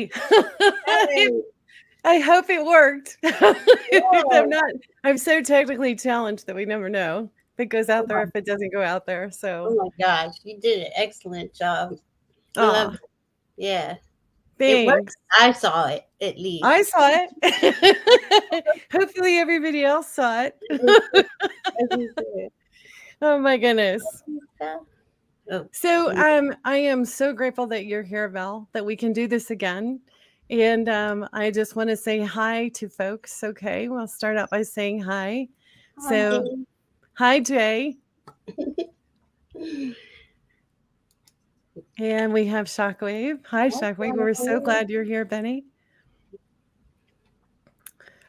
Hey, Hey. I hope it worked. Yeah. I'm so technically challenged that we never know if it goes out there, if it doesn't go out there. Oh So, my gosh, you did an excellent job. I love oh, it. Yeah. It worked. thanks. I saw it at I least. saw it. Hopefully, everybody else saw it. As you said. Oh my goodness. Oh, So, I am so grateful that you're here, Val, that we can do this again. And I just want to say hi to folks. Okay, we'll start out by saying hi. hi. So, hi, Jay. And we have Shockwave. Hi, Shockwave. We're so glad you're here, Benny.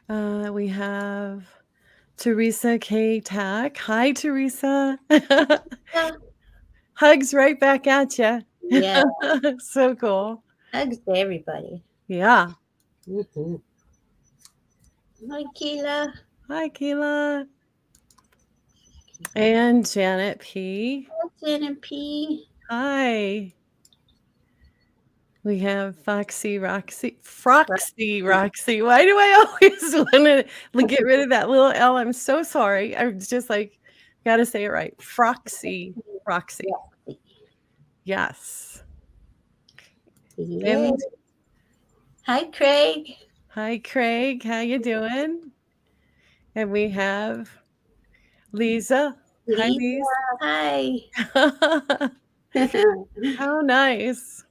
We have Teresa K. Tack. Hi, Teresa. Hugs right back at you. Yeah. So cool. Hugs to everybody. Yeah. Mm-hmm. Hi, Keela. Hi, Keela. And Janet P. Hi, Jen P. Hi. We have Froxy Roxy. Why do I always want to get rid of that little L? I'm so sorry. I'm just like, got to say it right. Froxy Roxy. Yes. Yeah. And Hi, Craig. hi, Craig. How you doing? And we have Lisa. Hi, Lisa. Lisa. Hi. How nice.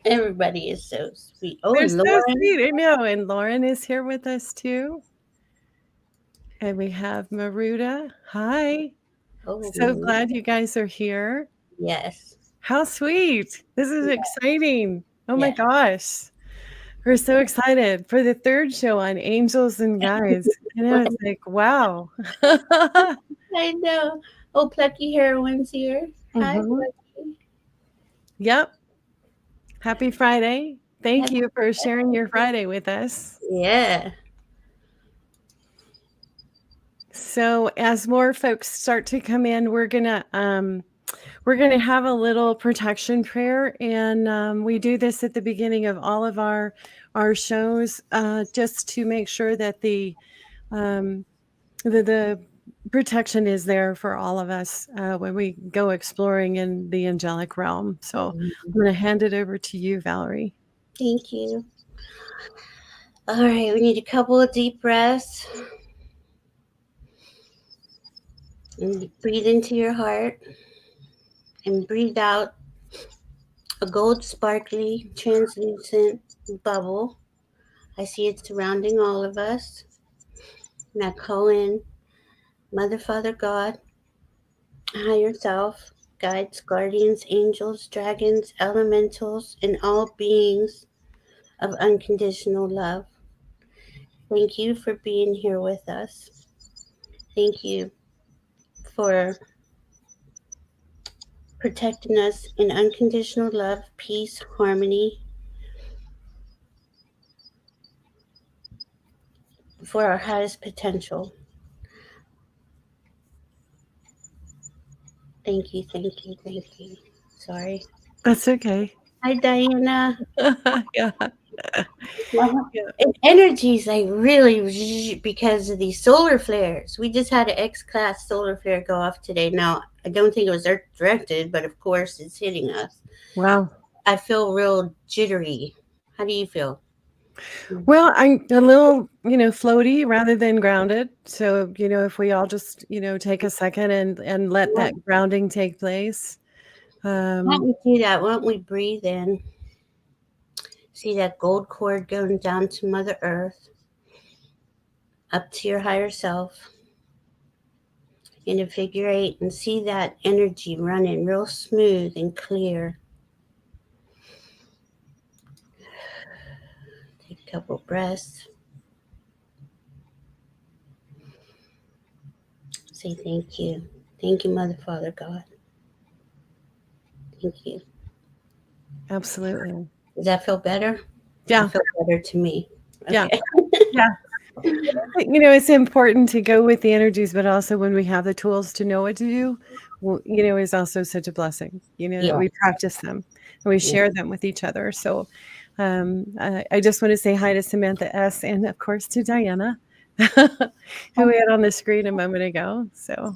Everybody is so sweet. Oh, They're so Lauren. sweet. I know. And Lauren is here with us too. And we have Maruda. Hi. Oh, So glad you guys are here. yes. How sweet. This is exciting. Oh my Yeah. gosh. We're so excited for the third show on Angels and Guys. You know, it's like, wow. I know. Oh, Plucky Heroine's here. Hi, Mhm. Plucky. Yep. Happy Friday. Thank Happy you for sharing your Friday with us. Yeah. So as more folks start to come in, we're gonna have a little protection prayer, and we do this at the beginning of all of our shows, just to make sure that the protection is there for all of us when we go exploring in the angelic realm. So I'm going to hand it over to you, Valerie. Thank you. All right, we need a couple of deep breaths. And breathe into your heart and breathe out a gold, sparkly, translucent bubble. I see it surrounding all of us. Now call in Mother, Father, God, higher self, guides, guardians, angels, dragons, elementals, and all beings of unconditional love. Thank you for being here with us. Thank you for protecting us in unconditional love, peace, harmony, for our highest potential. Thank you, thank you, thank you. Sorry. That's okay. Hi, Diana. Yeah. Wow. Yeah. And energy's like really because of these solar flares. We just had an X-class solar flare go off today. Now, I don't think it was Earth directed, but of course it's hitting us. Wow. I feel real jittery. How do you feel? Well, I'm a little, floaty rather than grounded. So, if we all just, take a second and let Why that grounding take place. don't we do that? Why don't we breathe in? See that gold cord going down to Mother Earth, up to your higher self, in a figure eight, and see that energy running real smooth and clear. Take a couple breaths. Say thank you. Thank you, Mother, Father, God. Thank you. Absolutely. Does that feel better? Yeah. It feel better to me. Yeah. Okay. Yeah. It's important to go with the energies, but also when we have the tools to know what to do, is also such a blessing, that Yeah. we practice them and we Yeah. share them with each other. So I just want to say hi to Samantha S. and, of course, to Diana, who we had on the screen a moment ago. So,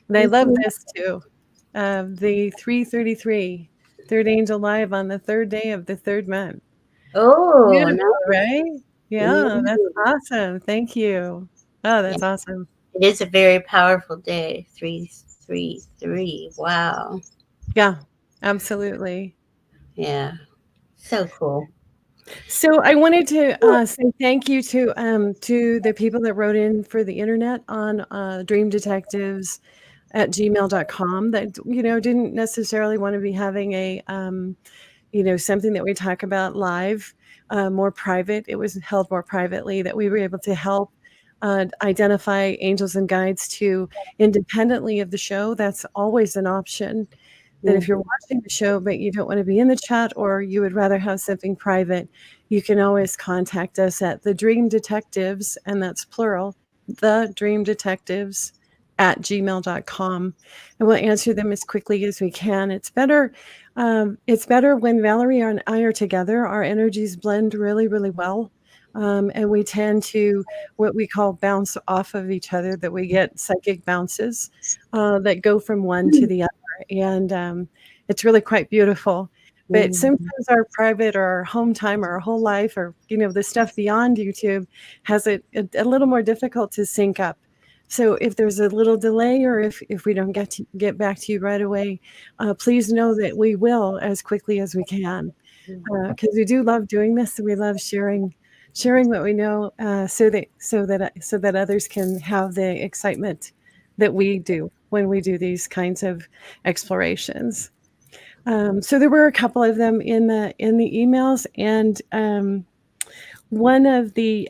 and I love this too. The 333, third angel live on the third day of the third month. Oh, Beautiful, nice. right? Yeah, that's awesome. Thank you. Oh, that's awesome. It is a very powerful day. 333. Wow. Yeah, absolutely. Yeah. So cool. So I wanted to say thank you to the people that wrote in for the internet on dreamdetectives@gmail.com that didn't necessarily want to be having a something that we talk about live, more private. It was held more privately, that we were able to help identify angels and guides to independently of the show. That's always an option. That if you're watching the show but you don't want to be in the chat, or you would rather have something private, you can always contact us at the Dream Detectives, and that's plural, the Dream Detectives @gmail.com, and we'll answer them as quickly as we can. It's better when Valerie and I are together. Our energies blend really, really well. And we tend to what we call bounce off of each other, that we get psychic bounces that go from one to the other. And it's really quite beautiful. But sometimes our private or our home time or our whole life, or the stuff beyond YouTube, has it a little more difficult to sync up. So if there's a little delay, or if we don't get back to you right away, please know that we will as quickly as we can, because we do love doing this, and we love sharing what we know, so that others can have the excitement that we do when we do these kinds of explorations. So there were a couple of them in the emails, and one of the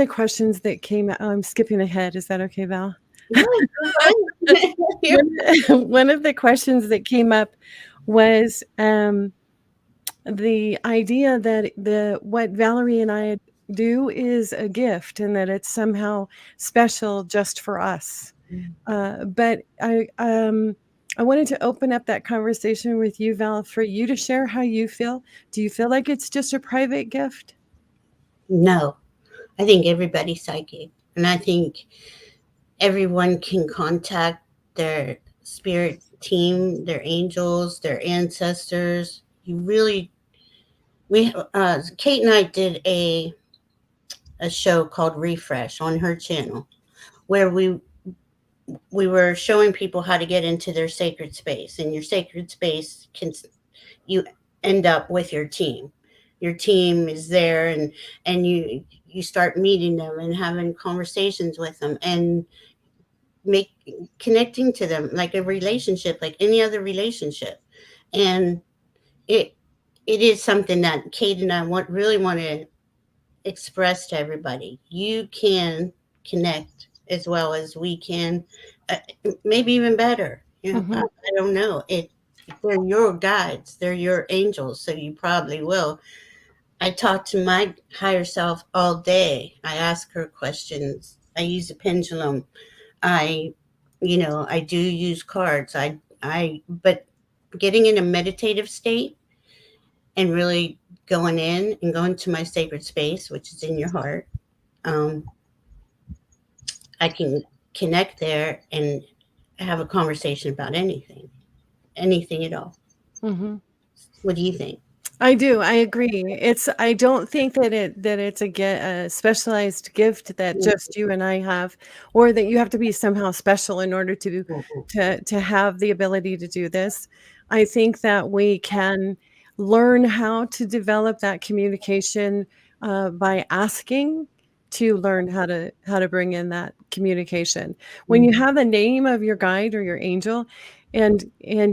questions that came out, I'm skipping ahead. Is that okay, Val? One of the questions that came up was the idea that what Valerie and I do is a gift, and that it's somehow special just for us. But I wanted to open up that conversation with you, Val, for you to share how you feel. Do you feel like it's just a private gift? No, I think everybody's psychic, and I think everyone can contact their spirit team, their angels, their ancestors. Kate and I did a show called Refresh on her channel, where we were showing people how to get into their sacred space. And your sacred space you end up with your team. Your team is there, and you start meeting them and having conversations with them, and connecting to them like a relationship, like any other relationship. And it is something that Kate and I really want to express to everybody. You can connect as well as we can, maybe even better. I don't know. They're your guides. They're your angels. So you probably will. I talk to my higher self all day. I ask her questions. I use a pendulum. I do use cards. But getting in a meditative state and really going in and going to my sacred space, which is in your heart, I can connect there and have a conversation about anything at all. What do you think? I do. I agree. I don't think that it's a specialized gift that just you and I have, or that you have to be somehow special in order to have the ability to do this. I think that we can learn how to develop that communication by asking to learn how to bring in that communication. When you have a name of your guide or your angel, and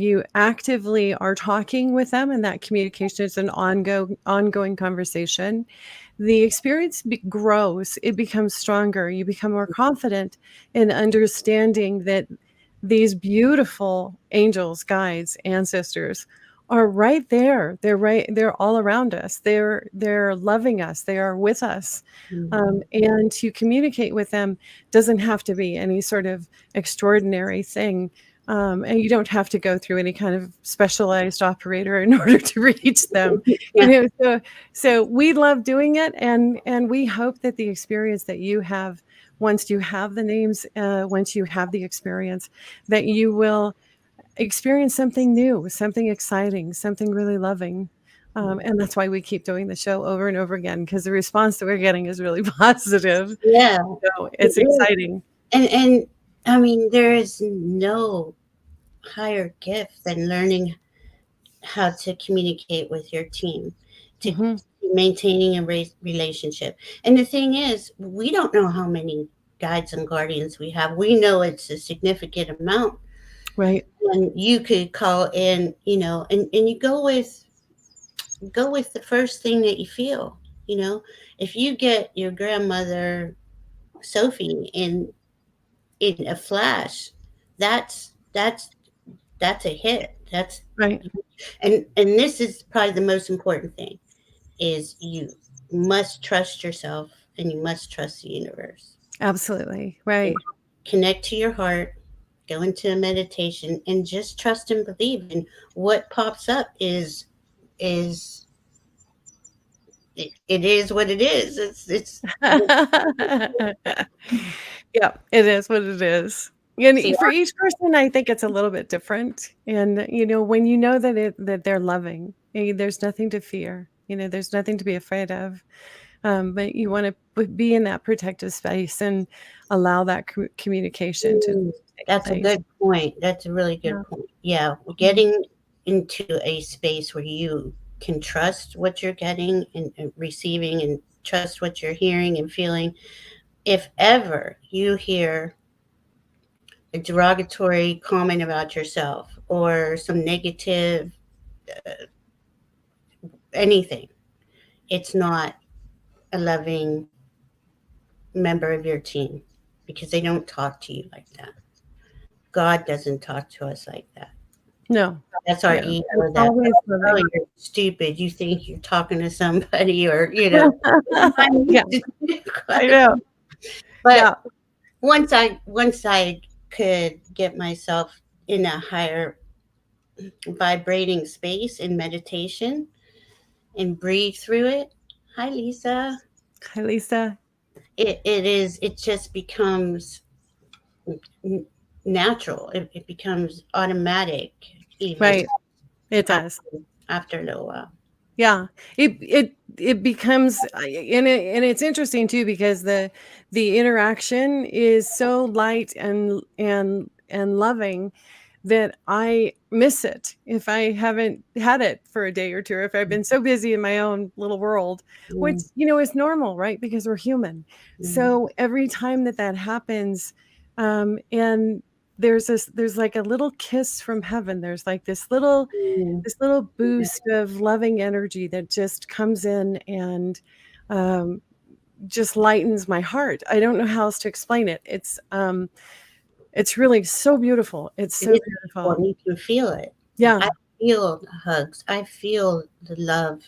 you actively are talking with them, and that communication is an ongoing conversation, the experience grows. It becomes stronger. You become more confident in understanding that these beautiful angels, guides, ancestors are right there. They're all around us. They're loving us. They are with us. And to communicate with them doesn't have to be any sort of extraordinary thing. And you don't have to go through any kind of specialized operator in order to reach them. Yeah. So we love doing it, and we hope that the experience that you have, once you have the names, once you have the experience, that you will experience something new, something exciting, something really loving. And that's why we keep doing the show over and over again, because the response that we're getting is really positive. Yeah. So it's exciting. And I mean, there is no higher gift than learning how to communicate with your team, to Mhm. maintaining a relationship. And the thing is, we don't know how many guides and guardians we have. We know it's a significant amount. Right. And you could call in, and you go with the first thing that you feel. If you get your grandmother Sophie in a flash, that's a hit. Right. And this is probably the most important thing, is you must trust yourself and you must trust the universe. Absolutely. Right. Connect to your heart, go into a meditation, and just trust and believe. And what pops up is it is what it is. It's Yeah, it is what it is. And see, for each person, I think it's a little bit different. And when you know that they're loving, there's nothing to fear. There's nothing to be afraid of. But you want to be in that protective space and allow that communication to take that's a place. good point. That's a really good Yeah. point. Yeah, Mhm. getting into a space where you can trust what you're getting and receiving, and trust what you're hearing and feeling. If ever you hear a derogatory comment about yourself or some negative anything, it's not a loving member of your team, because they don't talk to you like that. God doesn't talk to us like that. No. That's our No. ego. It's That, always oh, loving. you're stupid. You think you're talking to somebody, or. Yeah, I know. But Yeah. once I could get myself in a higher vibrating space in meditation and breathe through it. Hi, Lisa. Hi, Lisa. It just becomes n- natural. It becomes automatic, even Right. It after, does. after a little while. Yeah, it becomes, and it's interesting too, because the interaction is so light and loving that I miss it if I haven't had it for a day or two, or if I've been so busy in my own little world, which Mm, is normal, right? Because we're human. mm, So every time that happens, and there's like a little kiss from heaven. There's like mm. this little boost of loving energy that just comes in and um, just lightens my heart. I don't know how else to explain it. It's really so beautiful. It's It so is beautiful. important. You can feel it. I Yeah, feel the hugs. I feel the love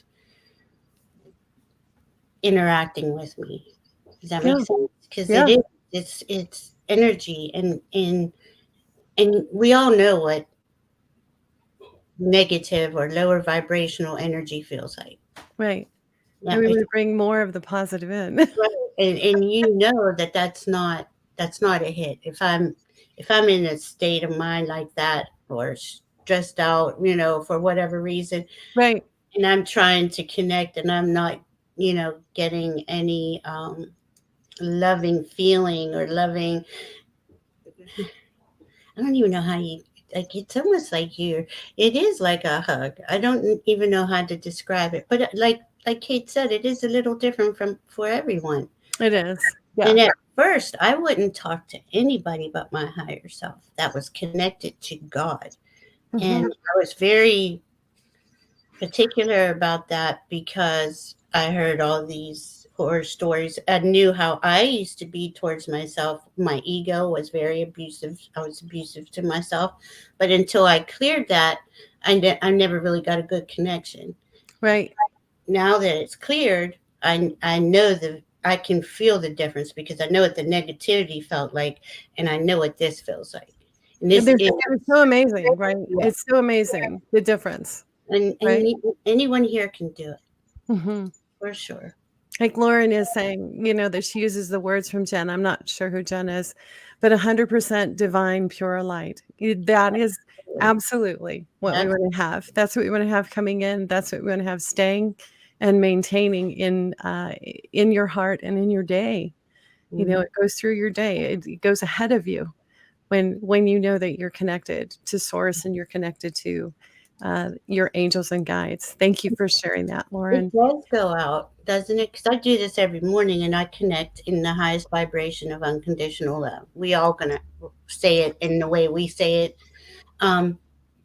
interacting with me. Does that make yeah, sense? Because yeah, it's energy, and we all know what negative or lower vibrational energy feels like. right. Yeah, And we want to bring more of the positive in. right. And you know that that's not a hit. If I'm in a state of mind like that, or stressed out, for whatever reason, Right. and I'm trying to connect, and I'm not, getting any loving feeling or loving. I don't even know how you, like, it's almost like it is like a hug. I don't even know how to describe it, but like Kate said, it is a little different from for everyone. It is. Yeah. And at first, I wouldn't talk to anybody but my higher self that was connected to God. And Hmm. I was very particular about that, because I heard all these horror stories. I knew how I used to be towards myself. My ego was very abusive. I was abusive to myself. But until I cleared that, I never really got a good connection. Right. Now that it's cleared, I know I can feel the difference, because I know what the negativity felt like, and I know what this feels like. And this is, It's so amazing, right? yeah. It's so amazing, the difference, and right? anyone here can do it Mhm. for sure. Like Lauren is saying, that she uses the words from Jen. I'm not sure who Jen is, but 100% divine, pure light. That is absolutely what we That's want to have. That's what we want to have coming in. That's what we want to have staying and maintaining in your heart and in your day. It goes through your day. It goes ahead of you when you know that you're connected to source and you're connected to your angels and guides. Thank you for sharing that, Lauren. It does go out, doesn't it? Because I do this every morning, and I connect in the highest vibration of unconditional love. We all gonna say it in the way we say it. Um,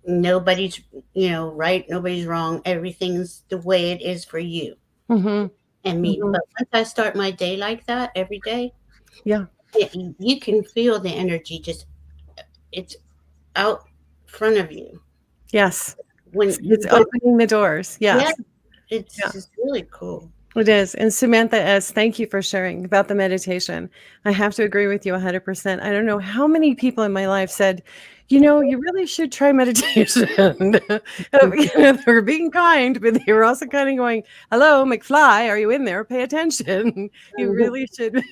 Nobody's, right. Nobody's wrong. Everything's the way it is for you Mm-hmm. and me. Mm-hmm. But once I start my day like that every day, Yeah. you can feel the energy. Just it's out front of you Yes. when It's but opening the doors. yeah, Yes. it's Yeah. just really cool. It is. And Samantha S., thank you for sharing about the meditation. I have to agree with you 100%. I don't know how many people in my life said, you really should try meditation. They're being kind, but they were also kind of going, hello, McFly, are you in there? Pay attention. You really should,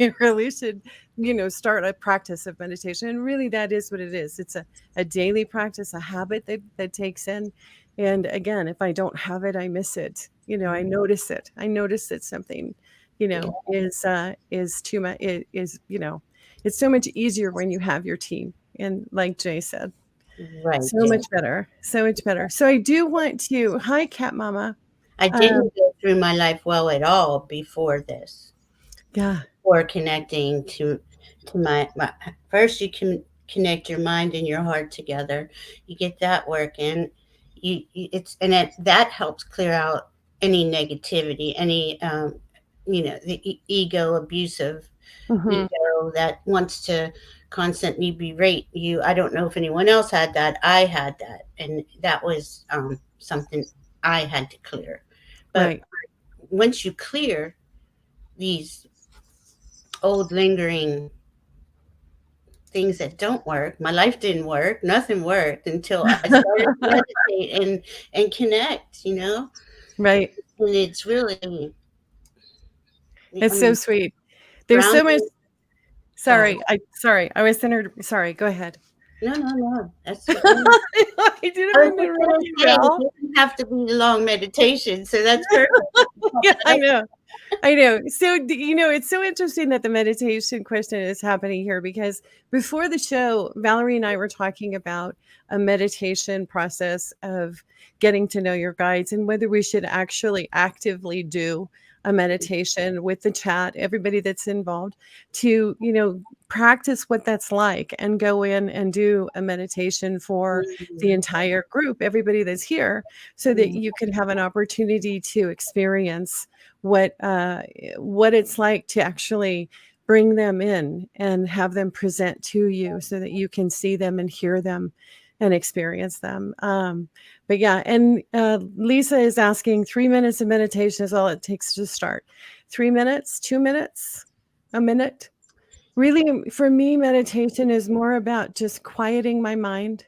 start a practice of meditation. And really, that is what it is. It's a daily practice, a habit that takes in. And again, if I don't have it, I miss it. I notice it. I notice that something, is too much. It is, it's so much easier when you have your team. And like Jay said, Right. so much better. So much better. So I do want to, hi, Cat Mama. I Um, didn't go through my life well at all before this. yeah. Or connecting to my first you can connect your mind and your heart together. You get that working. It's and that helps clear out any negativity, any the ego abusive Hmm. ego that wants to constantly berate you. I don't know if anyone else had that. I had that, and that was something I had to clear. But Right. once you clear these old lingering things that don't work, my life didn't work. Nothing worked until I started to meditate and connect. Right. And it's really, I It's so mean, sweet. There's so much. grounding. Go ahead. Sorry. I was centered. Sorry. Go ahead. No, no, no. That's I didn't I was mean to just gonna interrupt you, say it Val. doesn't have to be a long meditation, so that's perfect. Yeah, I know. I know. So, it's so interesting that the meditation question is happening here because before the show, Valerie and I were talking about a meditation process of getting to know your guides and whether we should actually actively do a meditation with the chat, everybody that's involved, to, practice what that's like and go in and do a meditation for the entire group, everybody that's here, so that you can have an opportunity to experience what it's like to actually bring them in and have them present to you so that you can see them and hear them and experience them. But yeah, and Lisa is asking 3 minutes of meditation is all it takes to start. 3 minutes, 2 minutes, a minute. Really, for me, meditation is more about just quieting my mind,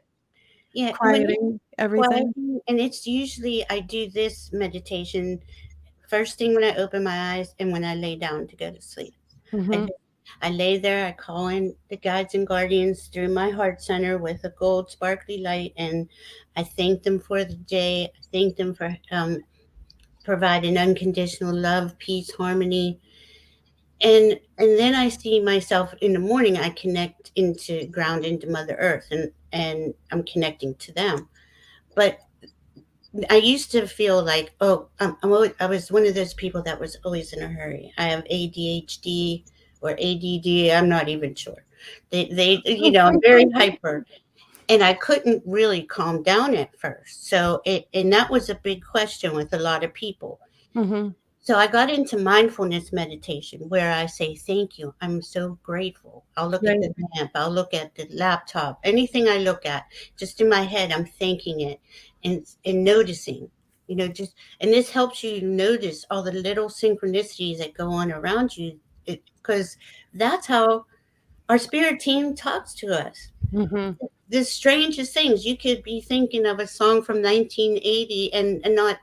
Yeah, when you quieting everything. quieting, and it's usually I do this meditation first thing when I open my eyes and when I lay down to go to sleep. I Hmm. I lay there, I call in the guides and guardians through my heart center with a gold sparkly light, and I thank them for the day. I thank them for providing unconditional love, peace, harmony, and then I see myself in the morning. I connect into ground into Mother Earth, and I'm connecting to them. But I used to feel like, oh, I was one of those people that was always in a hurry. I have ADHD or ADD. I'm not even sure. I'm very hyper, and I couldn't really calm down at first. And that was a big question with a lot of people. Hmm. So I got into mindfulness meditation where I say, thank you. I'm so grateful. I'll look at Right. the lamp. I'll look at the laptop. Anything I look at, just in my head, I'm thanking it and noticing, and this helps you notice all the little synchronicities that go on around you because that's how our spirit team talks to us. Hmm. the strangest things. You could be thinking of a song from 1980 and not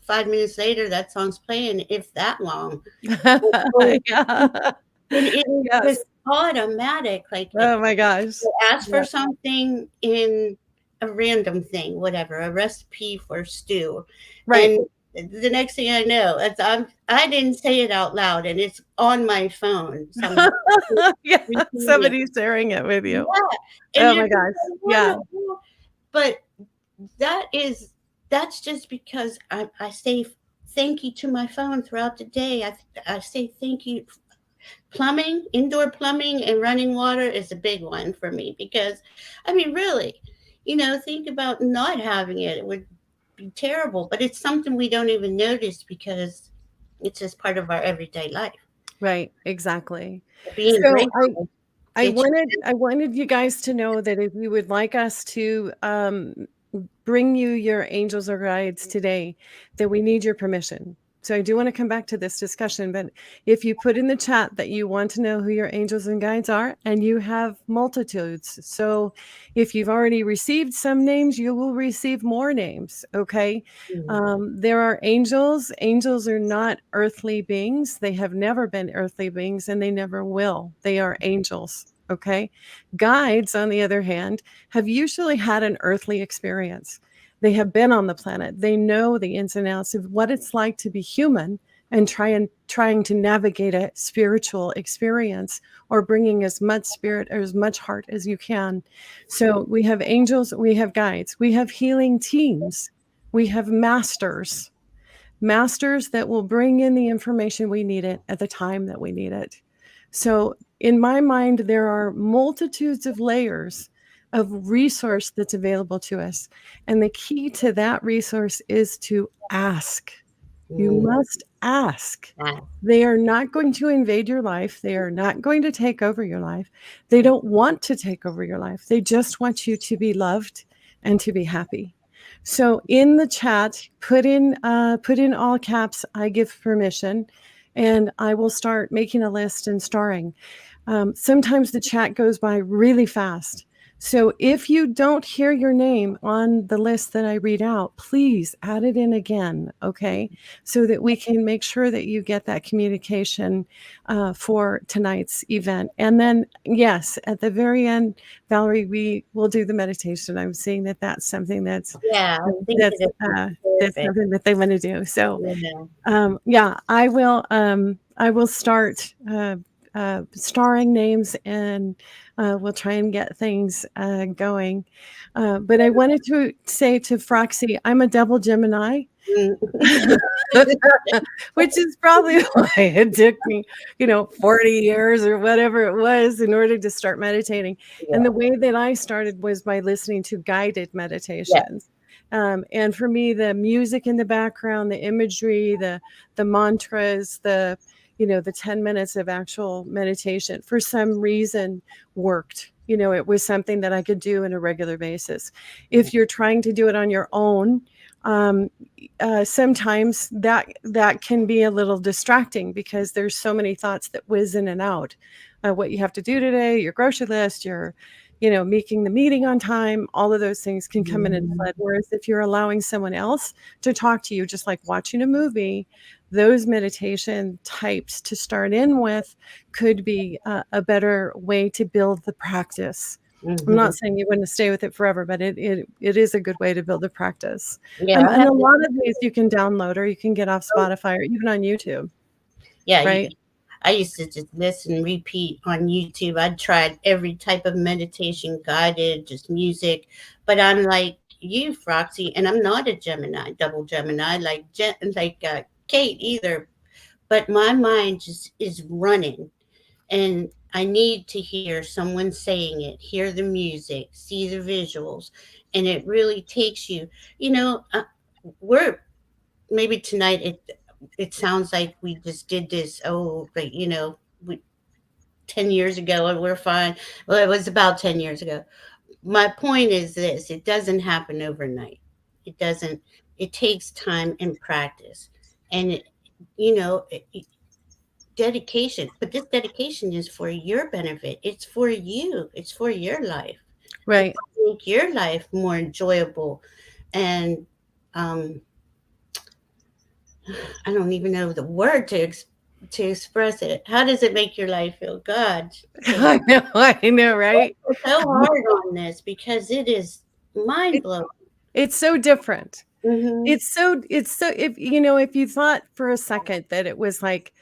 5 minutes later that song's playing, if that long. So Yeah. it is Yes. just automatic. Like Oh my gosh. you ask for Yeah. something in a random thing, whatever, a recipe for stew, Right. and the next thing I know, I didn't say it out loud, and it's on my phone. Someone Yeah. repeating it. Somebody's sharing it with you. Yeah, and Oh you're my gosh. thinking, "What in Yeah. the world?" But that's just because I say thank you to my phone throughout the day. I say thank you. Plumbing, indoor plumbing, and running water is a big one for me because, I mean, really, think about not having it. It would be terrible, but it's something we don't even notice because it's just part of our everyday life. Right. Exactly. Being So grateful I gets you. wanted you guys to know that if you would like us to bring you your angels or guides today, that we need your permission. So I do want to come back to this discussion, but if you put in the chat that you want to know who your angels and guides are, and you have multitudes. So if you've already received some names, you will receive more names. Okay. There are angels. Angels are not earthly beings. They have never been earthly beings and they never will. They are angels. Okay. Guides, on the other hand, have usually had an earthly experience. They have been on the planet. They know the ins and outs of what it's like to be human and trying to navigate a spiritual experience, or bringing as much spirit or as much heart as you can. So we have angels, we have guides, we have healing teams, we have masters that will bring in the information we need it at the time that we need it. So in my mind, there are multitudes of layers of resource that's available to us. And the key to that resource is to ask. You Mm, must ask. that- They are not going to invade your life. They are not going to take over your life. They don't want to take over your life. They just want you to be loved and to be happy. So in the chat, put in all caps, I give permission, and I will start making a list and starring. Sometimes the chat goes by really fast. So if you don't hear your name on the list that I read out, please add it in again, okay? So that we can make sure that you get that communication for tonight's event. And then, yes, at the very end, Valerie, we will do the meditation. I'm seeing that that's something yeah, I think that's it is that's perfect. something that they want to do. So, Yeah. yeah, I will start starring names, and we'll try and get things going. But I wanted to say to Froxy, I'm a double Gemini, Mm. which is probably why it took me, 40 years or whatever it was in order to start meditating. And Yeah. the way that I started was by listening to guided Yeah. meditations. And for me, the music in the background, the imagery, the mantras, the 10 minutes of actual meditation, for some reason worked. It was something that I could do on a regular basis. If you're trying to do it on your own, um, sometimes that can be a little distracting because there's so many thoughts that whiz in and out. What you have to do today, your grocery list, your making the meeting on time, all of those things can come in and flood. Whereas if you're allowing someone else to talk to you, just like watching a movie, those meditation types to start in with could be a better way to build the practice. I'm Mhm. not saying you wouldn't stay with it forever, but it is a good way to build a practice. Yeah, And I and have a to. lot of these you can download, or you can get off Oh, Spotify or even on YouTube, yeah, right? I used to just listen, repeat on YouTube. I tried every type of meditation, guided, just music. But I'm like you, Froxy, and I'm not a Gemini, double Gemini, like Kate either. But my mind just is running, and I need to hear someone saying it, hear the music, see the visuals, and it really takes you. You know, we're maybe tonight it sounds like we just did this, but we 10 years ago and we're fine. Well, it was about 10 years ago. My point is this: it doesn't happen overnight. It doesn't. It takes time and practice, and you know it, dedication. But this dedication is for your benefit. It's for you. It's for your life. It's Right. make your life more enjoyable. And I don't even know the word to express it. How does it make your life feel? God, I know, right? it's so hard on this because it is mind It, blowing. it's so different. Mm-hmm. It's so, if you thought for a second that it was like,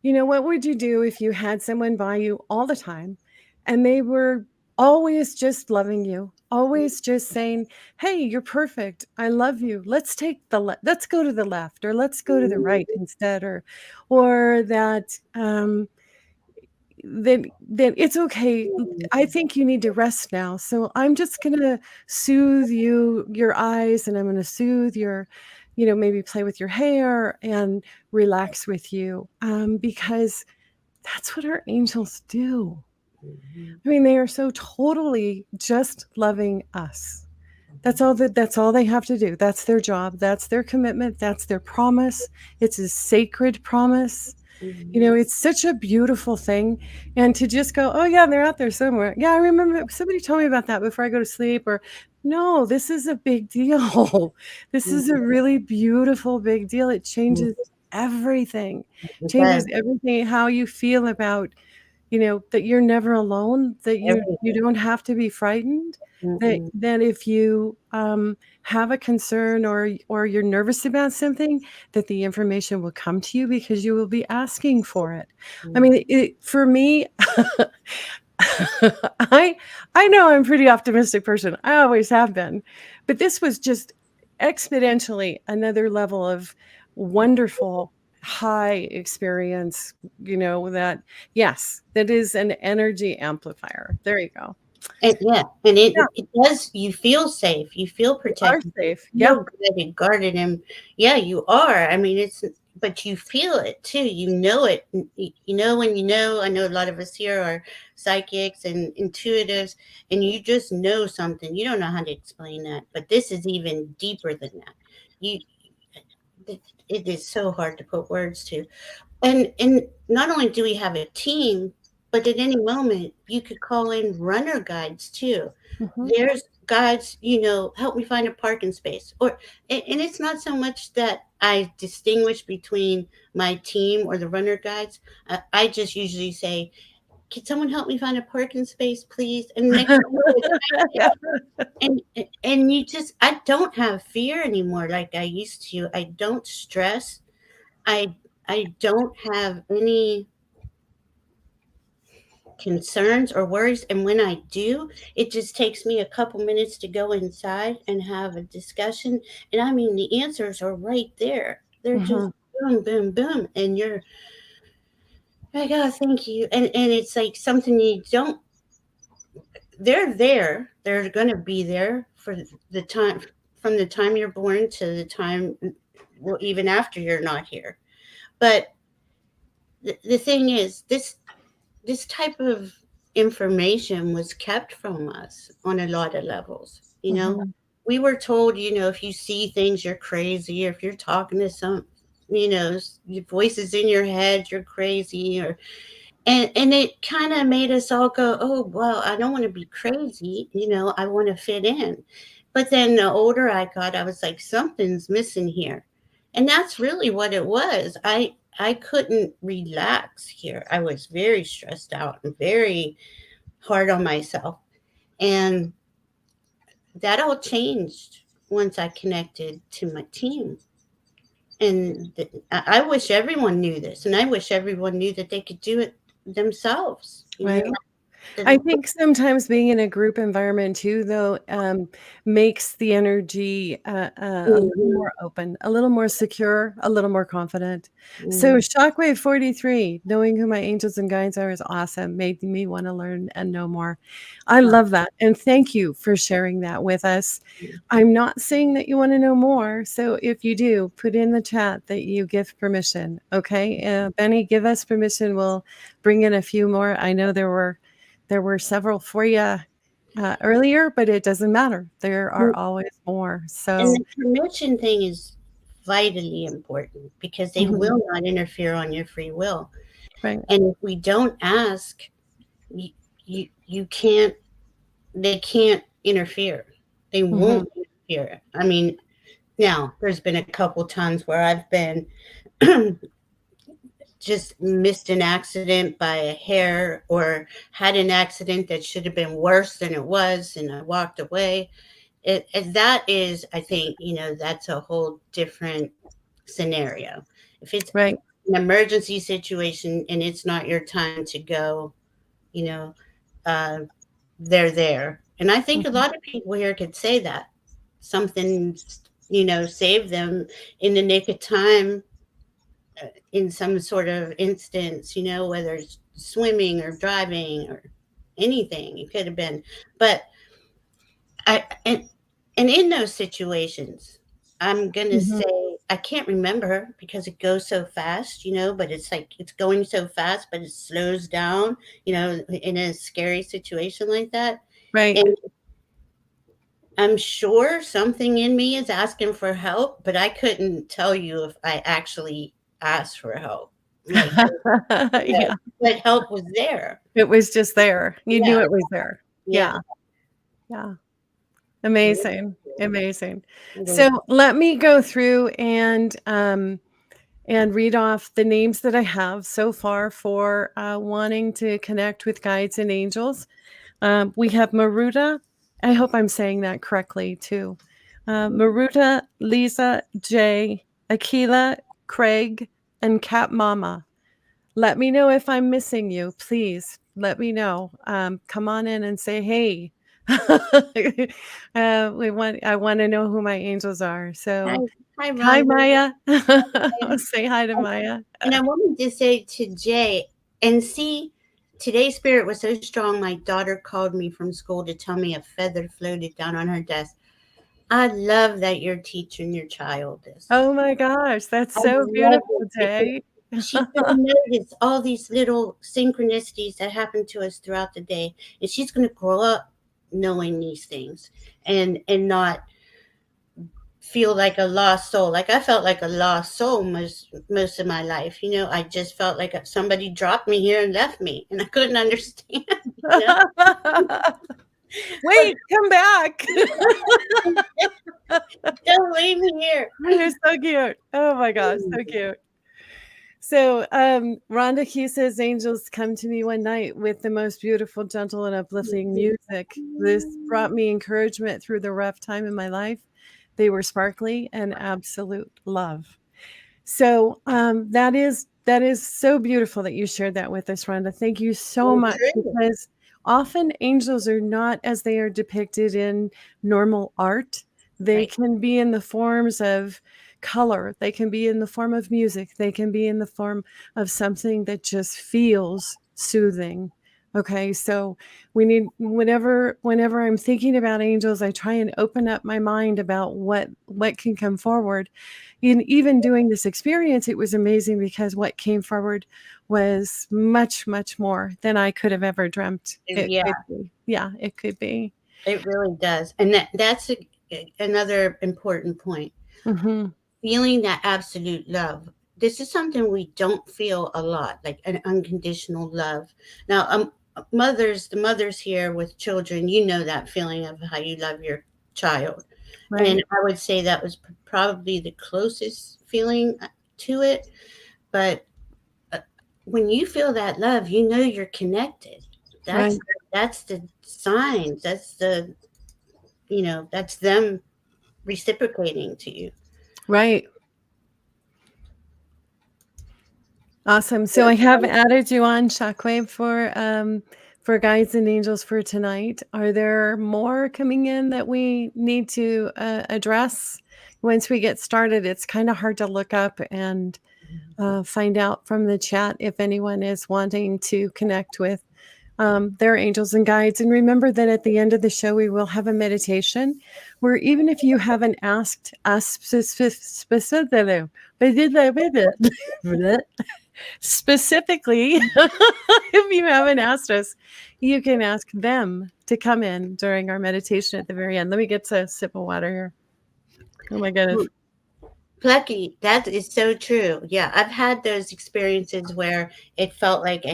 what would you do if you had someone by you all the time and they were always just loving you, always just saying, "Hey, you're perfect. I love you. Let's go to the left, or let's go to the right instead," or that then it's okay. I think you need to rest now. So I'm just going to soothe your eyes, and I'm going to soothe your, maybe play with your hair and relax with you, because that's what our angels do. I mean, they are so totally just loving us. That's all they have to do. That's their job. That's their commitment. That's their promise. It's a sacred promise. It's such a beautiful thing. And to just go, "Oh yeah, they're out there somewhere. Yeah, I remember somebody told me about that before I go to sleep," or, "No, this is a big deal. This is a really beautiful big deal. It changes everything. Changes everything, how you feel about, that you're never alone, that you don't have to be frightened, that if you have a concern, or you're nervous about something, that the information will come to you because you will be asking for it." I mean, for me, I know I'm a pretty optimistic person. I always have been. But this was just exponentially another level of wonderful high experience, that, yes, that is an energy amplifier. There you go. And it does. You feel safe. You feel You are protected. safe. You Yeah. feel good and guarded, and yeah, you are. I mean, but you feel it too. You know it. You know when you know. I know a lot of us here are psychics and intuitives, and you just know something. You don't know how to explain that, but this is even deeper than that. You, it is so hard to put words to. And not only do we have a team, but at any moment you could call in runner guides too. Mhm. There's guides, help me find a parking space. And it's not so much that I distinguish between my team or the runner guides. I just usually say, "Can someone help me find a parking space, please?" And next Yeah. and I don't have fear anymore like I used to. I don't stress. I I don't have any concerns or worries, and when I do, it just takes me a couple minutes to go inside and have a discussion, and I mean, the answers are right there. They're just Mhm. boom, boom, boom, and you're like, "Oh, thank you," and it's like something you don't they're there. They're gonna be there for the time from the time you're born to the time, well, even after you're not here. But the thing is, this type of information was kept from us on a lot of levels. Mhm. We were told, if you see things, you're crazy, or if you're talking to your voices in your head, you're crazy, and it kind of made us all go, "Oh, well, I don't want to be crazy, I want to fit in." But then the older I got, I was like, something's missing here. And that's really what it was. I couldn't relax here. I was very stressed out and very hard on myself. And that all changed once I connected to my team. And I wish everyone knew this. And I wish everyone knew that they could do it themselves, Right. I think sometimes being in a group environment too, though, makes the energy a little Mhm, more open, a little more secure, a little more confident. So, mhm. Shockwave 43, knowing who my angels and guides are, is awesome. Made me want to learn and know more. I love that. And thank you for sharing that with us. I'm not saying that you want to know more. So, if you do, put in the chat that you give permission. Okay. Benny, give us permission. We'll bring in a few more. I know there were several for you earlier, but it doesn't matter. There are always more. And So, the permission thing is vitally important because they mhm, will not interfere on your free will. right. And if we don't ask, you, you can't, they can't interfere. They Hmm. won't interfere. I mean, now there's been a couple times where I've been just missed an accident by a hair, or had an accident that should have been worse than it was, and I walked away. That is, I think, that's a whole different scenario. If it's Right. an emergency situation and it's not your time to go, you know, uh, they're there. And I think a Mhm. lot of people here could say that something, saved them in the nick of time, in some sort of instance, whether it's swimming or driving or anything, it could have been. But I and in those situations, I'm gonna Mhm. say I can't remember because it goes so fast, but it's like it's going so fast, but it slows down, in a scary situation like that. Right. And I'm sure something in me is asking for help, but I couldn't tell you if I actually asked for help. Like, Yeah. but help was there. It was just there. You Yeah, knew it was there. yeah. Yeah. Yeah. It Amazing. Amazing. is. So let me go through and read off the names that I have so far for wanting to connect with guides and angels. We have Maruta. I hope I'm saying that correctly too. Maruta, Lisa, Jay, Akila, Craig, and Cat Mama. Let me know if I'm missing you. Please let me know. Come on in and say hey. I want to know who my angels are. Hi, So hi, hi, Rhonda. Maya. Say hi to Maya. And I wanted to say to Jay, and see, today's spirit was so strong. My daughter called me from school to tell me a feather floated down on her desk. I love that you're teaching your child this. Oh my gosh, that's I so love beautiful, it because Jay. she's going to notice all these little synchronicities that happen to us throughout the day, and she's going to grow up knowing these things, and not feel like a lost soul. Like I felt like a lost soul most of my life. I just felt like somebody dropped me here and left me, and I couldn't understand. You know? Wait, come back. Don't leave me here. You're so cute. Oh my gosh, so cute. So, Rhonda Q says, angels come to me one night with the most beautiful, gentle, and uplifting music. This brought me encouragement through the rough time in my life. They were sparkly and absolute love. So, that is so beautiful that you shared that with us, Rhonda. Thank you so So much, true. because often angels are not as they are depicted in normal art. They Right. can be in the forms of color, they can be in the form of music, they can be in the form of something that just feels soothing. Okay, so we need whenever I'm thinking about angels, I try and open up my mind about what can come forward. In even doing this experience, it was amazing because what came forward was much, much more than I could have ever dreamt it Yeah, could be. Yeah, it could be. it really does, and that's another important point. Mhm. Feeling that absolute love. This is something we don't feel a lot, like an unconditional love. Now, the mothers here with children, that feeling of how you love your child. Right. And I would say that was probably the closest feeling to it. But uh, when you feel that love, you're connected. Right. That's the signs. That's them reciprocating to you. Right. Awesome. So I have added you on Shockwave for guides and angels for tonight. Are there more coming in that we need to address once we get started? It's kind of hard to look up and find out from the chat if anyone is wanting to connect with their angels and guides. And remember that at the end of the show, we will have a meditation where even if you haven't asked us specifically, specifically, if you haven't asked us, you can ask them to come in during our meditation at the very end. Let me get a sip of water here. Oh my goodness. Plucky, that is so true. Yeah, I've had those experiences where it felt like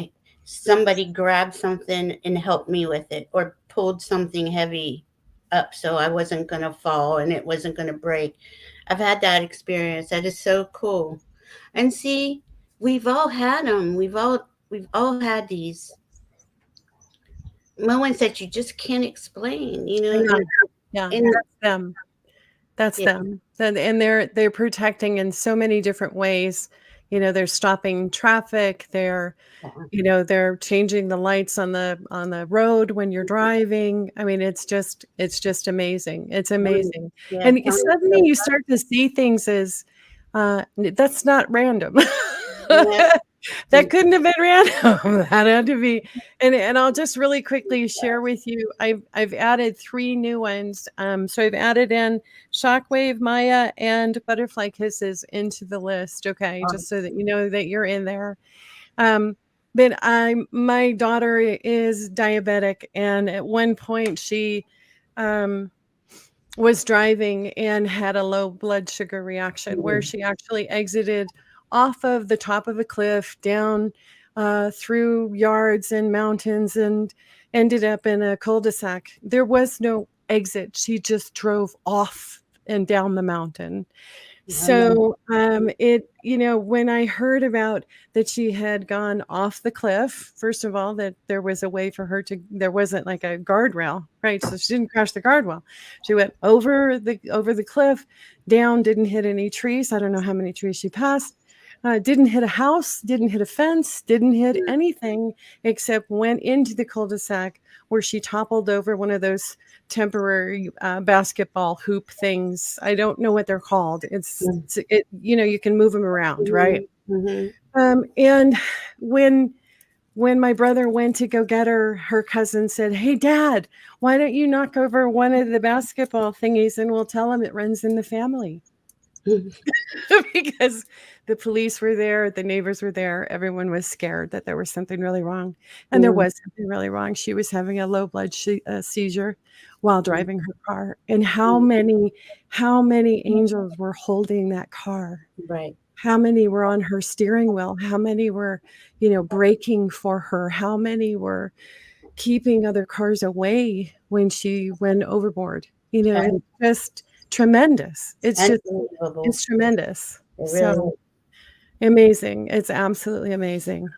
somebody grabbed something and helped me with it, or pulled something heavy up so I wasn't going to fall and it wasn't going to break. I've had that experience. That is so cool. And see, we've all had them. We've all had these moments that you just can't explain, Yeah, yeah, and that's them. That's yeah, them. And they're protecting in so many different ways. They're stopping traffic. They're changing the lights on the road when you're driving. I mean, it's just amazing. It's amazing. yeah, And suddenly you start to see things as that's not random. yeah, That couldn't have been random. That had to be. And I'll just really quickly share with you. I've added 3 new ones. So I've added in Shockwave, Maya, and Butterfly Kisses into the list. Okay, just so that you know that you're in there. But my daughter is diabetic, and at one point she was driving and had a low blood sugar reaction where she actually exited off of the top of a cliff down through yards and mountains and ended up in a cul-de-sac. There was no exit. She just drove off and down the mountain. So, when I heard about that she had gone off the cliff, first of all, that there was a way for her there wasn't like a guardrail, right? So she didn't crash the guardrail. She went over the cliff, down, didn't hit any trees. I don't know how many trees she passed. Didn't hit a house, didn't hit a fence, didn't hit anything except went into the cul-de-sac where she toppled over one of those temporary basketball hoop things. I don't know what they're called. You can move them around, right? And when my brother went to go get her, her cousin said, "Hey, Dad, why don't you knock over one of the basketball thingies and we'll tell him it runs in the family?" Because the police were there, the neighbors were there, everyone was scared that there was something really wrong. And there was something really wrong. She was having a low blood seizure while driving her car. And how many angels were holding that car? right. How many were on her steering wheel? How many were, braking for her? How many were keeping other cars away when she went overboard? Right. It's just tremendous. It's Unbelievable. tremendous. It So really amazing. It's absolutely amazing.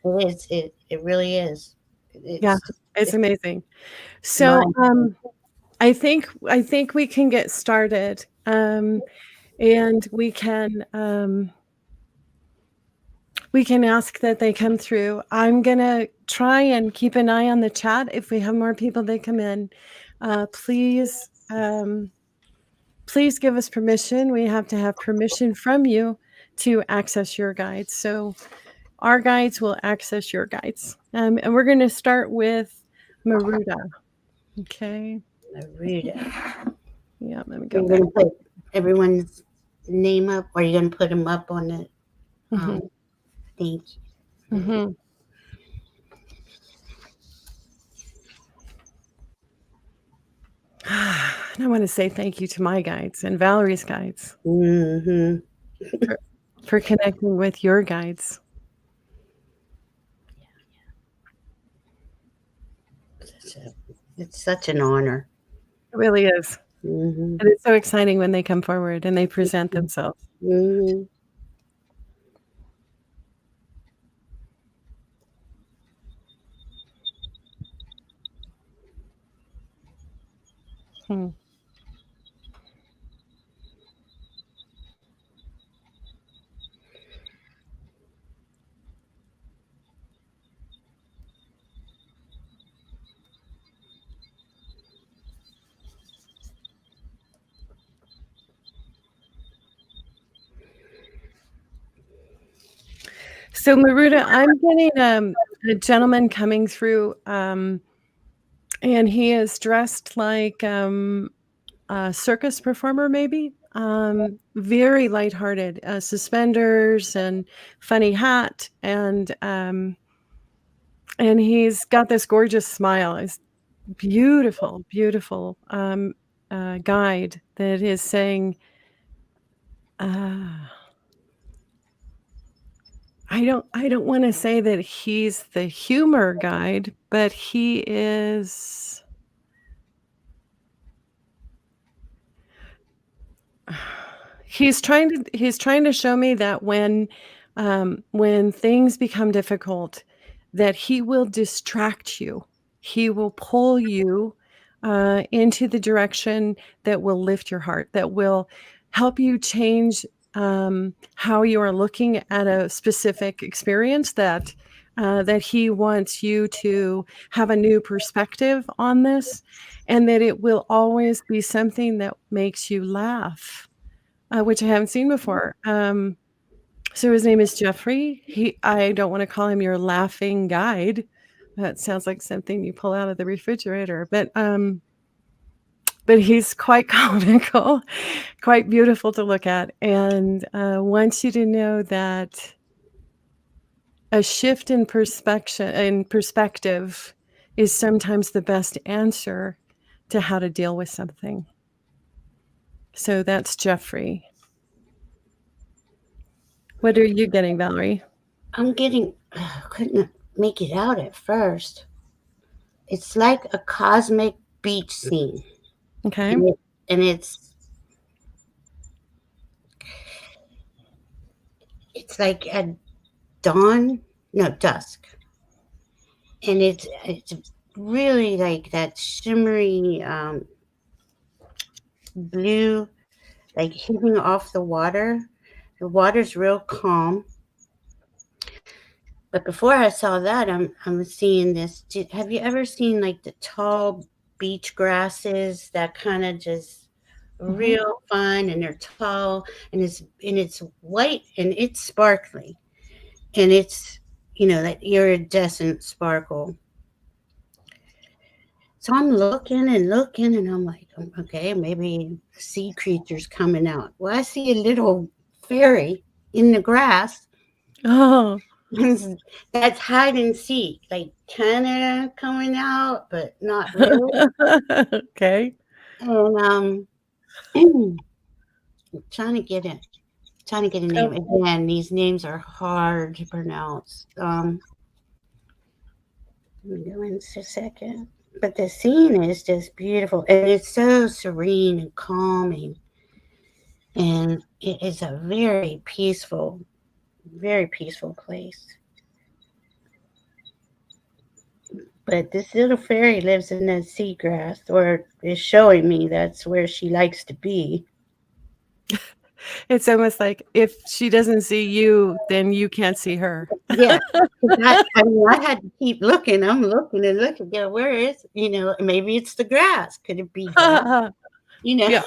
is. It really is. Yeah, it's amazing. So I think we can get started. And we can ask that they come through. I'm gonna try and keep an eye on the chat. If we have more people that come in, please give us permission. We have to have permission from you to access your guides. So our guides will access your guides. And we're going to start with Maruda. Okay. Maruda. Yeah, let me go You're back. going to put everyone's name up, or are you going to put them up on the thank you. And I want to say thank you to my guides and Valerie's guides for connecting with your guides. It's such an honor. It really is. And it's so exciting when they come forward and they present themselves. So Maruda, I'm getting a gentleman coming through, and he is dressed like a circus performer, maybe. Very lighthearted, suspenders and funny hat, and he's got this gorgeous smile. It's beautiful, beautiful guide that is saying, I don't want to say that he's the humor guide, but he is he's trying to show me that when things become difficult, that he will distract you. He will pull you into the direction that will lift your heart, that will help you change how you are looking at a specific experience, that he wants you to have a new perspective on this, and that it will always be something that makes you laugh, which I haven't seen before. So his name is Jeffrey. I don't want to call him your laughing guide. That sounds like something you pull out of the refrigerator, but he's quite comical, quite beautiful to look at, and wants you to know that a shift in perspective is sometimes the best answer to how to deal with something. So that's Jeffrey. What are you getting, Valerie? I'm getting, couldn't make it out at first. It's like a cosmic beach scene. Okay. And it's like at dawn, no, dusk. And it's really like that shimmery blue, like hitting off the water. The water's real calm. But before I saw that, I'm seeing this. Have you ever seen like the tall beach grasses that kind of just real fine, and they're tall, and it's white and it's sparkly, and it's that iridescent sparkle. So I'm looking and looking, and I'm like, okay, maybe sea creatures coming out. Well, I see a little fairy in the grass. Oh, that's hide and seek, like kind of coming out, but not really. okay. And I'm trying to get a name. Again, these names are hard to pronounce. Let me go in a second. But the scene is just beautiful, and it's so serene and calming, and it is a very peaceful place. But this little fairy lives in that seagrass, or is showing me that's where she likes to be. It's almost like if she doesn't see you, then you can't see her. Yeah. I had to keep looking. I'm looking and looking. Yeah, where is, maybe it's the grass. Could it be that? Yeah.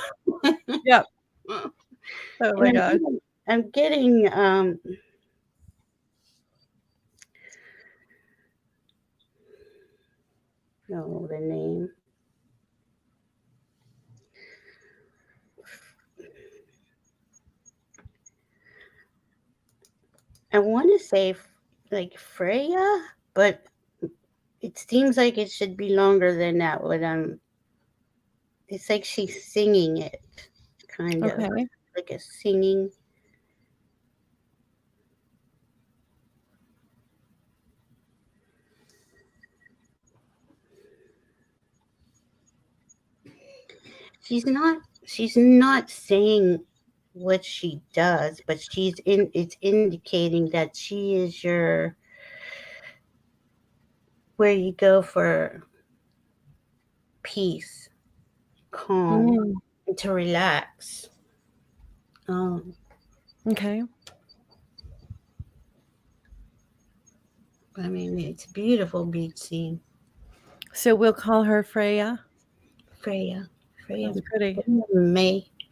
Yeah. Oh my God. I'm getting the name. I want to say like Freya, but it seems like it should be longer than that. It's like she's singing it, kind of like a singing. She's not saying what she does, but it's indicating that she is where you go for peace, calm, and to relax. Okay. I mean, it's a beautiful beach scene. So we'll call her Freya. Freya. That's pretty.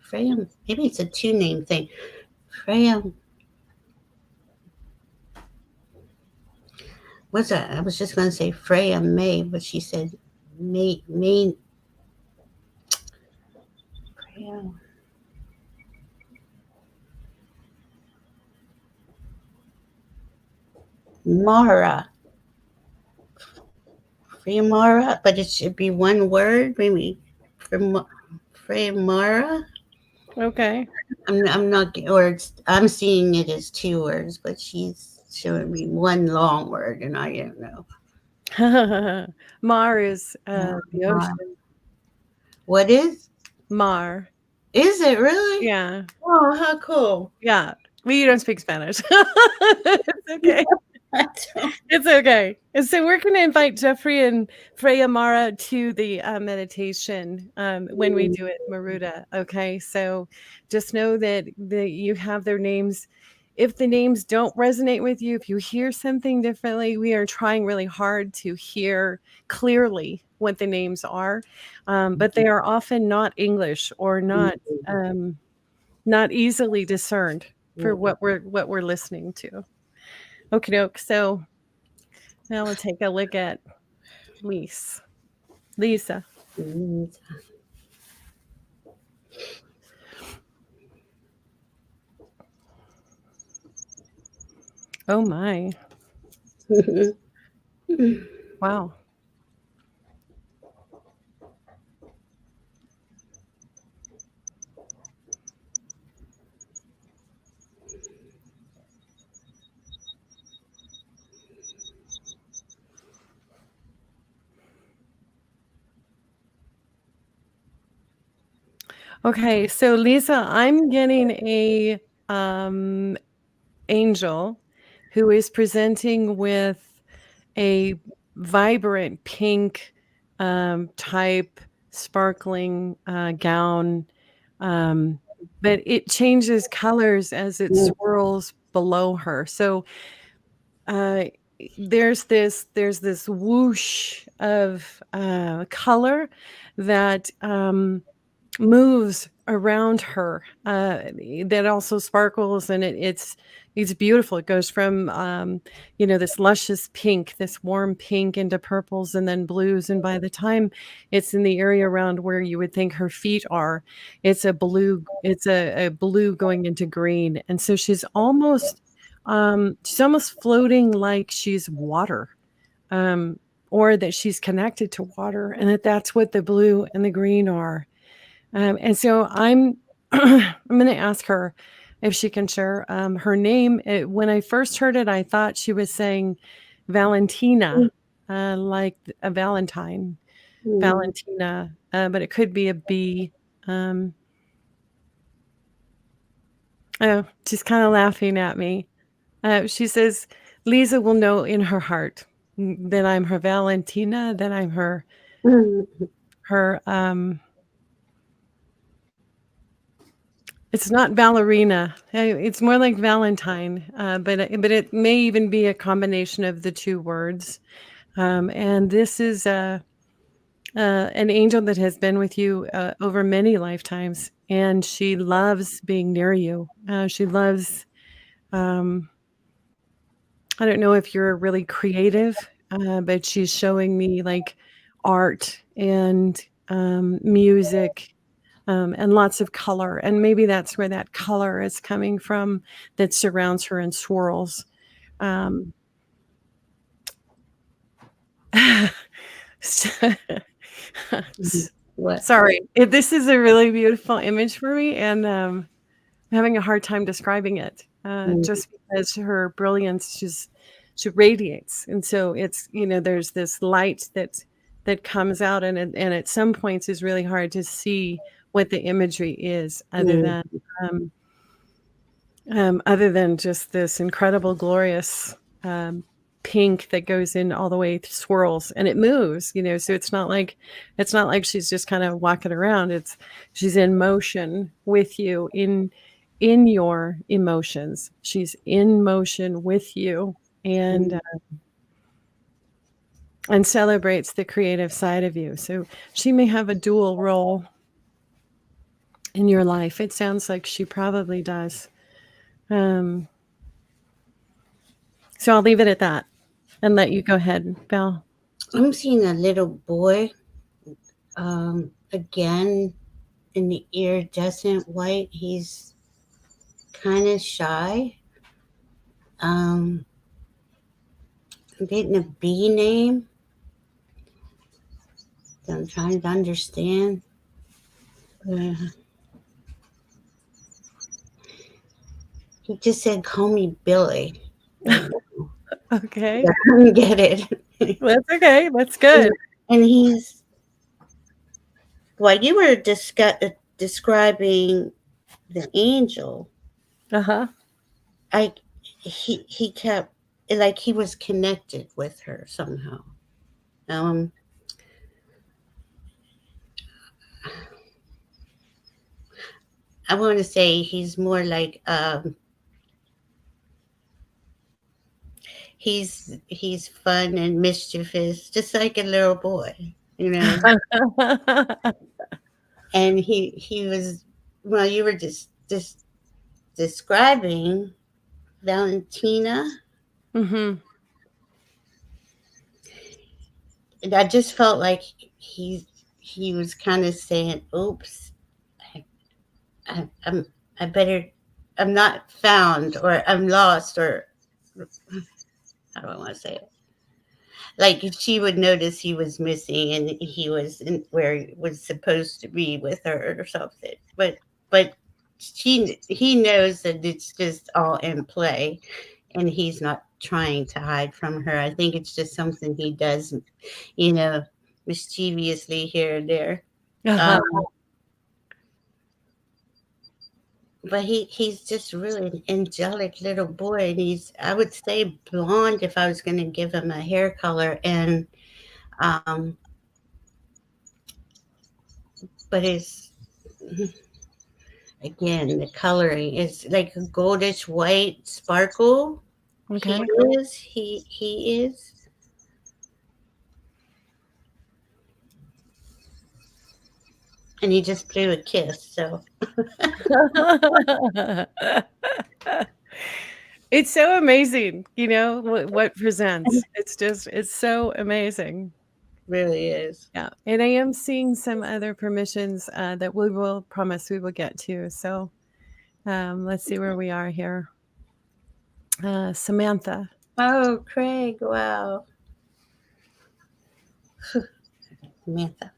Freya. Maybe it's a two-name thing. Freya. What's that? I was just going to say Freya May, but she said May. Freya. Mara. Freya Mara, but it should be one word, maybe. Freya Mara. Okay. I'm not, or I'm seeing it as two words, but she's showing me one long word, and I don't know. Mar is the ocean. What is? Mar. Is it really? Yeah. Oh, how cool. Yeah. Well, you don't speak Spanish. It's okay. It's okay. And so we're going to invite Jeffrey and Freya Mara to the meditation when we do it, Maruda. Okay. So just know that you have their names. If the names don't resonate with you, if you hear something differently, we are trying really hard to hear clearly what the names are. But they are often not English or not easily discerned for what we're listening to. Okie doke. So now we'll take a look at Lisa. Oh my. Wow. Okay, so Lisa, I'm getting a angel who is presenting with a vibrant pink type sparkling gown, but it changes colors as it swirls below her. So there's this whoosh of color that moves around her, that also sparkles, and it's beautiful. It goes from this luscious pink, this warm pink, into purples and then blues, and by the time it's in the area around where you would think her feet are, it's a blue going into green. And so she's almost floating, like she's water, or that she's connected to water, and that's what the blue and the green are. And so I'm I'm going to ask her if she can share her name. When I first heard it, I thought she was saying Valentina, like a Valentine, Valentina, but it could be a B. Oh, she's kind of laughing at me. She says, Lisa will know in her heart that I'm her Valentina, that I'm her it's not ballerina. It's more like Valentine, but it may even be a combination of the two words. And this is an angel that has been with you over many lifetimes, and she loves being near you. She loves. I don't know if you're really creative, but she's showing me like art and music. And lots of color. And maybe that's where that color is coming from that surrounds her and swirls. Sorry. This is a really beautiful image for me, and I'm having a hard time describing it, just because her brilliance, she radiates. And so it's, there's this light that comes out, and at some points is really hard to see what the imagery is, other than just this incredible, glorious pink that goes in all the way, swirls, and it moves. So it's not like she's just kind of walking around. She's in motion with you in your emotions. She's in motion with you, and celebrates the creative side of you. So she may have a dual role in your life. It sounds like she probably does. So I'll leave it at that and let you go ahead, Val. I'm seeing a little boy, again, in the iridescent white. He's kind of shy. I'm getting a B name. I'm trying to understand. He just said, call me Billy. Okay. I couldn't get it. That's okay. That's good. And he's, while you were describing the angel, Uh-huh. I he kept like he was connected with her somehow. Um, I want to say he's more like he's fun and mischievous, just like a little boy, you know. And he was, well, you were just describing Valentina, Mm-hmm. and I just felt like he he was kind of saying, "Oops, I, I'm I better I'm not found or I'm lost or how do I want to say it?" Like if she would notice he was missing and he was in where he was supposed to be with her or something. But he knows that it's just all in play and he's not trying to hide from her. I think it's just something he does, you know, mischievously here and there. Uh-huh. Um, but he's just really an angelic little boy, and he's, I would say, blonde if I was going to give him a hair color, and um, but his again the coloring is like a goldish white sparkle. Okay. He is, and he just blew a kiss. So It's so amazing, what presents. It's so amazing. really is. Yeah. And I am seeing some other permissions that we will promise we will get to. So let's see where we are here. Samantha. Oh, Craig! Wow, Samantha.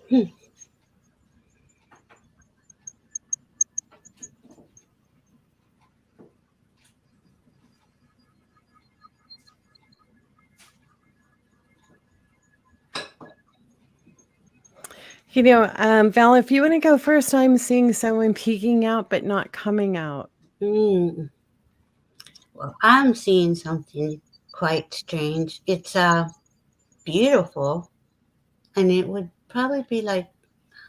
Hmm. Val, if you want to go first, I'm seeing someone peeking out but not coming out. Mm. Well, I'm seeing something quite strange. It's beautiful, and it would probably be like,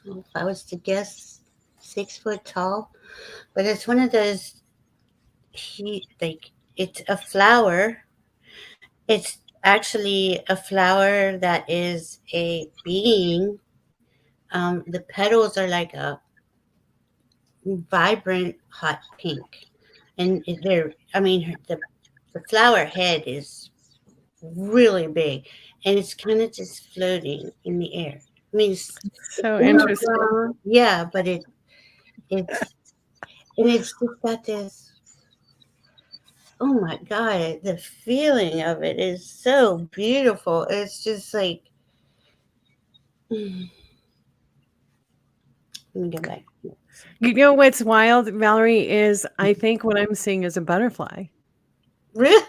if I was to guess, 6 foot tall. But it's one of those like it's a flower. It's actually a flower that is a being. The petals are like a vibrant hot pink, and they're. I mean, the flower head is really big, and it's kind of just floating in the air. I mean, it's So in the interesting. ground, yeah, but it's and it's just got this. Oh my god, the feeling of it is so beautiful. It's just like, let me go back. You know what's wild, Valerie, is I think what I'm seeing is a butterfly. Really?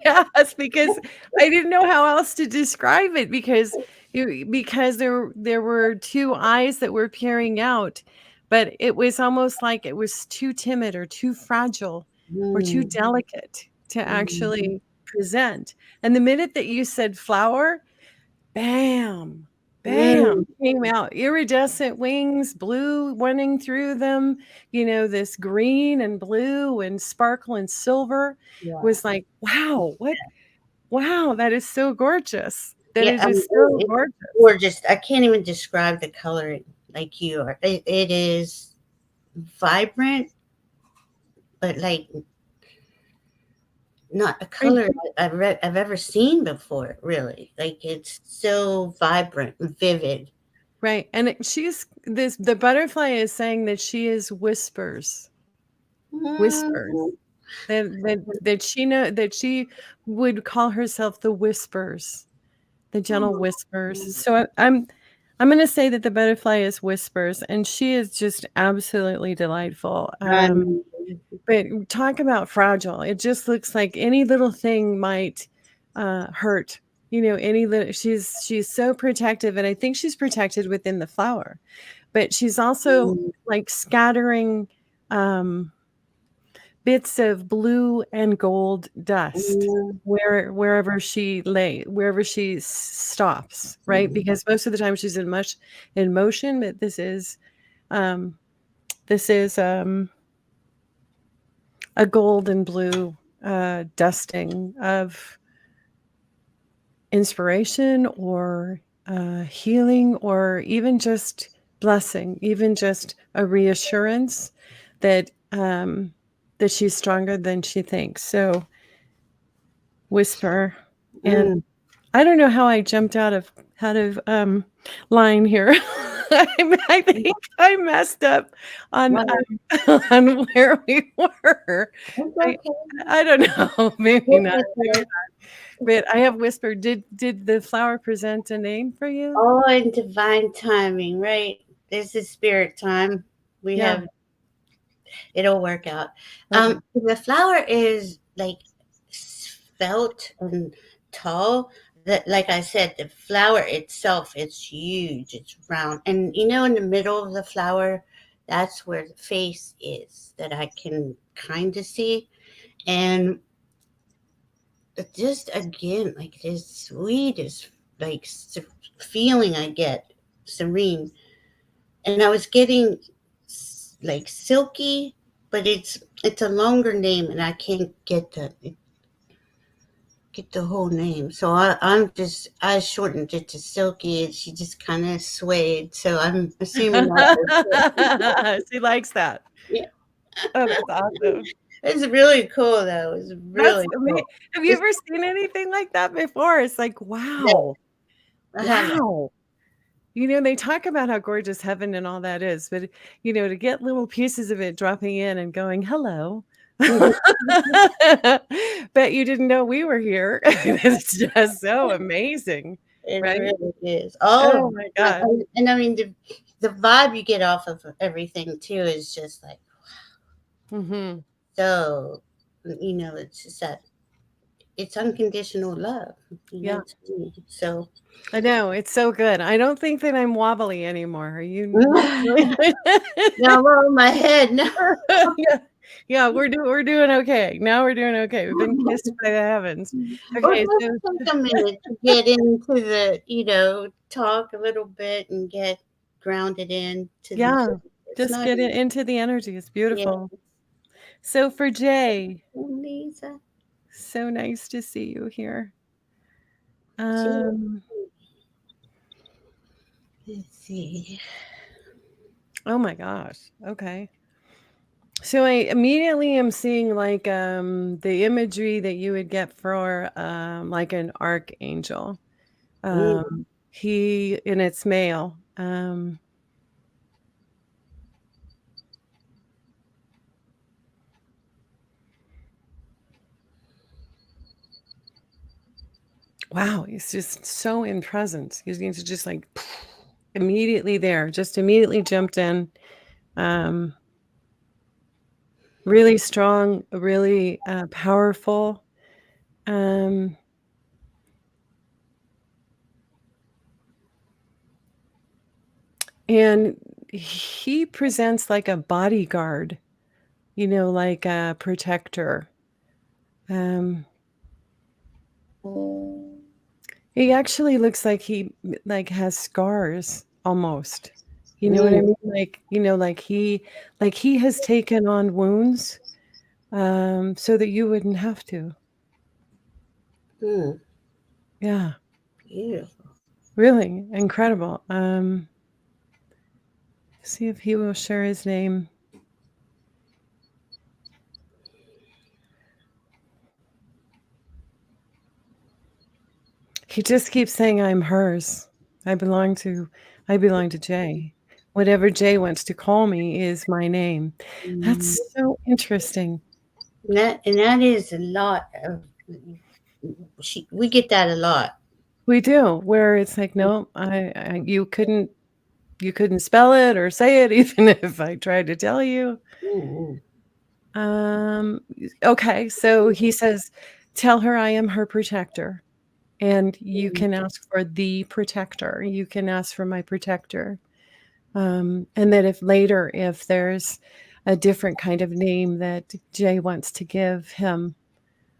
Yes, because I didn't know how else to describe it because there were two eyes that were peering out, but it was almost like it was too timid or too fragile or too Mm, delicate to mm, actually present. And the minute that you said flower, bam, bam, mm. came out iridescent wings, blue running through them, this green and blue and sparkle and silver Wow. was like, wow, wow, that is so gorgeous. that Yeah, is just so it's gorgeous. gorgeous. I can't even describe the coloring like you are. It is vibrant, but like not a I color I've ever seen before. Really, like it's so vibrant, and vivid. Right. And the butterfly is saying that she is whispers, whispers. Mm. That she would call herself the whispers, the gentle whispers. So I'm going to say that the butterfly is whispers, and she is just absolutely delightful. Um, But talk about fragile. It just looks like any little thing might hurt. Any little. She's so protective, and I think she's protected within the flower, but she's also like scattering bits of blue and gold dust wherever she stops, right? Because most of the time she's in motion, but um, this is a gold and blue dusting of inspiration or healing, or even just blessing, even just a reassurance that that she's stronger than she thinks. So whisper. And I don't know how I jumped out of line here. I think I messed up on on where we were. It's I, okay. I don't know. Maybe not. It's okay. But I have whispered. Did the flower present a name for you? All in divine timing, right? This is spirit time. We Yeah. have it'll work out. Okay. The flower is like svelte and tall. That, like I said, the flower itself, it's huge. It's round, and in the middle of the flower, that's where the face is that I can kind of see, and just again, like this sweetest, like feeling I get, serene, and I was getting like silky, but it's a longer name, and I can't get the whole name. So I shortened it to Silky, and she just kind of swayed. So I'm assuming that She likes that. yeah. Oh, that's awesome. It's really cool though. It's really cool. Have you ever seen anything like that before? It's like, wow. I haven't. Wow. They talk about how gorgeous heaven and all that is, but to get little pieces of it dropping in and going, hello. Bet you didn't know we were here. It's just so amazing. It Right? really is. Oh my God. And I mean the vibe you get off of everything too is just like Mm-hmm. so. It's just that it's unconditional love. Yeah. To me. So I know, it's so good. I don't think that I'm wobbly anymore. Are you? now I'm on my head. No. Yeah, we're doing okay. Now we're doing okay. We've been kissed by the heavens. Okay, Well, so let's take a minute to get into the, talk a little bit and get grounded in to yeah, it's just not get into the energy. It's yeah, beautiful. So for Jay, Lisa. so nice to see you here. Let's see. Oh my gosh. Okay. So I immediately am seeing like the imagery that you would get for like an archangel. He and it's male. Wow, he's just so in presence. He's just like immediately there, just immediately jumped in. Really strong, really powerful. And he presents like a bodyguard, like a protector. He actually looks like he like has scars almost. You know what I mean? Like he has taken on wounds so that you wouldn't have to. Yeah. Beautiful. Really incredible. See if he will share his name. He just keeps saying, I'm hers. I belong to Jay. Whatever Jay wants to call me is my name. That's so interesting. And that is a lot of. We get that a lot. We do, where it's like, no, you couldn't spell it or say it, even if I tried to tell you. Okay, so he says, tell her I am her protector. And you can ask for the protector. You can ask for my protector. And that if there's a different kind of name that Jay wants to give him,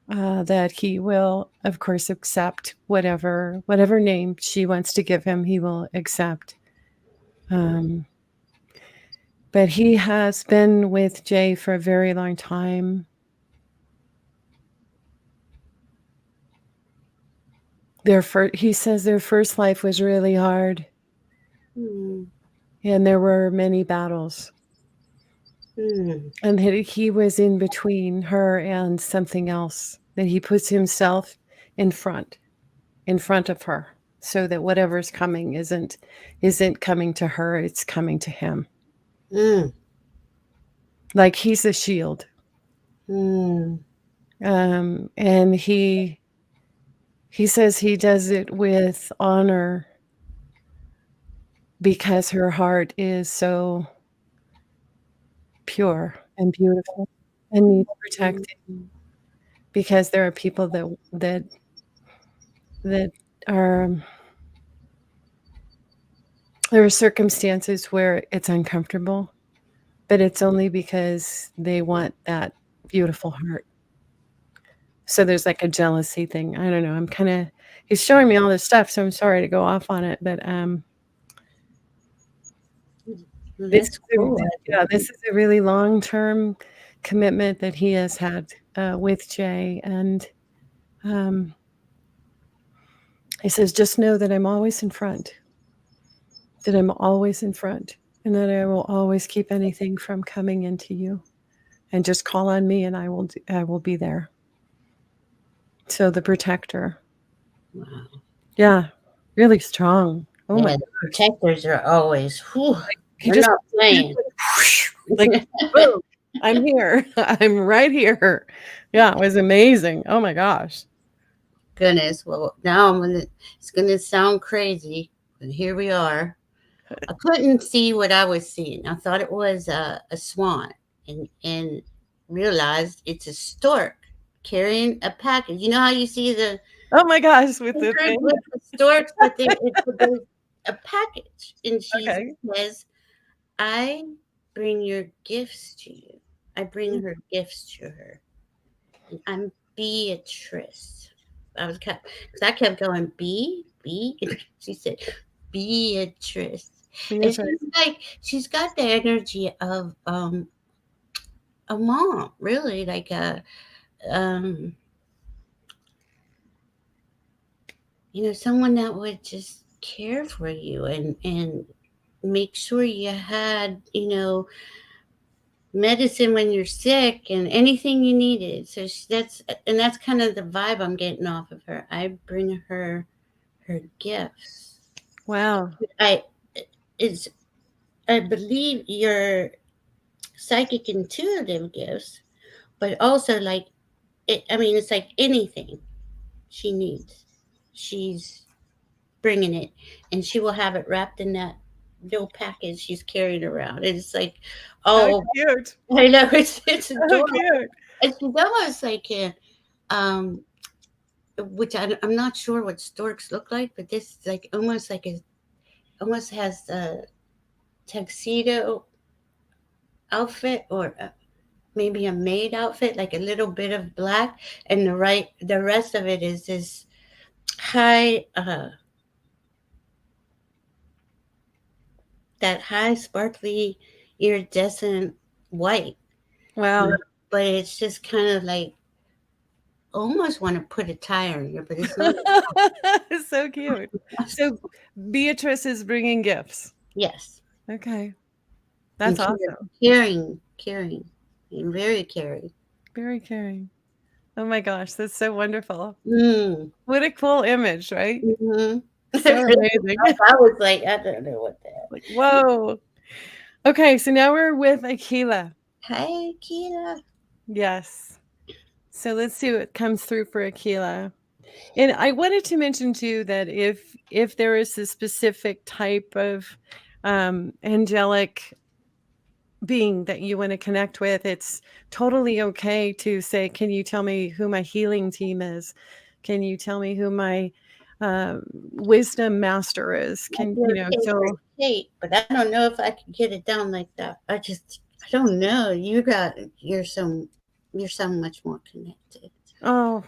that he will, of course, accept whatever name she wants to give him, he will accept. But he has been with Jay for a very long time. He says their first life was really hard. And there were many battles. And that he was in between her and something else, that he puts himself in front of her, so that whatever's coming isn't coming to her, it's coming to him. Like he's a shield. And he says he does it with honor because her heart is so pure and beautiful and needs protecting, because there are people that are, there are circumstances where it's uncomfortable, but it's only because they want that beautiful heart. So there's like a jealousy thing. I don't know. He's showing me all this stuff, so I'm sorry to go off on it, but this is a really long-term commitment that he has had with Jay, and he says, just know that I'm always in front, and that I will always keep anything from coming into you, and just call on me and I will be there. So the protector. Wow. Yeah, really strong. Oh my the protectors are always, they're not playing. Like, boom, I'm here. I'm right here. Yeah, it was amazing. Oh my gosh. Goodness. Well, now it's gonna sound crazy, but here we are. I couldn't see what I was seeing. I thought it was a swan, and realized it's a stork carrying a package. You know how you see the oh my gosh with the storks, but it's a package, and she says, "I bring your gifts to you. I bring her gifts to her. And I'm Beatrice." Because I kept going, B. She said, Beatrice. And she's got the energy of a mom, really, like someone that would just care for you and make sure you had, medicine when you're sick and anything you needed. So that's kind of the vibe I'm getting off of her. I bring her gifts. Wow. I believe your psychic intuitive gifts, but also like it's like anything she needs, she's bringing it, and she will have it wrapped in that little package she's carrying around. And it's like, oh, cute. I know, it's adorable. Cute. It's almost like which I'm not sure what storks look like, but this is like almost has a tuxedo outfit, or maybe a maid outfit, like a little bit of black, and the rest of it is this high that high sparkly iridescent white. Wow. But it's just kind of like almost want to put a tie on here, but it's not. So cute. So Beatrice is bringing gifts. Yes. Okay. That's And awesome. caring, and very caring. Very caring. Oh my gosh, that's so wonderful. Mm. What a cool image, right? Mm-hmm. So amazing. I was like, I don't know what that. Like, whoa. Okay, so now we're with Akila. Hi, Akila. Yes. So let's see what comes through for Akila. And I wanted to mention too that if there is a specific type of angelic being that you want to connect with, it's totally okay to say, can you tell me who my healing team is? Can you tell me who my wisdom master is? Can you know? So Kate, but I don't know if I can get it down like that. I don't know. You're so much more connected. oh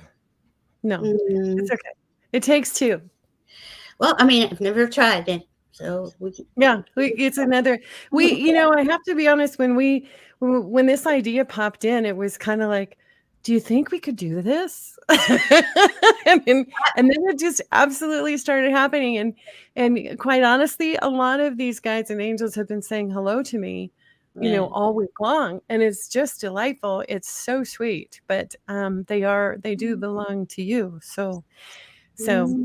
no, it's okay. It takes two. Well, I mean, I've never tried it, so it's another. I have to be honest. When this idea popped in, it was kind of like, do you think we could do this? and then it just absolutely started happening. And quite honestly, a lot of these guides and angels have been saying hello to me, all week long. And it's just delightful. It's so sweet, but they do belong to you. So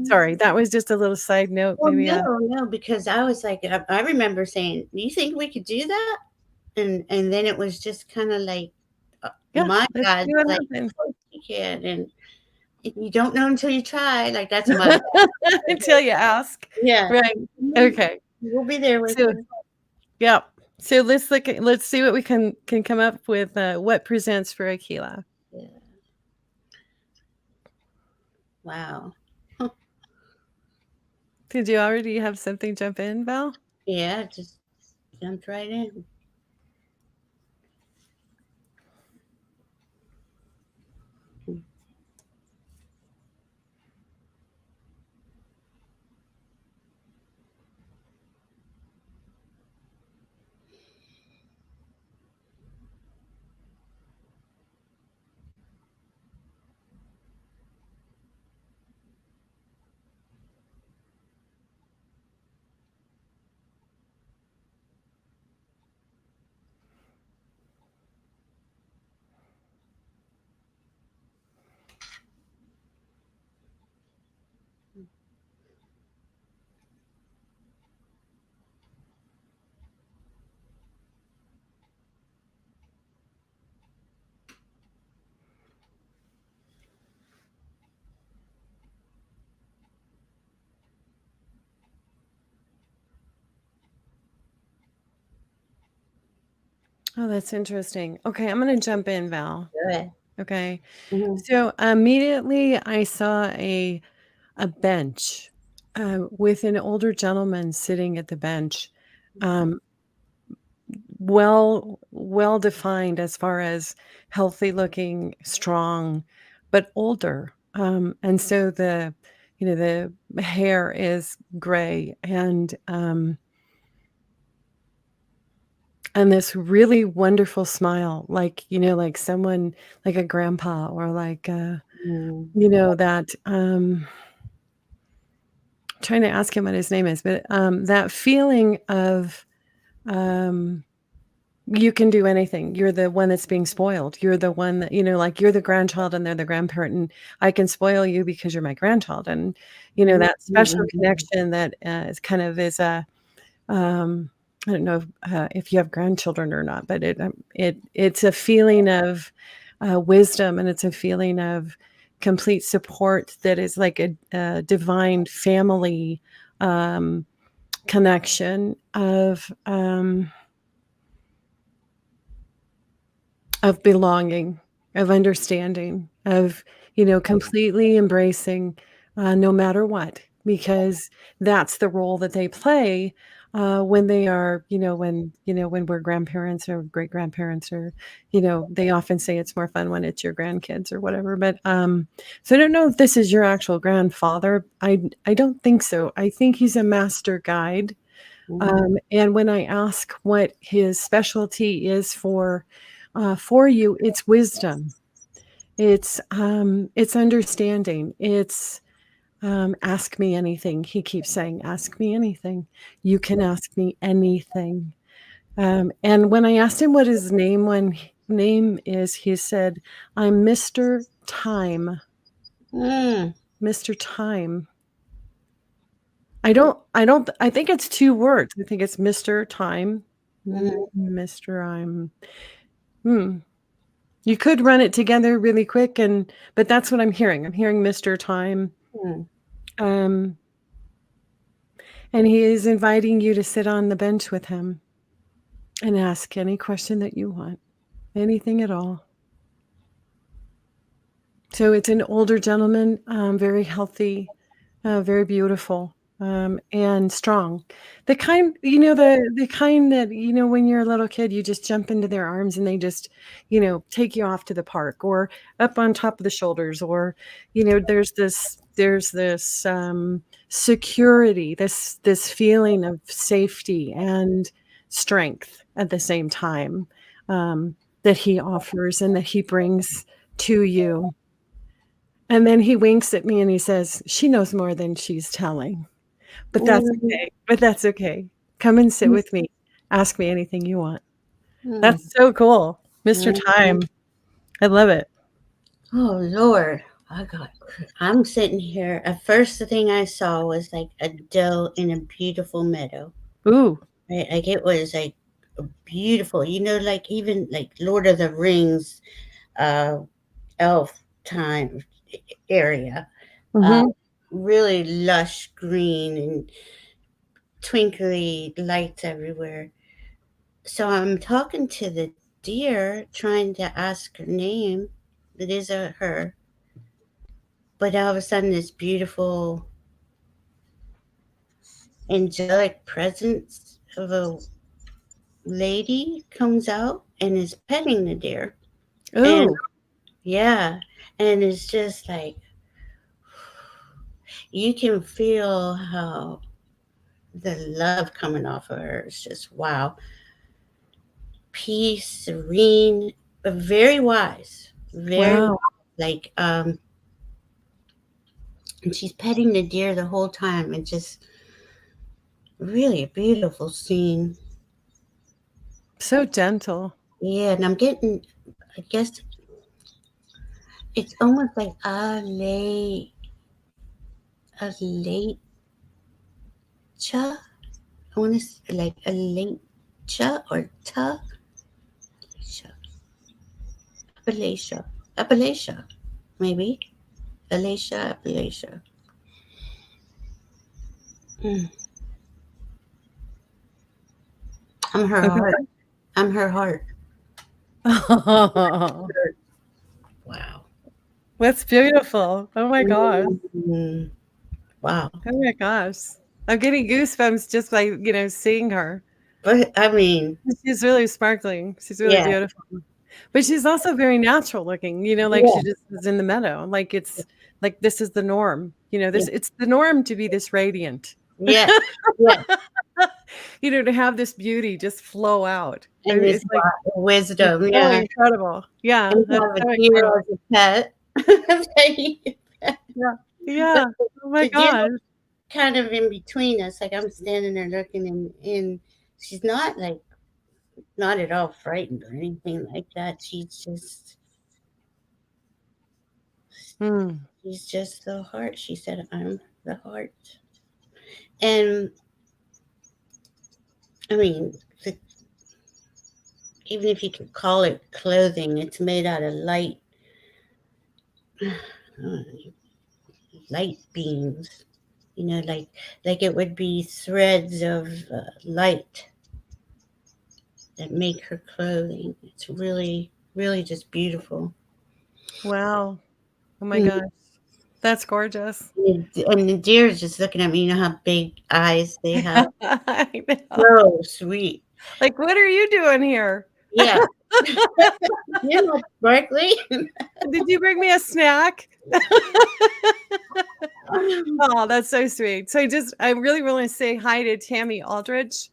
sorry, that was just a little side note. Well, no, because I was like, I remember saying, do you think we could do that? And then it was just kind of like, my God, like, you can, and you don't know until you try. Like, that's my until you ask. Yeah. Right. Okay. We'll be there with you. Yeah. So let's see what we can come up with. What presents for Akila? Yeah. Wow. Did you already have something jump in, Val? Yeah, just jumped right in. Oh, that's interesting. Okay, I'm going to jump in, Val. Good. Okay. Mm-hmm. So immediately I saw a bench with an older gentleman sitting at the bench, well defined as far as healthy looking, strong, but older. And so the hair is gray and this really wonderful smile, like someone like a grandpa or like that trying to ask him what his name is, but that feeling of you can do anything. You're the one that's being spoiled. You're the one that, like you're the grandchild and they're the grandparent, and I can spoil you because you're my grandchild. And, that special connection that is kind of is a, I don't know if you have grandchildren or not, but it's a feeling of wisdom, and it's a feeling of complete support that is like a divine family connection of belonging, of understanding, of completely embracing no matter what, because that's the role that they play when they are, when we're grandparents or great grandparents, or they often say it's more fun when it's your grandkids or whatever. But so I don't know if this is your actual grandfather. I don't think so. I think he's a master guide. And when I ask what his specialty is for you, it's wisdom. It's understanding. It's ask me anything. He keeps saying, ask me anything. You can ask me anything. And when I asked him what his name is, he said, I'm Mr. Time. Mr. Time. I think it's 2 words. I think it's Mr. Time. Mr. You could run it together really quick, but that's what I'm hearing. I'm hearing Mr. Time. And he is inviting you to sit on the bench with him and ask any question that you want, anything at all. So it's an older gentleman, very healthy, very beautiful, and strong. The kind, the kind that, when you're a little kid, you just jump into their arms and they just, take you off to the park or up on top of the shoulders, or, there's this security, this feeling of safety and strength at the same time, that he offers and that he brings to you. And then he winks at me and he says, she knows more than she's telling. But that's okay. But that's okay. Come and sit with me. Ask me anything you want. That's so cool. Mr. Time. I love it. Oh, Lord. I'm sitting here. At first, the thing I saw was like a doe in a beautiful meadow. Ooh. Right? Like it was like beautiful. Like even like Lord of the Rings, elf time area. Really lush green and twinkly lights everywhere. So I'm talking to the deer, trying to ask her name. It is her. But all of a sudden, this beautiful angelic presence of a lady comes out and is petting the deer. Oh, yeah. And it's just like, you can feel how the love coming off of her is just wow. Peace, serene, but very wise. Very wow. like and she's petting the deer the whole time, and just really a beautiful scene. So gentle. Yeah, and I guess it's almost like a late cha. I want to like a late cha or ta. Appalachia, maybe. Appalachia. I'm her heart. I'm her heart. Oh, Wow. that's beautiful. Oh my gosh. Wow. Oh my gosh. I'm getting goosebumps just by, seeing her. But I mean, she's really sparkling. She's really beautiful. But she's also very natural looking, like she just is in the meadow. Like it's like this is the norm. It's the norm to be this radiant. Yeah. To have this beauty just flow out. And it's like wisdom. It's really incredible. Yeah. And have a deer as a pet. Yeah. Oh my gosh. Kind of in between us. Like I'm standing there looking, and she's not at all frightened or anything like that. She's just the heart. She said, I'm the heart. And I mean, even if you could call it clothing, it's made out of light beams. Like it would be threads of light that make her clothing. It's really, really just beautiful. Wow. Oh my gosh. That's gorgeous. And the deer is just looking at me. You know how big eyes they have? I know. So sweet. Like, what are you doing here? Yeah. You're not sparkly. Did you bring me a snack? Oh, that's so sweet. So I really want to say hi to Tammy Aldridge.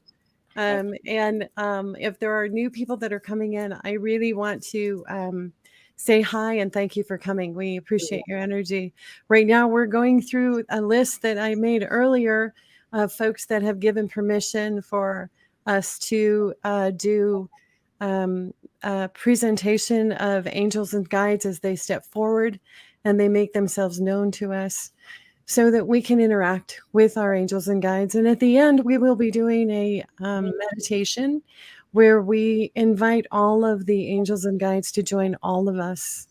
And if there are new people that are coming in, I really want to say hi and thank you for coming. We appreciate your energy. Right now, we're going through a list that I made earlier of folks that have given permission for us to do a presentation of angels and guides as they step forward and they make themselves known to us so that we can interact with our angels and guides. And at the end, we will be doing a meditation where we invite all of the angels and guides to join all of us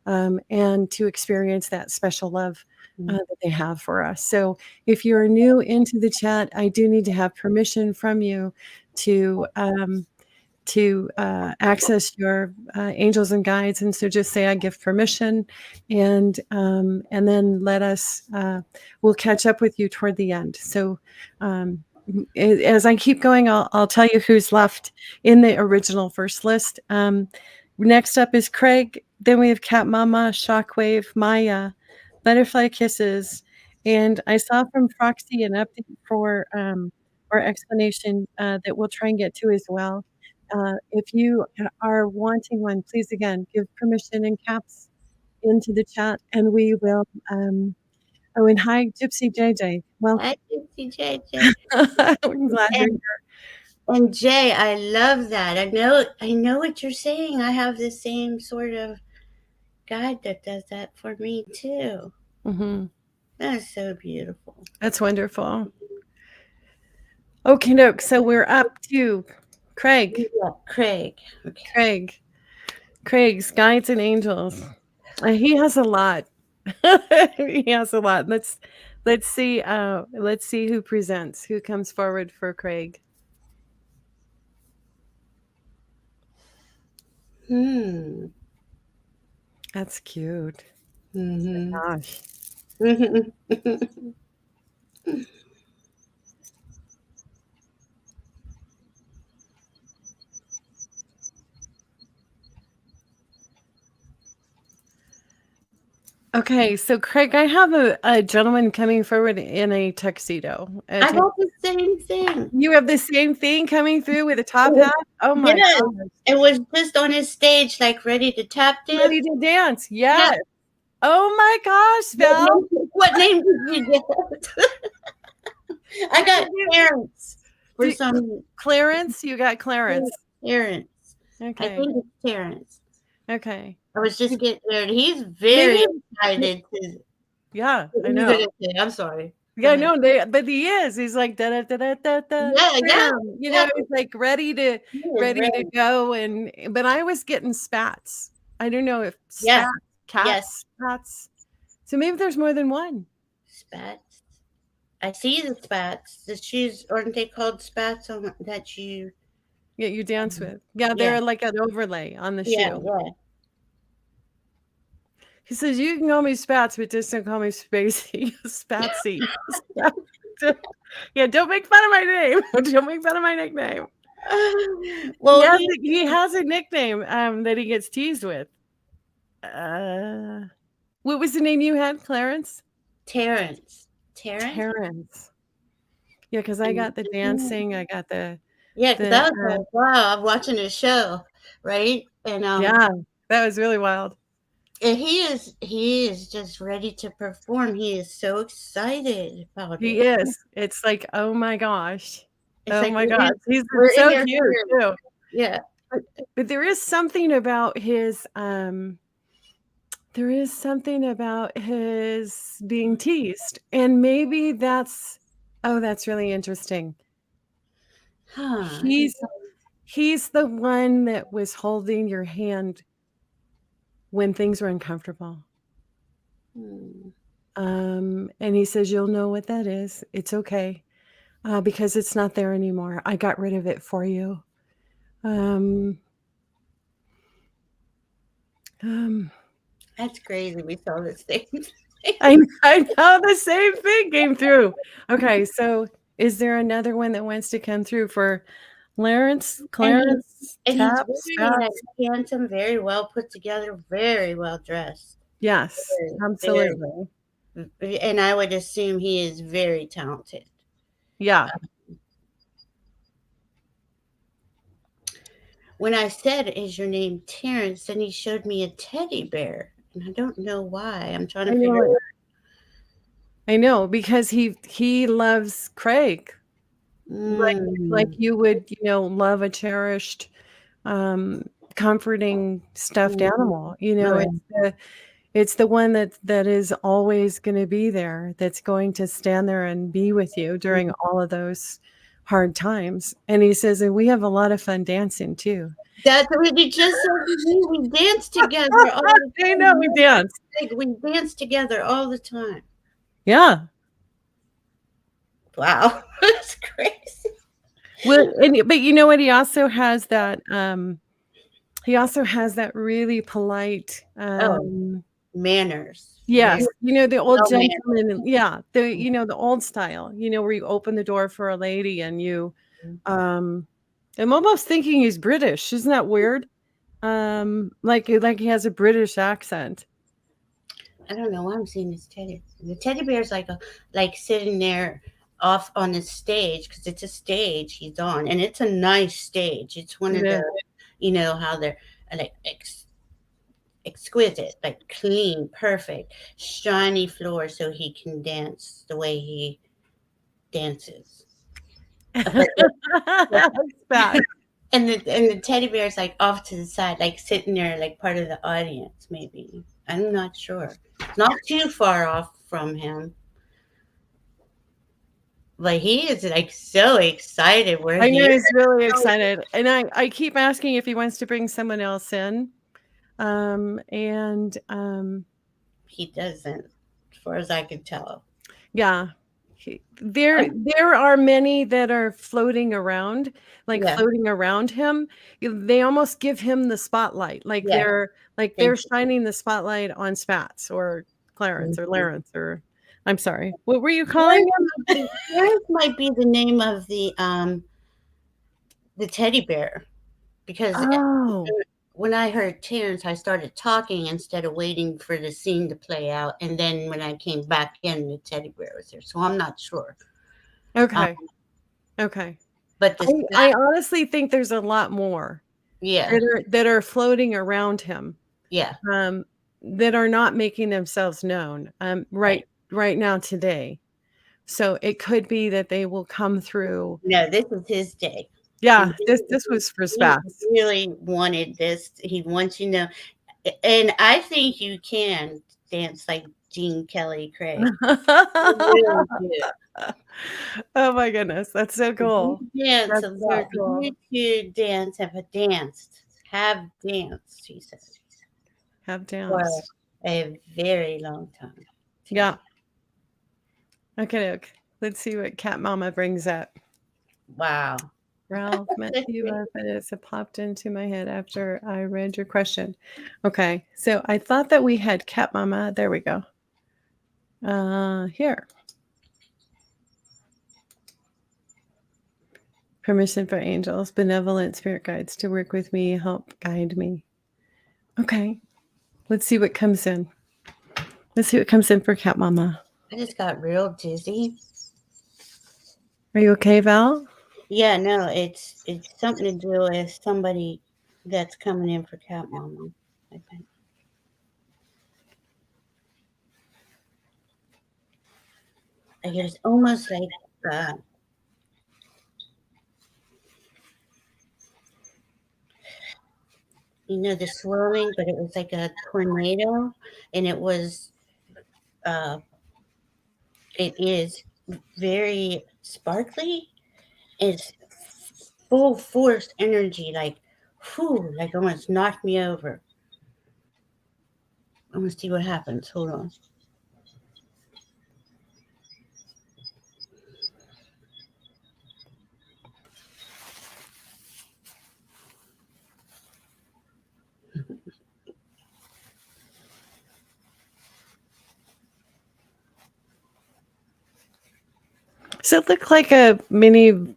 and to experience that special love that they have for us. So if you're new into the chat, I do need to have permission from you to access your angels and guides. And so just say I give permission, and then let us, we'll catch up with you toward the end. So as I keep going, I'll tell you who's left in the original first list. Next up is Craig. Then we have Cat Mama, Shockwave, Maya, Butterfly Kisses. And I saw from Foxy an update for our explanation that we'll try and get to as well. If you are wanting one, please again give permission in caps into the chat, and we will. Oh, and hi, Gypsy JJ. Well, Hi, Gypsy JJ. I'm glad you're here. And Jay, I love that. I know what you're saying. I have the same sort of guide that does that for me too. Mm-hmm. That's so beautiful. That's wonderful. Okay, no. So we're up to Craig. Yeah, Craig. Okay. Craig's Guides and Angels. He has a lot. He has a lot. Let's see. Let's see who presents. Who comes forward for Craig? That's cute. Mm-hmm. Gosh. Okay, so Craig, I have a gentleman coming forward in a tuxedo. I got the same thing. You have the same thing coming through with a top hat? Oh my God. It was just on his stage, like ready to tap dance. Ready to dance, yes. Yeah. Oh my gosh, Val. What name did you get? I got Terrence. For some Clarence? You got Clarence. Terrence. Okay. I think it's Terrence. Okay. I was just getting there. He's very excited. Yeah, I know. I'm sorry. Yeah, no, but he is. He's like da da da da da da. Yeah. You know, he's like ready to go. But I was getting spats. I don't know if spats, cats, spats. So maybe there's more than one. Spats. I see the spats. The shoes, aren't they called spats on that you? Yeah, you dance with. Yeah, they're like an overlay on the shoe. Yeah. He says, you can call me Spats, but just don't call me Spacey. Spatsy. Yeah, don't make fun of my name. Don't make fun of my nickname. Well, he has a nickname that he gets teased with. What was the name you had, Clarence? Terrence. Yeah, because I got the dancing. I got the... Yeah, because that was like, wow, I'm watching a show, right? And yeah, that was really wild. And he is just ready to perform. He is so excited about it. He is. It's like, oh my gosh. My gosh. He's so cute too. Yeah. But there is something about his being teased. And maybe that's really interesting. Huh. He's the one that was holding your hand when things were uncomfortable. And he says, you'll know what that is. It's okay. Because it's not there anymore. I got rid of it for you. That's crazy. We saw the same thing. I know the same thing came through. Okay, so is there another one that wants to come through for Clarence? And he's very handsome, very well put together, very well dressed. Yes, absolutely. And I would assume he is very talented. Yeah. when I said, "Is your name Terrence?" then he showed me a teddy bear, and I don't know why. I'm trying I to know figure. it. I know because he loves Craig like Mm, you would, love a cherished, comforting stuffed mm, animal. right. It's the one that is always going to be there. That's going to stand there and be with you during all of those hard times. And he says, and we have a lot of fun dancing too. That's what you just said to me. We dance together all the I know time. we dance. Like, we dance together all the time. Yeah. Wow, that's crazy. Well, but you know what? He also has that really polite, Oh, manners. Very yes, the old well mannered. gentleman, yeah, the old style, where you open the door for a lady and um I'm almost thinking he's British. Isn't that weird? Like he has a British accent. I don't know why I'm seeing this teddy. The teddy bear's like sitting there off on the stage because it's a stage he's on, and it's a nice stage. It's one It of is. the, how they're like exquisite, like clean, perfect, shiny floor, so he can dance the way he dances. But It's bad. and the teddy bear's like off to the side, like sitting there, like part of the audience. Maybe I'm not sure. Not too far off from him. But he is like so excited where I he know is. he's really excited, and I keep asking if he wants to bring someone else in, and He doesn't, as far as I can tell. yeah, there are many that are floating around, like Yeah, floating around him. They almost give him the spotlight, like yeah. they're Thank shining the spotlight on Spats or Clarence or you. Lawrence or I'm sorry, what were you calling Terrence him? might be the name of the teddy bear because Oh, when I heard Terrence, I started talking instead of waiting for the scene to play out, and then when I came back in, the teddy bear was there. So I'm not sure. Um, okay, okay. but I honestly think there's a lot more yeah, that are floating around him, yeah, um, that are not making themselves known, right. right now today. So it could be that they will come through. No, this is his day. Yeah, And this was for he Spats. really wanted this. He wants you to know, and I think you can dance like Gene Kelly Craig. You really do. Oh my goodness, that's so You cool. dance That's a so lot. cool. You two have danced, he said, Have for danced. a very long time Yeah. together. Okay, okay. Let's see what Cat Mama brings up. Wow. Ralph met you, but it popped into my head after I read your question. Okay, so I thought that we had Cat Mama. There we go. Here. Permission for angels, benevolent spirit guides to work with me, help guide me. Okay, let's see what comes in. Let's see what comes in for Cat Mama. I just got real dizzy. Are you okay, Val? Yeah, no, it's something to do with somebody that's coming in for Cat Mama, I think. Like it's almost like the swirling, but it was like a tornado, and uh, it is very sparkly. It's full force energy, like, whew, like almost knocked me over. I'm gonna see what happens. Hold on. Does it look like a mini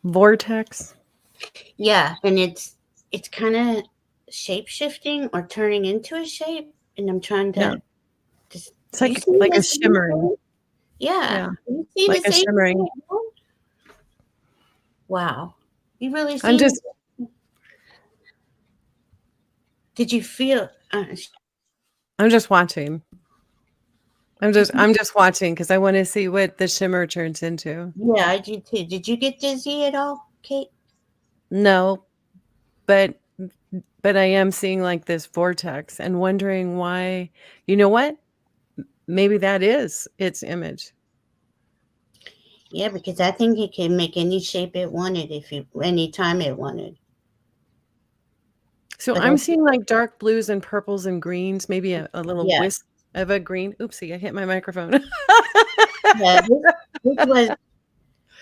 vortex? Yeah, and it's kind of shape shifting or turning into a shape, and I'm trying Yeah, to just. it's Do you like see like the a same shimmering. thing? Yeah, Yeah, do you see like the a same shimmering. thing? Wow, you really I'm seen just it? Did you feel? I'm just watching. I'm just watching because I want to see what the shimmer turns into. Yeah, I do too. Did you get dizzy at all, Kate? No, but I am seeing like this vortex and wondering why. You know what? Maybe that is its image. Yeah, because I think it can make any shape it wanted any time it wanted. So But I'm seeing like dark blues and purples and greens, maybe a little yeah, wisp of a green. Oopsie, I hit my microphone. yeah.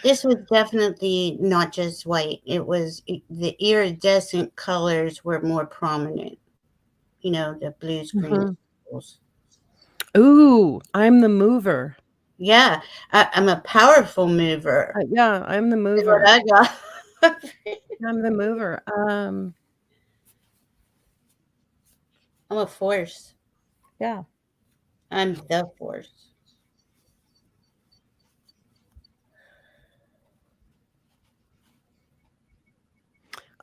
This was definitely not just white. It was the iridescent colors were more prominent. You know, the blues, greens, purples. Ooh, I'm the mover. Yeah, I'm a powerful mover. Yeah, I'm the Is mover. what I got. I'm the mover. I'm a force. Yeah. I'm the force.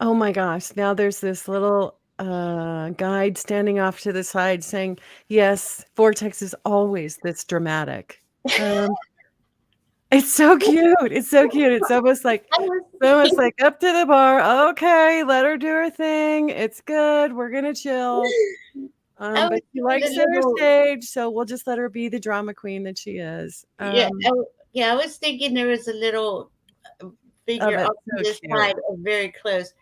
Oh my gosh. Now there's this little guide standing off to the side saying, yes, vortex is always this dramatic. It's so cute. It's so cute. It's almost like up to the bar. Okay, let her do her thing. It's good. We're gonna chill. But she likes center stage, so we'll just let her be the drama queen that she is. Yeah, I was thinking there was a little figure on this side, very close.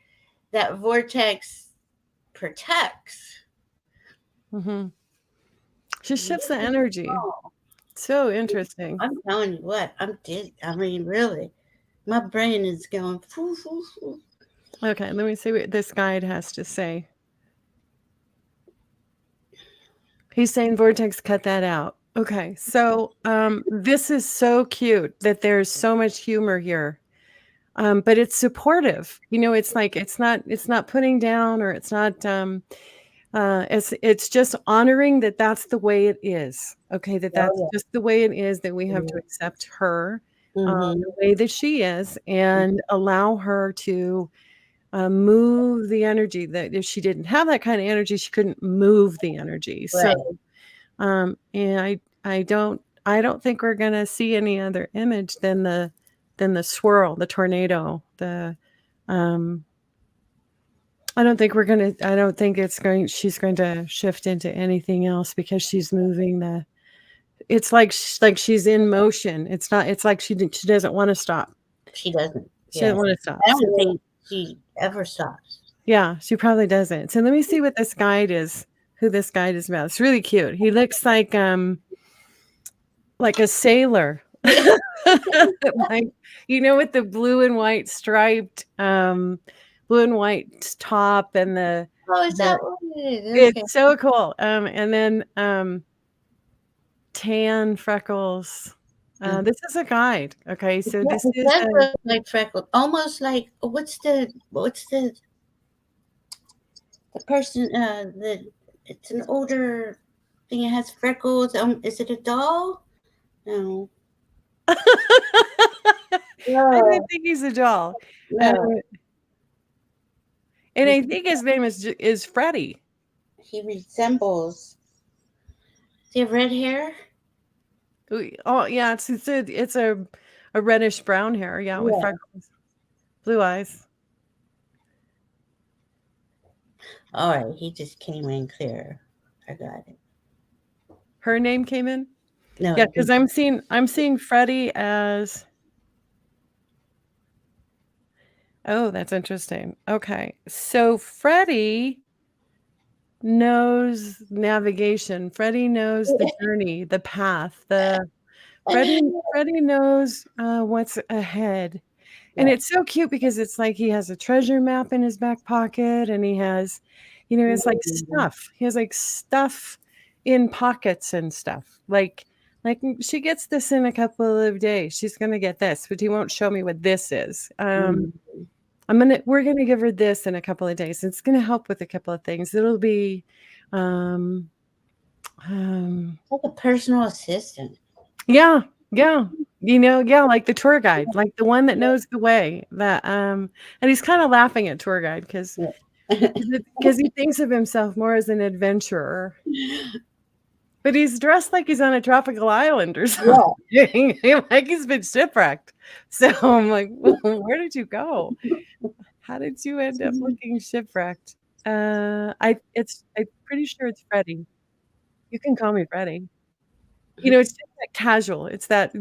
That vortex protects. Mm-hmm. She shifts the energy. So interesting. I'm telling you what, I mean, really, my brain is going. Foo, foo, foo. Okay, let me see what this guide has to say. He's saying vortex, cut that out. Okay, so this is so cute that there's so much humor here. But it's supportive. You know, it's like it's not putting down, or it's not it's just honoring that that's the way it is. Okay, that's just the way it is, that we have to accept her the way that she is and allow her to move the energy. That if she didn't have that kind of energy, she couldn't move the energy. So and I don't think we're gonna see any other image than the swirl, the tornado, I don't think she's going to shift into anything else, because she's moving it's like she's in motion. It's like she doesn't want to stop. She doesn't. She doesn't want to stop. I don't think she ever stops. Yeah, she probably doesn't. So let me see what this guide is, who this guide is about. It's really cute. He looks like a sailor. Like, you know, with the blue and white striped blue and white top and is that what it is? Okay. It's so cool. And then tan freckles. This is a guide. Okay, so this is like freckled, almost like what's the person it's an older thing. It has freckles. Is it a doll? No. I don't think he's a doll. No. And I think his name is Freddie. He resembles. Does he have red hair? Oh yeah, it's a reddish brown hair. Yeah, with freckles, blue eyes. All right, he just came in clear. I got it. Her name came in. No. Yeah, because I'm seeing Freddie as. Oh, that's interesting. Okay, so Freddie knows navigation. Freddie knows the journey, the path. Freddie knows what's ahead. And it's so cute because it's like he has a treasure map in his back pocket, and he has, you know, it's like stuff. He has like stuff in pockets and stuff. Like she gets this in a couple of days. She's gonna get this, but he won't show me what this is. We're gonna give her this in a couple of days. It's gonna help with a couple of things. It'll be like a personal assistant. Yeah. You know, like the tour guide, like the one that knows the way. That and he's kind of laughing at tour guide because because he thinks of himself more as an adventurer. But he's dressed like he's on a tropical island or something, like he's been shipwrecked. So I'm like, well, where did you go? How did you end up looking shipwrecked? I'm pretty sure it's Freddie. You can call me Freddie. You know, it's just that casual. It's that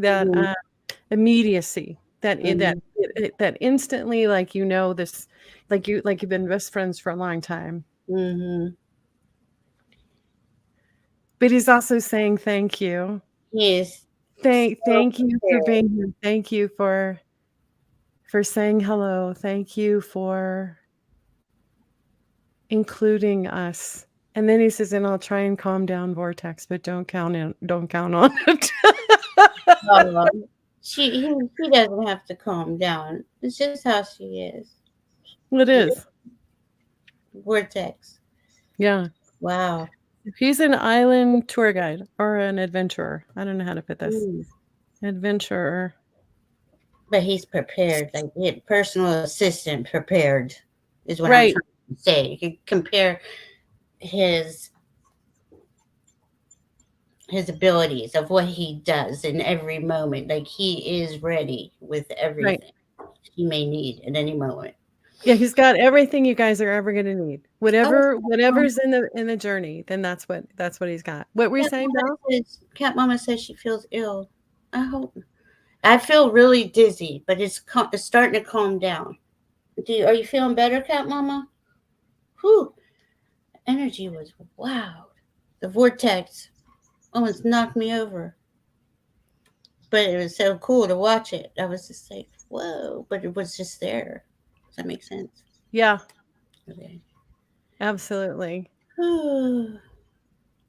immediacy that that instantly, like, you know, this, like you've been best friends for a long time. Mm-hmm. But he's also saying thank you. Yes. Thank you for being here. Thank you for saying hello. Thank you for including us. And then he says, and I'll try and calm down Vortex, but don't count on it. She doesn't have to calm down. It's just how she is. It is. Vortex. Yeah. Wow. He's an island tour guide or an adventurer. I don't know how to put this. Adventurer. But he's prepared, like personal assistant prepared is what Right. I'm trying to say. You can compare his abilities of what he does in every moment. Like he is ready with everything he may need at any moment. Yeah, he's got everything you guys are ever gonna need. Whatever's in the journey, then that's what he's got. What were you saying, Belle? Cat Mama says she feels ill. I feel really dizzy, but it's starting to calm down. Are you feeling better, Cat Mama? Whew. Energy was wow. The vortex almost knocked me over. But it was so cool to watch it. I was just like, whoa. But it was just there. Does that make sense? Yeah. Okay. Absolutely.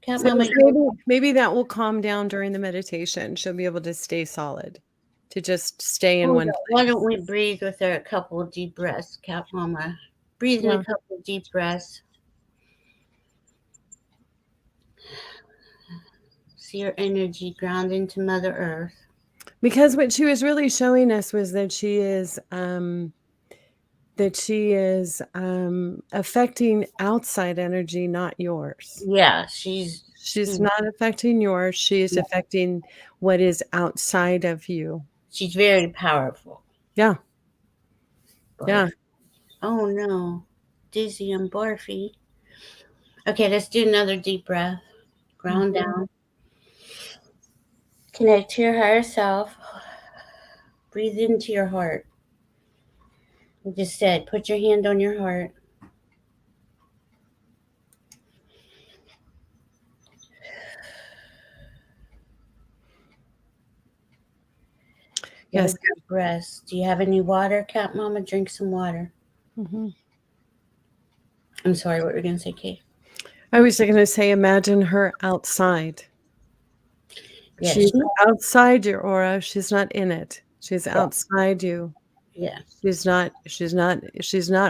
Cat So Mama, maybe that will calm down during the meditation. She'll be able to stay solid, to just stay in one place. Why don't we breathe with her a couple of deep breaths, Cat Mama? Breathe in a couple of deep breaths. See your energy ground into Mother Earth. Because what she was really showing us was that she is affecting outside energy, not yours. Yeah, she's not affecting yours. She's affecting what is outside of you. She's very powerful. Yeah. Yeah. Oh no. Dizzy and barfy. Okay, let's do another deep breath. Ground down. Connect to your higher self. Breathe into your heart. I just said, put your hand on your heart. Yes. Breath. Do you have any water, Cat Mama? Drink some water. Mm-hmm. I'm sorry, what were you going to say, Kate? I was going to say, imagine her outside. Yes. She's outside your aura. She's not in it. She's outside you. Yeah. She's not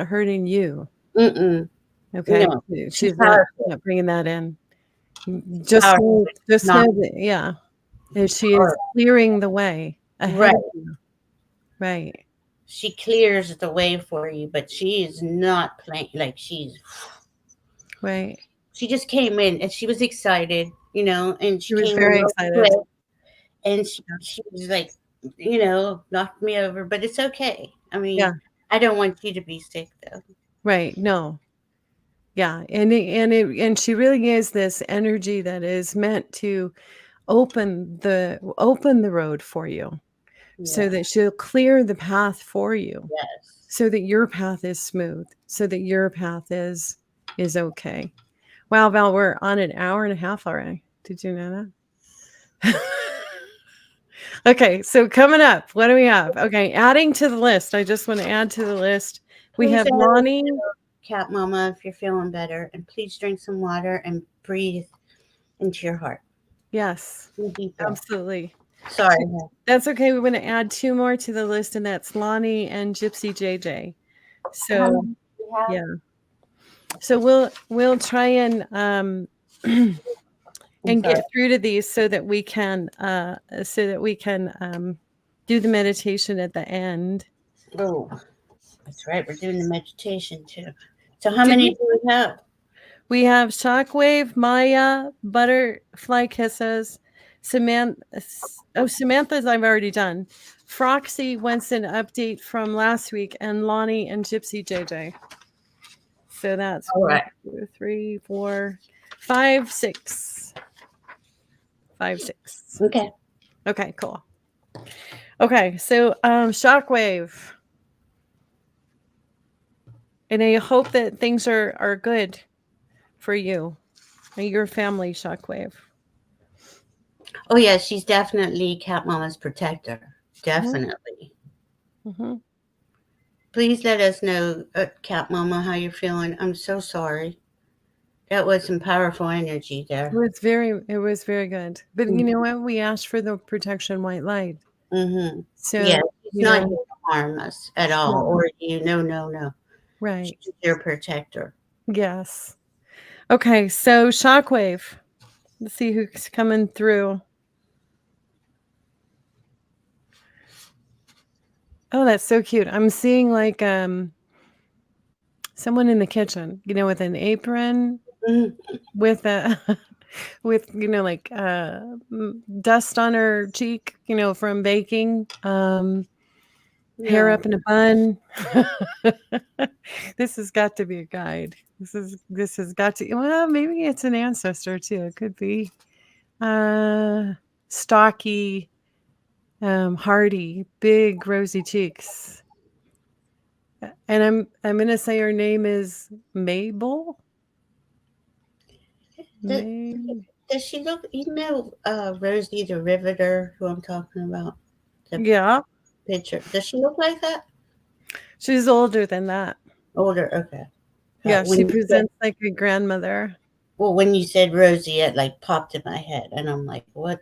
hurting you. Mm-mm. Okay. No. She's not bringing that in. Just know that, yeah. And she is clearing the way ahead of you. Right. She clears the way for you, but she is not playing like she's right. She just came in and she was excited, you know, and she was came very excited. And she was like, you know, knocked me over, but it's okay. I mean, I don't want you to be sick though. Right. No. Yeah. And she really is this energy that is meant to open the road for you. So that she'll clear the path for you. Yes. So that your path is smooth. So that your path is okay. Wow, Val, we're on an hour and a half already. Did you know that? Okay, so coming up, what do we have? Okay, adding to the list. I just want to add to the list. We have Lonnie. Cat Mama, if you're feeling better, and please drink some water and breathe into your heart. Yes, absolutely. Sorry. That's okay. We want to add 2 more to the list, and that's Lonnie and Gypsy JJ. So, yeah. So we'll try and get through to these so that we can do the meditation at the end. Oh, that's right. We're doing the meditation too. So how many do we have? We have Shockwave, Maya, Butterfly Kisses, Samantha. Oh, Samantha's I've already done. Froxy wants an update from last week, and Lonnie and Gypsy JJ. So that's All right. 1, 2, 3, 4, 5, 6. 5, 6. Okay. Okay, cool. Okay, so Shockwave. And I hope that things are good for you and your family, Shockwave. Oh yeah, she's definitely Cat Mama's protector. Definitely. Mm-hmm. Please let us know, Cat Mama, how you're feeling. I'm so sorry. That was some powerful energy there. It was very good. But you know what? We asked for the protection white light. Mm-hmm. So yeah, it's you not know, here to harm us at all, no. or you. No. Right. She's your protector. Yes. Okay, so Shockwave. Let's see who's coming through. Oh, that's so cute. I'm seeing like someone in the kitchen, you know, with an apron, with a with like dust on her cheek, you know, from baking. Hair up in a bun. This has got to be a guide. This has got to. Well, maybe it's an ancestor too. It could be stocky, hardy, big, rosy cheeks. And I'm gonna say her name is Mabel. Does she look? You know, Rosie the Riveter, who I'm talking about. Yeah. Picture. Does she look like that? She's older than that. Older. Okay. Yeah, she presents like a grandmother. Well, when you said Rosie, it like popped in my head, and I'm like, what?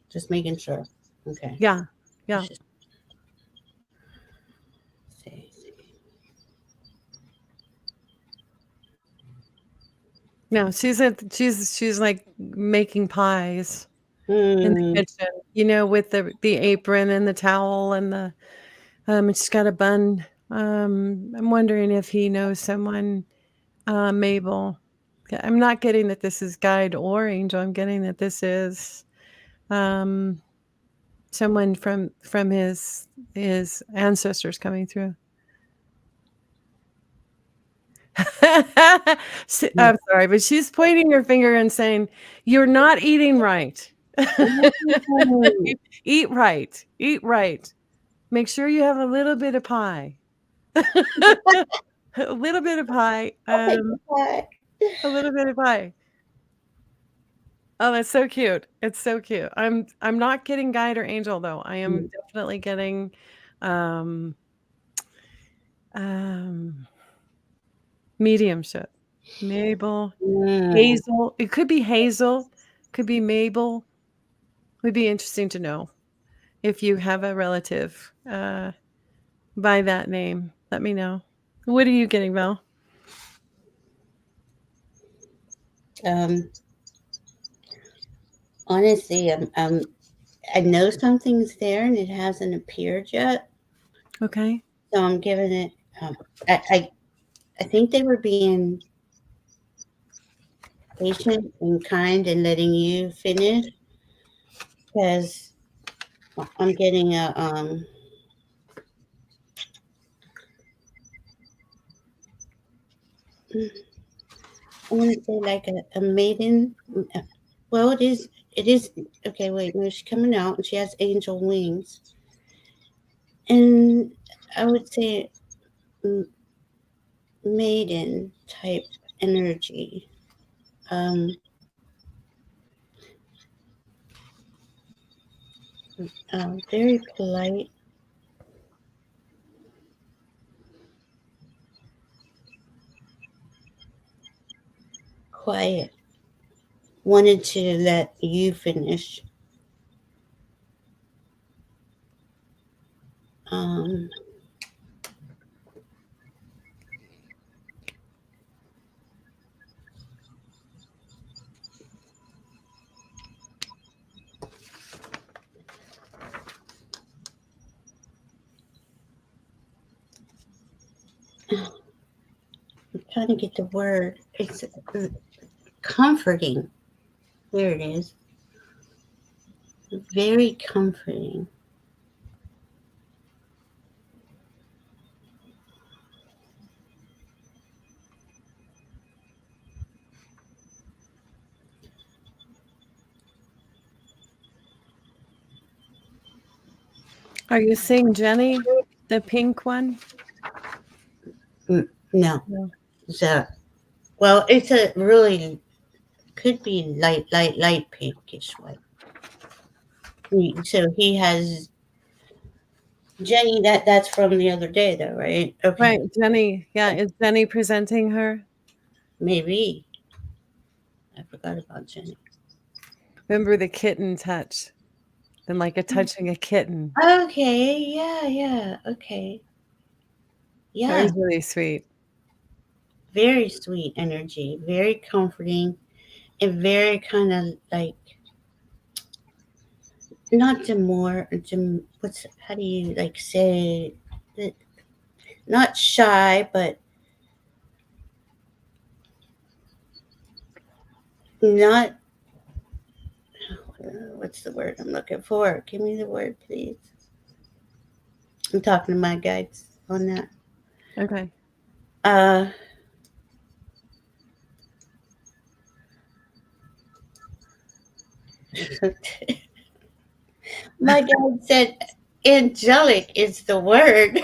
Just making sure. Okay. Yeah. See. No, she's like making pies in the kitchen, you know, with the apron and the towel and the she's got a bun. I'm wondering if he knows someone, Mabel. I'm not getting that this is guide or angel. I'm getting that this is someone from his ancestors coming through. I'm sorry, but she's pointing her finger and saying, "You're not eating right. Eat right. Eat right. Make sure you have a little bit of pie. A little bit of pie. A little bit of pie." Oh, that's so cute. It's so cute. I'm not getting guide or angel though. I am definitely getting mediumship. Mabel, Hazel. It could be Hazel, could be Mabel. Would be interesting to know if you have a relative by that name. Let me know. What are you getting, Val? Honestly, I know something's there and it hasn't appeared yet. Okay. So I'm giving it. I think they were being patient and kind and letting you finish, because I'm getting a I want to say like a maiden. Well, it is. Okay, wait. No, she's coming out and she has angel wings, and I would say maiden type energy. Very polite. Quiet. Wanted to let you finish. I'm trying to get the word. It's comforting. There it is. Very comforting. Are you seeing Jenny, the pink one? No. No. Well, it's a really, could be light pinkish white. So he has Jenny. That's from the other day, though, right? Okay, Right, Jenny. Yeah, is Jenny presenting her? maybe I forgot about Jenny. Remember the kitten touch? Then like a touching a kitten. Okay, yeah, okay, That yeah. was really sweet. Very sweet energy, very comforting, and very kind of like not demure. How do you like say it? Not shy, but not what's the word I'm looking for? Give me the word, please. I'm talking to my guides on that. Okay. Uh, my guide said angelic is the word.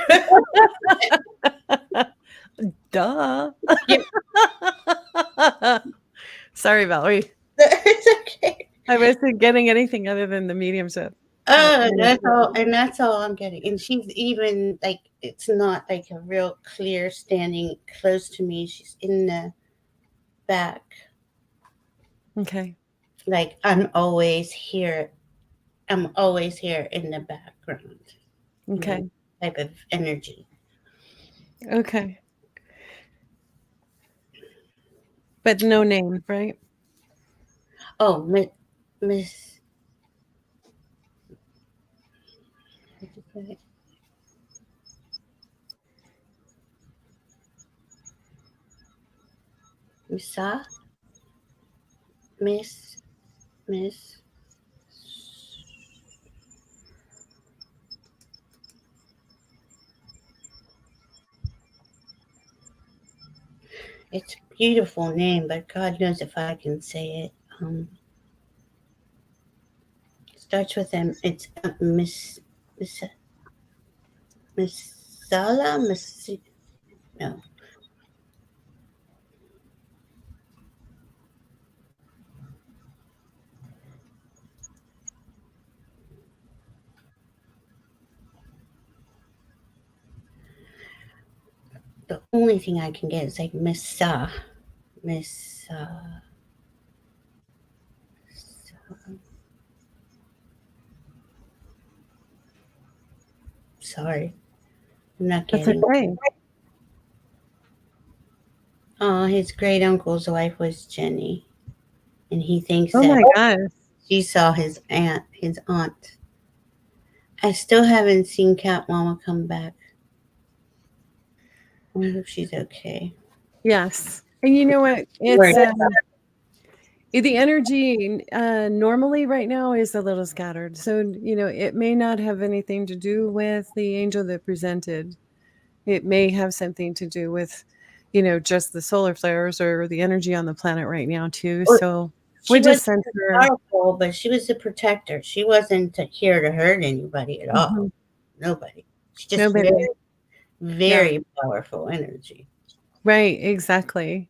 Duh. Yeah, Sorry, Valerie. it's okay. I wasn't getting anything other than the mediumship. That's all I'm getting. And she's even like, it's not like a real clear standing close to me. She's in the back. Okay. Like I'm always here. I'm always here in the background. Okay. Type of energy. Okay. But no name, right? Oh, Miss. What'd you say? Missa? Miss. It's a beautiful name, but God knows if I can say it. Starts with M. It's Miss Miss Sala Miss. No, the only thing I can get is like Miss Sa. Miss. Sorry, I'm not That's getting. okay. His great uncle's wife was Jenny, and he thinks Oh that my gosh. she saw his aunt. I still haven't seen Cat Mama come back. I hope she's okay. Yes. And you know what? Right. It's the energy normally right now is a little scattered. So, it may not have anything to do with the angel that presented. It may have something to do with, just the solar flares or the energy on the planet right now too. Well, So we she was just sent her. powerful, but she was a protector. She wasn't here to hurt anybody at all. Mhm. Nobody. She's just Nobody. Yeah. very powerful energy. Right. Exactly.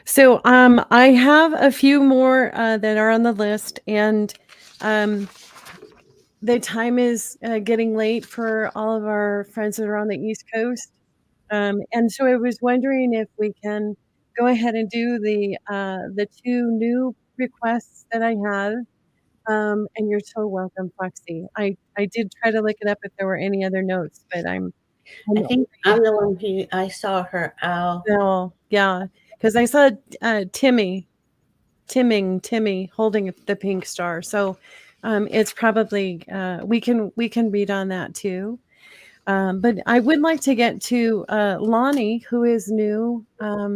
So I have a few more that are on the list, and um, the time is getting late for all of our friends that are on the East Coast. And so I was wondering if we can go ahead and do the two new requests that I have. And you're so welcome, Foxy. I did try to look it up if there were any other notes, but I'm I think I'm the one who I saw her owl. no, yeah, because I saw Timmy holding the pink star. So it's probably we can read on that too. But I would like to get to Lonnie, who is new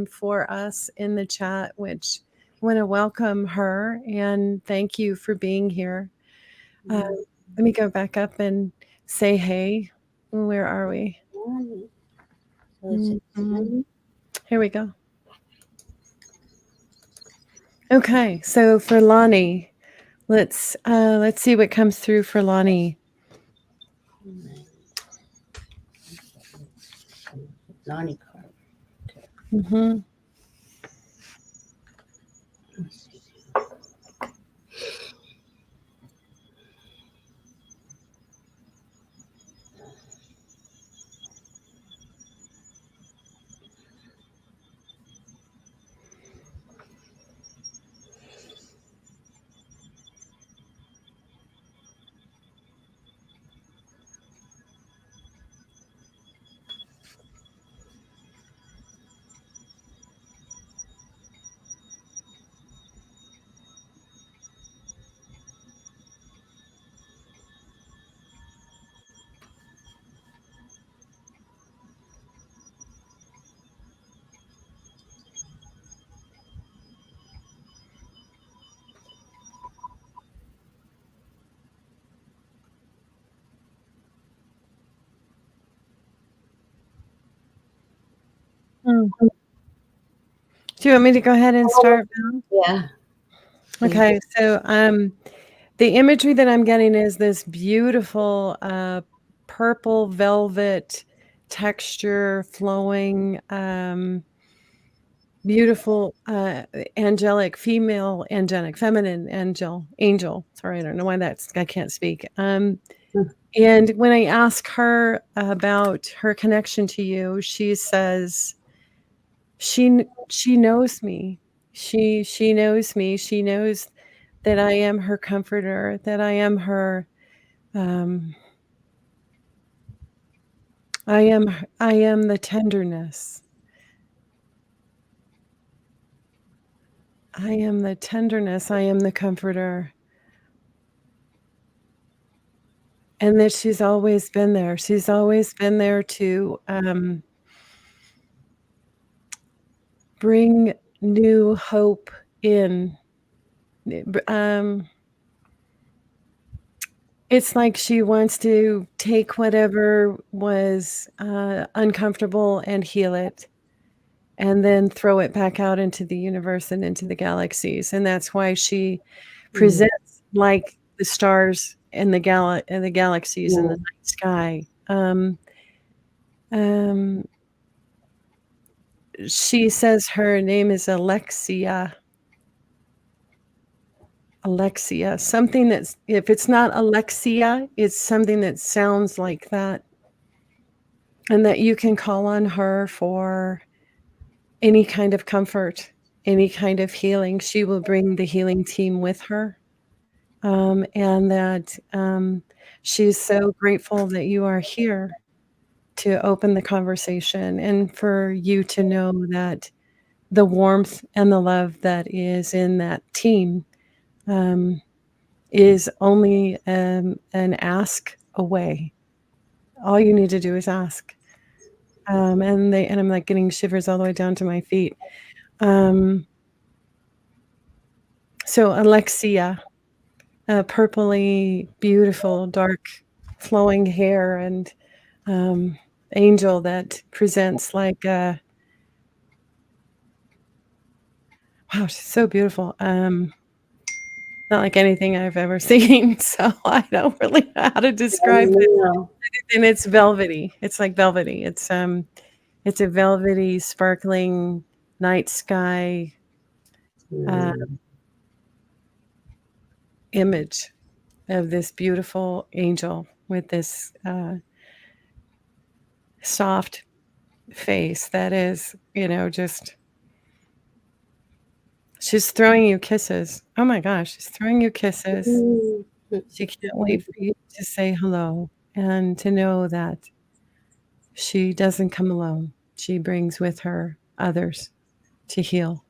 for us in the chat, which I want to welcome her and thank you for being here. Let me go back up and say hey. Where are we? Here we go. Okay, so for Lonnie, let's see what comes through for Lonnie. Lonnie card. Mm-hmm. Mm-hmm. Do you want me to go ahead and start? Yeah. Okay, so the imagery that I'm getting is this beautiful purple velvet texture, flowing, beautiful angelic, feminine angel. Sorry, I don't know why I can't speak. And when I ask her about her connection to you, she says she knows me. She knows me. She knows that I am her comforter, that I am her I am the tenderness. I am the tenderness. I am the comforter. And that she's always been there. She's always been there to bring new hope in. It's like she wants to take whatever was uncomfortable and heal it, and then throw it back out into the universe and into the galaxies. And that's why she presents like the stars and the galaxies in the night sky. She says her name is Alexia. Alexia, something that's, if it's not Alexia, it's something that sounds like that. And that you can call on her for any kind of comfort, any kind of healing. She will bring the healing team with her. And that she's so grateful that you are here to open the conversation and for you to know that the warmth and the love that is in that team is only an ask away. All you need to do is ask. And I'm like getting shivers all the way down to my feet. So Alexia, purpley, beautiful, dark, flowing hair, and angel that presents like wow, she's so beautiful. Not like anything I've ever seen, so I don't really know how to describe it. And it's velvety. It's like velvety. It's a velvety, sparkling night sky image of this beautiful angel with this soft face that is, just, she's throwing you kisses. Oh my gosh, she's throwing you kisses. She can't wait for you to say hello and to know that she doesn't come alone. She brings with her others to heal.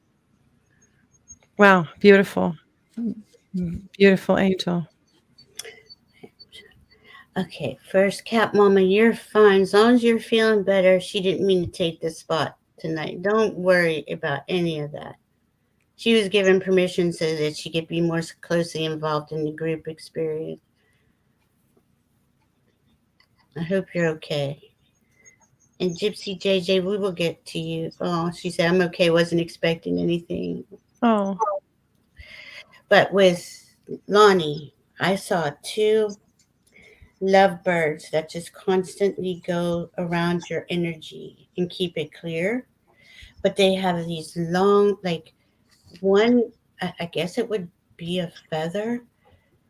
Wow, beautiful. Beautiful angel. Okay, first Cat Mama, you're fine. As long as you're feeling better, she didn't mean to take this spot tonight. Don't worry about any of that. She was given permission so that she could be more closely involved in the group experience. I hope you're okay. And Gypsy JJ, we will get to you. Oh, she said, I'm okay, wasn't expecting anything. Oh, But with Lonnie, I saw two lovebirds that just constantly go around your energy and keep it clear. But they have these long, like one, I guess it would be a feather,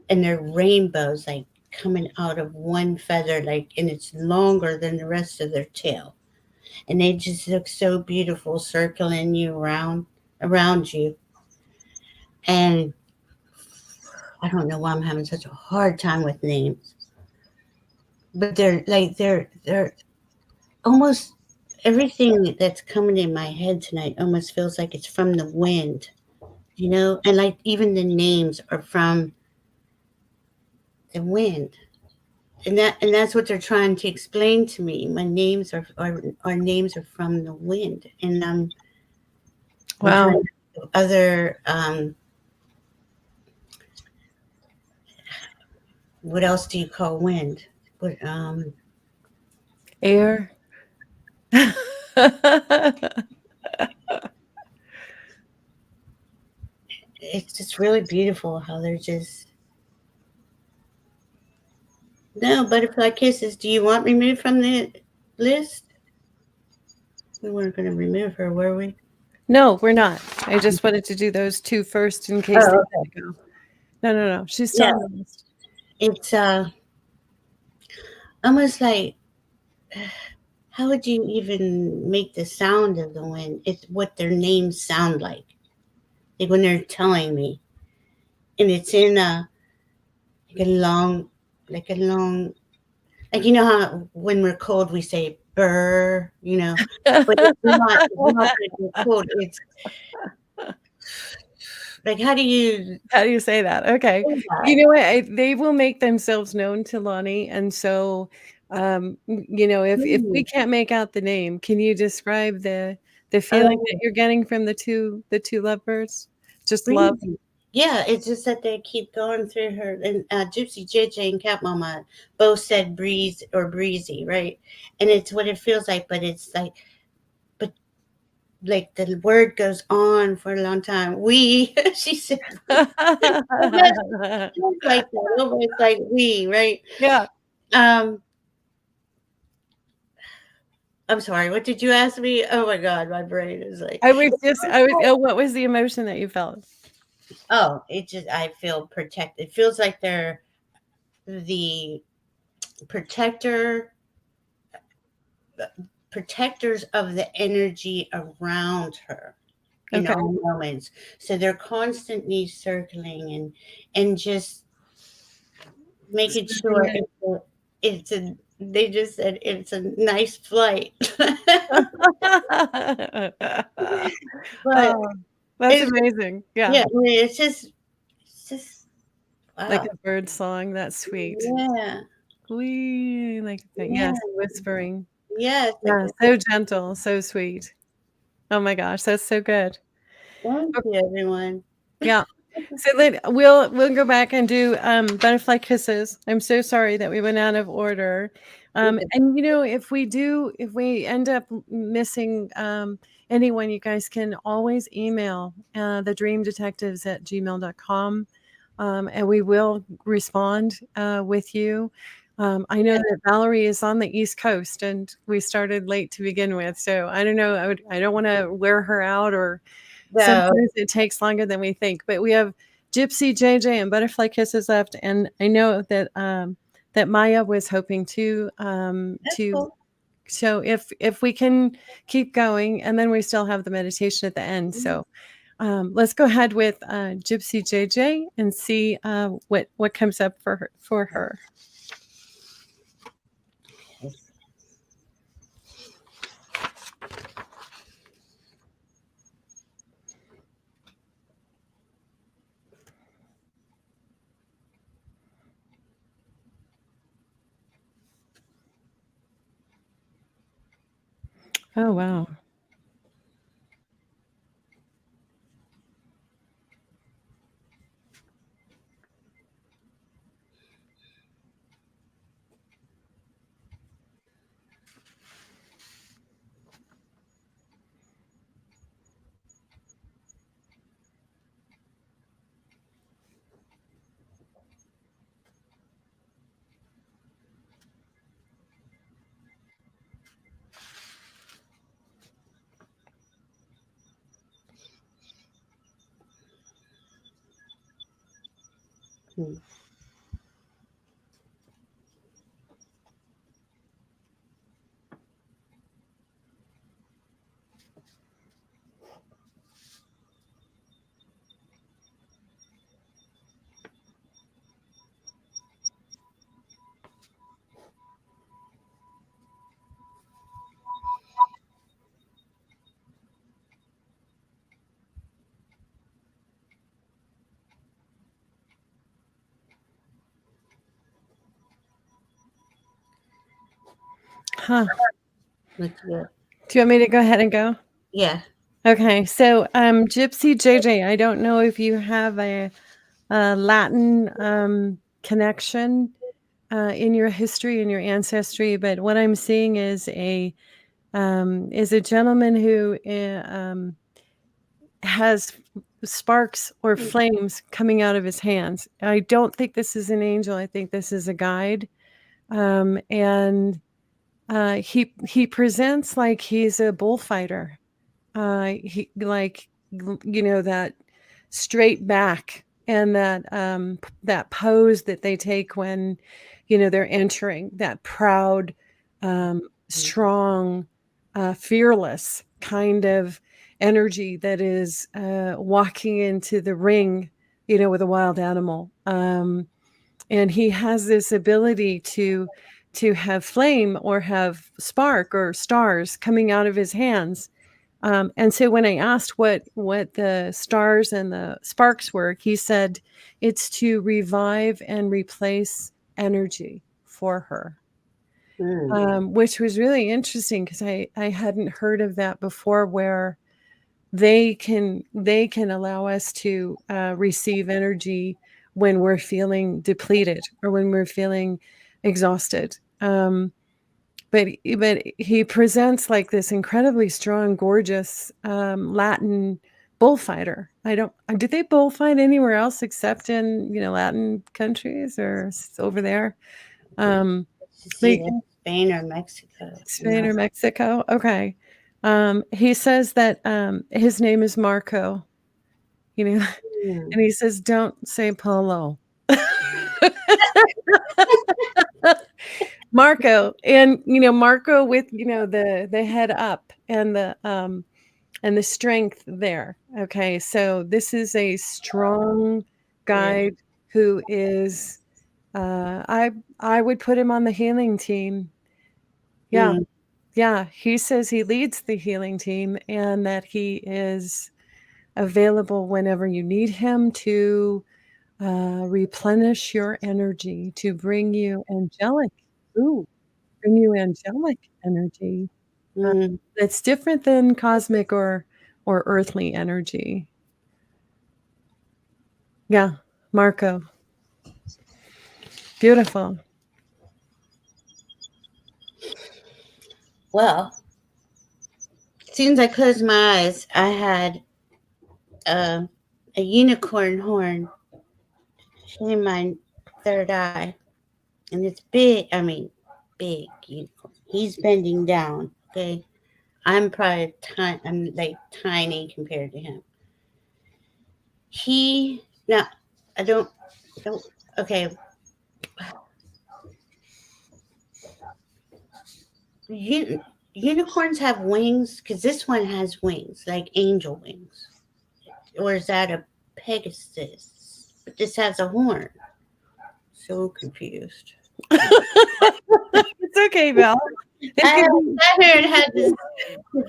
and they're rainbows, like coming out of one feather, like, and it's longer than the rest of their tail. And they just look so beautiful circling you around you. And I don't know why I'm having such a hard time with names. But they're almost everything that's coming in my head tonight almost feels like it's from the wind, and like even the names are from the wind. And that's what they're trying to explain to me. My names are our names are from the wind. And I'm wow. trying to think of other what else do you call wind? What Air. it's just really beautiful how they're just no butterfly kisses. Do you want removed from the list? We weren't going to remove her, were we? No, we're not. I just wanted to do those two first in case they Oh, had to go. No, no, no. She's still yeah. on the list. It's almost like how would you even make the sound of the wind? It's what their names sound like when they're telling me, and it's in like a long, like a long, like you know how when we're cold we say "burr," but it's not that we're cold. It's like how do you How do you say that? Okay. say that? You know what? They will make themselves known to Lonnie, and so, if we Mm, can't make out the name, can you describe the feeling that oh, you're getting from the two lovebirds? Just love? breezy. Yeah, it's just that they keep going through her. And Gypsy JJ and Cat Mama both said breeze or breezy, right? And it's what it feels like, but it's but like the word goes on for a long time. We, she said, almost like that, almost like we, right? Yeah. Um, I'm sorry. What did you ask me? Oh my God, my brain is like, What was the emotion that you felt? oh, I feel protected. It feels like they're the protector protectors of the energy around her in Okay. all moments. So they're constantly circling and just making sure Smoothing it's a they just said it's a nice flight. it. But Oh, that's it's amazing. Yeah. yeah, I mean, it's just Like wow. a bird song, that's sweet. Yeah. "Wee," like that, Yeah. yes, whispering. Yes. Like Yeah, so gentle, so sweet. Oh my gosh, that's so good. thank O you everyone. Yeah. So then we'll go back and do, butterfly kisses. I'm so sorry that we went out of order. And, if we end up missing, anyone, you guys can always email, thedreamdetectives@gmail.com, and we will respond, with you. I know that Valerie is on the East Coast, and we started late to begin with, so I don't know, I don't wanna wear her out, or So sometimes it takes longer than we think, but we have Gypsy, JJ, and Butterfly Kisses left, and I know that Maya was hoping that's to cool. so if we can keep going, and then we still have the meditation at the end, so, let's go ahead with, Gypsy JJ and see, what comes up for her. Oh, wow. Hmm. Huh. Looks good. Do you want me to go ahead and go? Yeah. Okay. So, Gypsy JJ, I don't know if you have a Latin connection in your history, in your ancestry, but what I'm seeing is a gentleman who has sparks or flames coming out of his hands. I don't think this is an angel. I think this is a guide, and he presents like he's a bullfighter. He like that straight back and that pose that they take when they're entering, that proud, strong, fearless kind of energy that is walking into the ring, with a wild animal. And he has this ability to have flame or have spark or stars coming out of his hands. And so when I asked what the stars and the sparks were, he said it's to revive and replace energy for her, which was really interesting because I hadn't heard of that before, where they can allow us to receive energy when we're feeling depleted or when we're feeling exhausted. But he presents like this incredibly strong, gorgeous Latin bullfighter. I don't. Did they bullfight anywhere else except in Latin countries or over there? It's They, either Spain or Mexico. Spain or Mexico. Okay. He says that his name is Marco. Hmm. And he says, "Don't say Polo." Marco, and Marco with the head up and the strength there. Okay, so this is a strong guide who is I would put him on the healing team. Yeah. Hmm. Yeah, he says he leads the healing team and that he is available whenever you need him to replenish your energy, to bring you angelic energy Hmm. that's different than cosmic or earthly energy. Yeah, Marco. Beautiful. Well, as soon as I closed my eyes, I had uh, a unicorn horn in my third eye, and it's big. I mean, big unicorn. He's bending down. Okay, I'm probably tiny. I'm like tiny compared to him. He now, I don't. Okay, unicorns have wings because this one has wings, like angel wings, or is that a Pegasus? But this has a horn. So confused. It's okay, Val. I It have could sat here and had to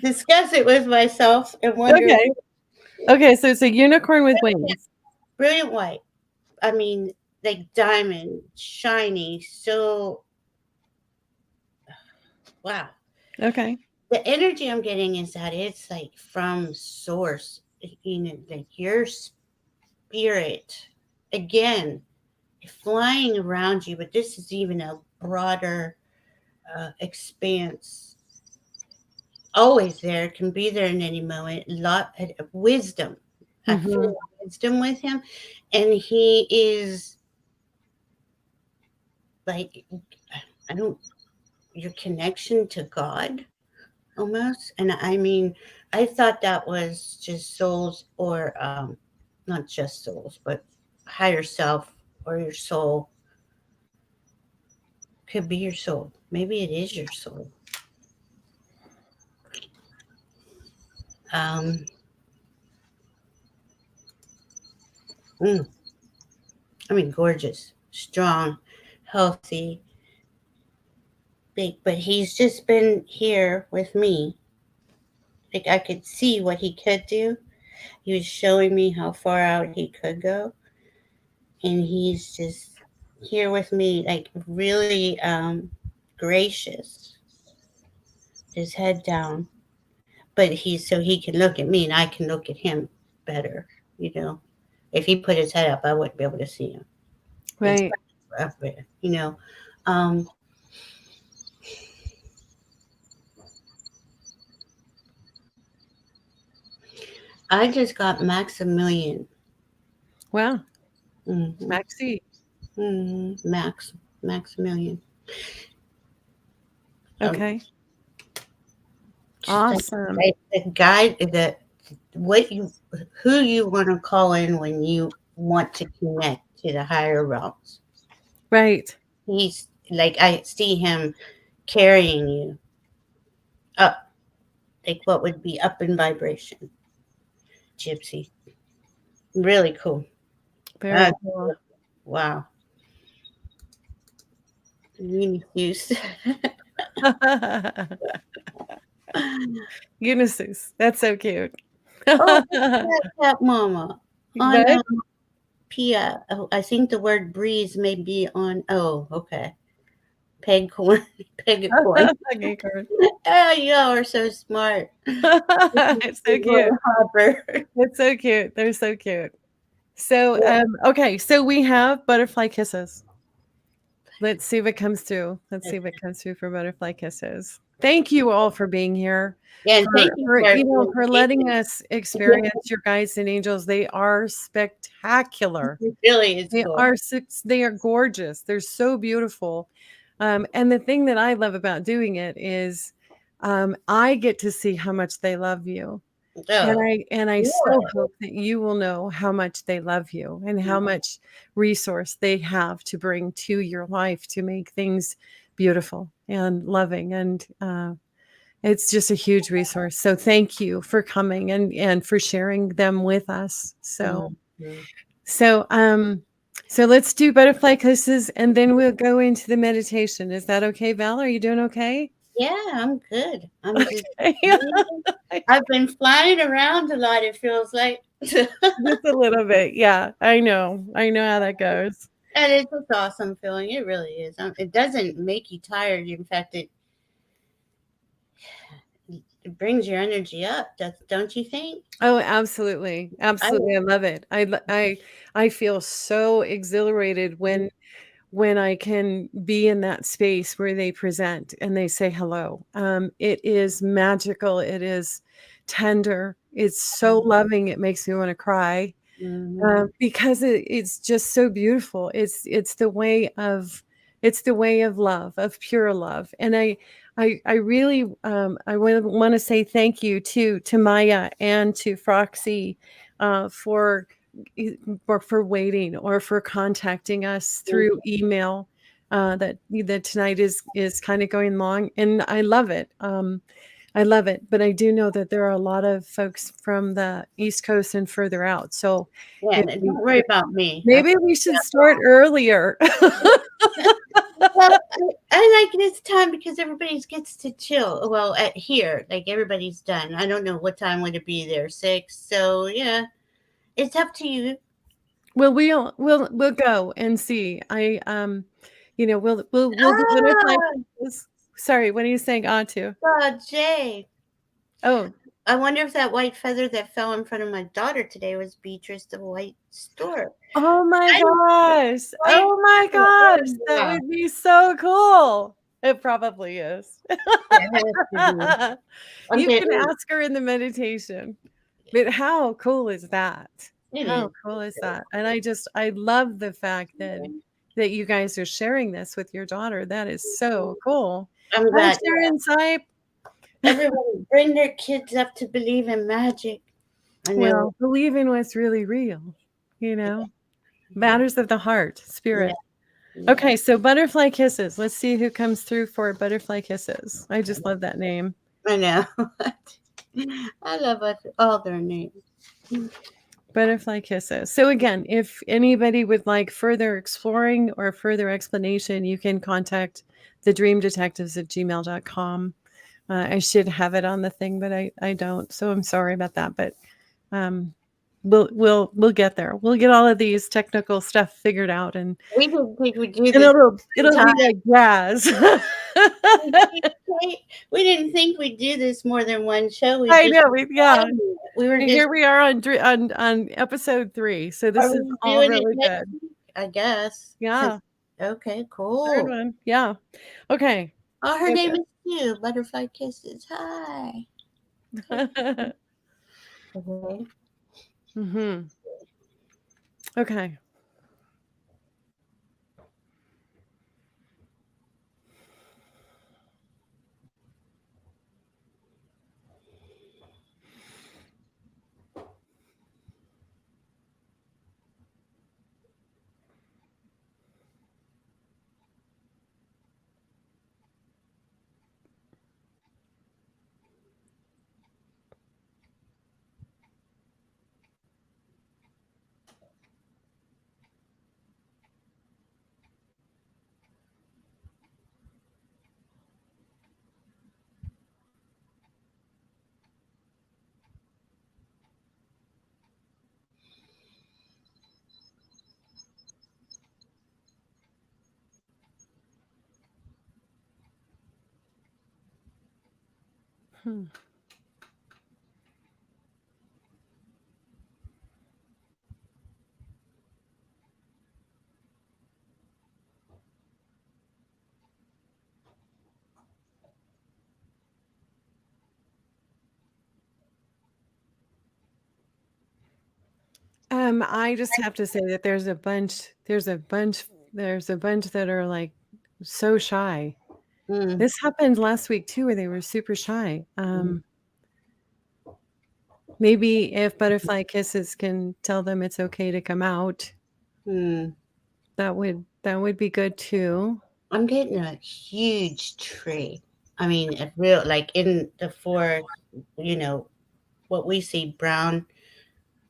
discuss it with myself and wonder. okay. Okay, so it's a unicorn with wings. Brilliant white. I mean, like diamond, shiny. So wow. Okay. the energy I'm getting is that it's like from source, like your spirit again flying around you, but this is even a broader expanse. Always there, can be there in any moment. A lot of wisdom. I feel wisdom with him, and he is like, I don't, your connection to God almost. And I mean, I thought that was just souls, or not just souls, but higher self or your soul. Could be your soul. Maybe it is your soul. Um, mm, I mean, gorgeous, strong, healthy, big. But he's just been here with me. Like I could see what he could do. He was showing me how far out he could go, and he's just here with me, like really gracious, his head down, but he's so he can look at me and I can look at him better. You know, if he put his head up, I wouldn't be able to see him. Right. It's up there, you know. Um, I just got Maximilian. Wow. Mm-hmm. Maxie. Mm-hmm. Maximilian. Okay. Awesome. The guy, who you want to call in when you want to connect to the higher realms. Right. He's like, I see him carrying you up, like what would be up in vibration. Gypsy. Really cool. Very cool. Wow. Unique. Unisys. That's so cute. Oh, cat mama. On What? Pia. Oh, I think the word breeze may be on. Oh, okay. Pegcorn. Pegacorn. Pegacorn. Oh, you all are so smart. It's so cute. Hopper. It's so cute. They're so cute. So, okay. So we have butterfly kisses. Let's see what comes through. Let's see what comes through for butterfly kisses. Thank you all for being here. Yeah, and thank you for letting us experience your guides and angels. They are spectacular. It really is They cool. They are gorgeous. They're so beautiful. And the thing that I love about doing it is I get to see how much they love you. And I so hope that you will know how much they love you and how much resource they have to bring to your life to make things beautiful and loving. And it's just a huge resource. So thank you for coming and for sharing them with us. So so let's do butterfly kisses and then we'll go into the meditation. Is that okay, Val? Are you doing okay? Yeah, I'm good. I'm Okay. I've been flying around a lot, it feels like. Just a little bit. Yeah, I know. I know how that goes. And it's an awesome feeling. It really is. It doesn't make you tired. In fact, it brings your energy up. Don't you think? Oh, absolutely. Absolutely. I love it. I feel so exhilarated when I can be in that space where they present and they say hello. It is magical. It is tender. It's so loving. It makes me want to cry because it's just so beautiful. It's the way of love, of pure love. And I really I want to say thank you to Maya and to Froxy for waiting or for contacting us through email. That tonight is kind of going long, and I love it. I love it, but I do know that there are a lot of folks from the East Coast and further out. So yeah, don't worry about me. Maybe we should start earlier. Well, I like this time because everybody gets to chill. Well, at here, like everybody's done. I don't know what time would it be there, 6. So yeah, it's up to you. Well, we'll go and see. We'll do butterfly kisses. Sorry, what are you saying? To? Oh, Jay. Oh. I wonder if that white feather that fell in front of my daughter today was Beatrice the White Stork. Oh my I gosh. Oh my gosh. That would be so cool. It probably is. You can ask her in the meditation. But how cool is that? How cool is that? And I love the fact that you guys are sharing this with your daughter. That is so cool. I'm glad. Sharon Sipe. Everyone bring their kids up to believe in magic. Well, believe in what's really real, matters of the heart, spirit. Yeah. Okay, so butterfly kisses. Let's see who comes through for butterfly kisses. I just love that name. I know. I love all their names. Butterfly kisses. So again, if anybody would like further exploring or further explanation, you can contact thedreamdetectives@gmail.com. I should have it on the thing, but I don't. So I'm sorry about that. But we'll get there. We'll get all of these technical stuff figured out, and we didn't think we'd do this. It'll be like jazz. We didn't think we'd do this more than one show. I know. We were here. We are on episode 3. So this is all really good. I guess. Yeah. Okay. Cool. Third one. Yeah. Okay. Oh, her name is Sue. Butterfly Kisses. Hi. Okay. Mm-hmm. Okay. I just have to say that there's a bunch that are like so shy. This happened last week too, where they were super shy. Maybe if Butterfly Kisses can tell them it's okay to come out, that would be good too. I'm getting a huge tree. I mean, a real, like in the forest, what we see brown.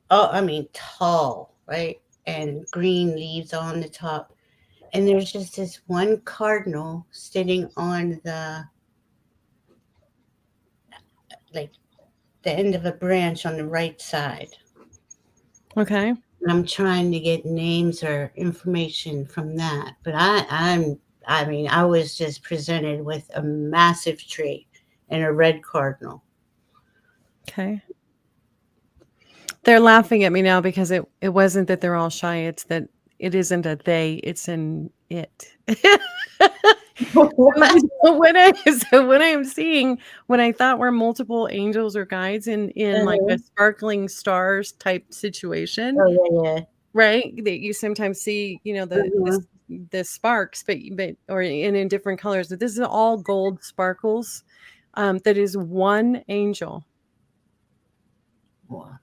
Oh, I mean, tall, right? And green leaves on the top. And there's just this one cardinal sitting on the end of a branch on the right side. Okay. And I'm trying to get names or information from that. But I was just presented with a massive tree and a red cardinal. Okay. They're laughing at me now because it wasn't that they're all shy. It's that it isn't a they, it's an it. When I'm seeing what I thought were multiple angels or guides in like a sparkling stars type situation, right? That you sometimes see, the sparks, but or in different colors. But this is all gold sparkles. That is one angel. Wow.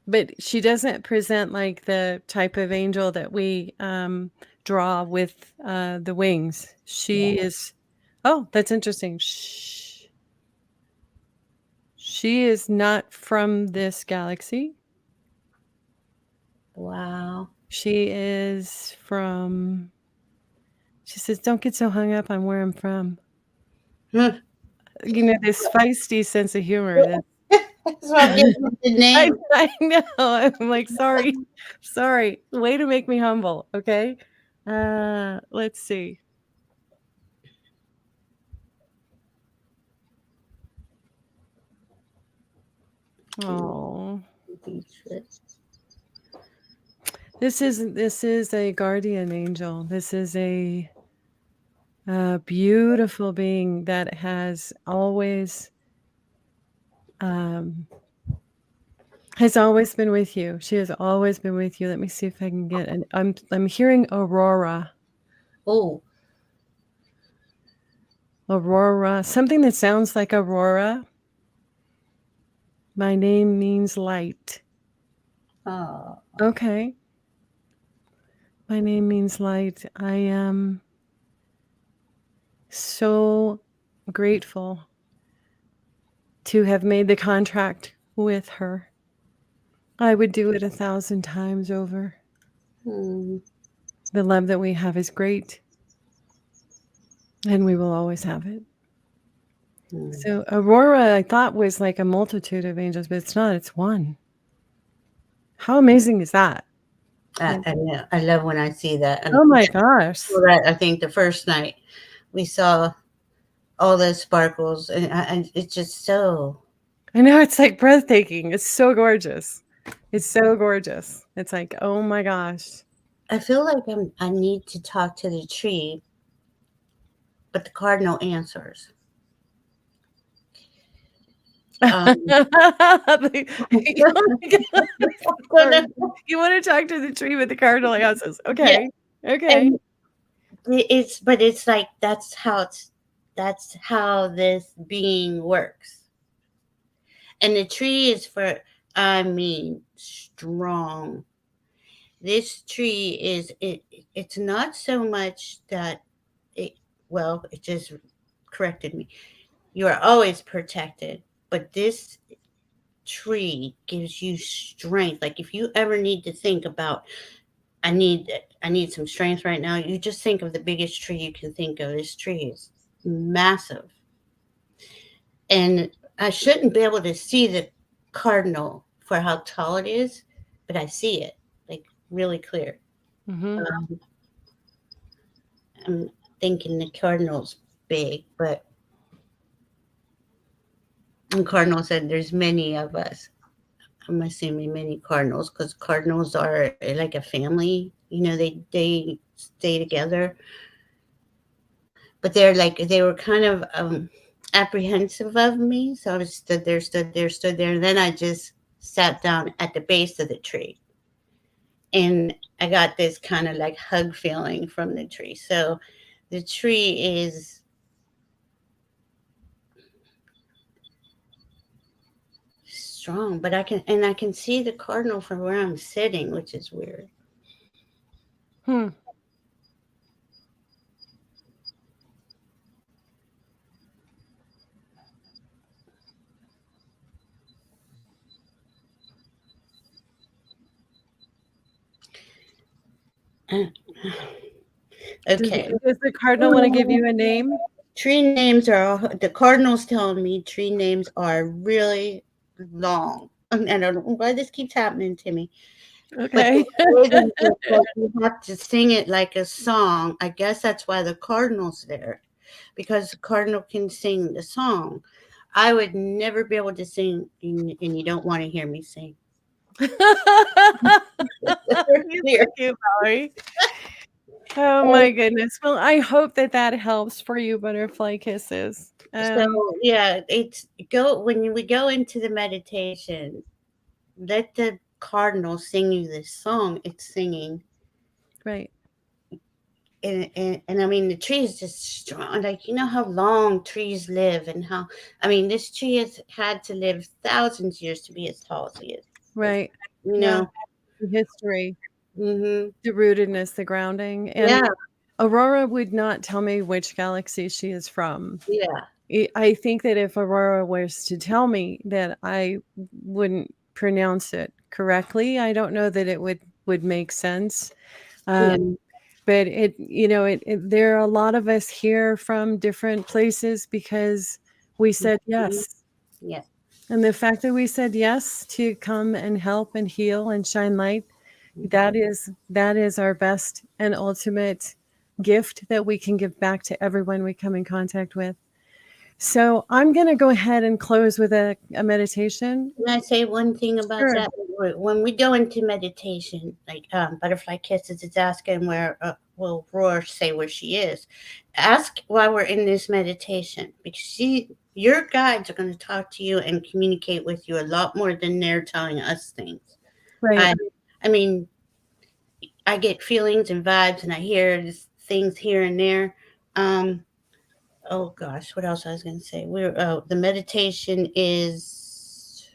But she doesn't present like the type of angel that we draw with the wings. She is, that's interesting. She is not from this galaxy. Wow. She is from, she says, don't get so hung up on where I'm from. This feisty sense of humor. That's why I'm getting the name. I know. I'm like, sorry. Way to make me humble. Okay. Let's see. Oh, Beechwood. this is a guardian angel. This is a beautiful being that has always been with you. She has always been with you. Let me see if I can get an. I'm hearing Aurora. Oh, Aurora, something that sounds like Aurora. My name means light. oh, Okay. My name means light. I am so grateful to have made the contract with her. I would do it 1,000 times over. hmm. The love that we have is great, and we will always have it. Hmm. So Aurora, I thought, was like a multitude of angels, but it's not. It's one. How amazing is that? I love when I see that. And Oh my gosh. so that I think the first night we saw all those sparkles, and it's just so. I know, it's like breathtaking. It's so gorgeous. It's so gorgeous. It's like, oh my gosh. I feel like I need to talk to the tree, but the cardinal answers. Um, You want to talk to the tree with the cardinal answers. Okay. Okay. and it's like that's how this being works. And the tree is for, I mean, strong. This tree is it's not so much that it just corrected me. You are always protected, but this tree gives you strength. Like if you ever need to think about I need some strength right now, you just think of the biggest tree you can think of. This tree is massive. And I shouldn't be able to see the cardinal for how tall it is, but I see it like really clear. Mm-hmm. I'm thinking the cardinal's big, but and Cardinal said there's many of us. I'm assuming many cardinals because cardinals are like a family. You know, they stay together, but they were kind of apprehensive of me. So I was stood there, and then I just sat down at the base of the tree, and I got this kind of like hug feeling from the tree. So the tree is strong, but I can see the cardinal from where I'm sitting, which is weird. Hmm. Okay. Does the cardinal want to give you a name? Tree names are the cardinals telling me tree names are really long. And I don't know why this keeps happening to me. But Okay. you have to sing it like a song. I guess that's why the cardinal's there, because the cardinal can sing the song. I would never be able to sing, and you don't want to hear me sing. You're so cute, Valerie. Oh my goodness. Well, I hope that helps for you, butterfly kisses. So yeah, it's when we go into the meditation, let the cardinal sing you this song it's singing. Right. And I mean the tree is just strong. Like you know how long trees live and how I mean this tree has had to live thousands of years to be as tall as he is. Right. You Yeah. know. The history, Mm-hmm. the rootedness, the grounding. And Yeah. Aurora would not tell me which galaxy she is from. Yeah. I think that if Aurora was to tell me that I wouldn't pronounce it correctly, I don't know that it would make sense. Yeah. But there are a lot of us here from different places because we said yes. Yeah. And the fact that we said yes to come and help and heal and shine light, that is our best and ultimate gift that we can give back to everyone we come in contact with. So I'm going to go ahead and close with a meditation. Can I say one thing about Sure. that? When we go into meditation, like Butterfly Kisses is asking where, will Roar say where she is? Ask why we're in this meditation, because your guides are going to talk to you and communicate with you a lot more than they're telling us things. Right. I mean, I get feelings and vibes, and I hear things here and there. Oh gosh, what else I was going to say? The meditation is,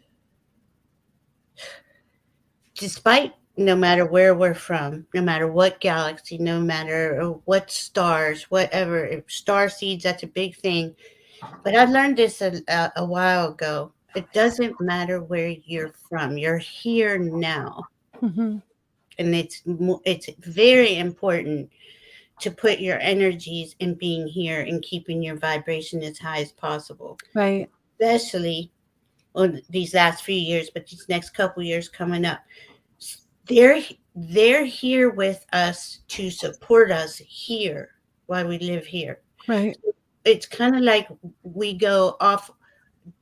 despite no matter where we're from, no matter what galaxy, no matter what stars, whatever, star seeds, that's a big thing. But I learned this a while ago. It doesn't matter where you're from. You're here now. Mm-hmm. And it's very important to put your energies in being here and keeping your vibration as high as possible. Right. Especially on these last few years, but these next couple years coming up. They're here with us to support us here while we live here. Right. It's kind of like we go off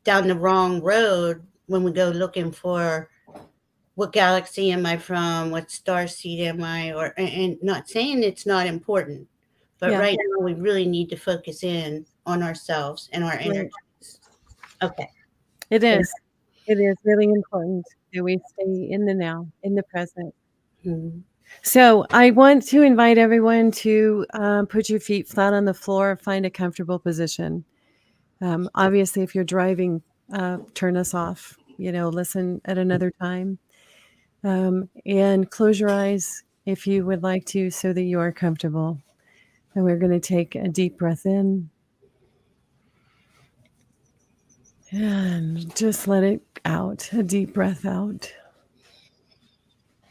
down the wrong road when we go looking for what galaxy am I from, what star seed am I, and not saying it's not important, but Yeah. right now we really need to focus in on ourselves and our energies. Okay. It is. It is really important that we stay in the now, in the present. Mhm. So I want to invite everyone to put your feet flat on the floor, find a comfortable position. Obviously, if you're driving, turn us off, listen at another time. And close your eyes if you would like to so that you are comfortable. And we're going to take a deep breath in. And just let it out, a deep breath out.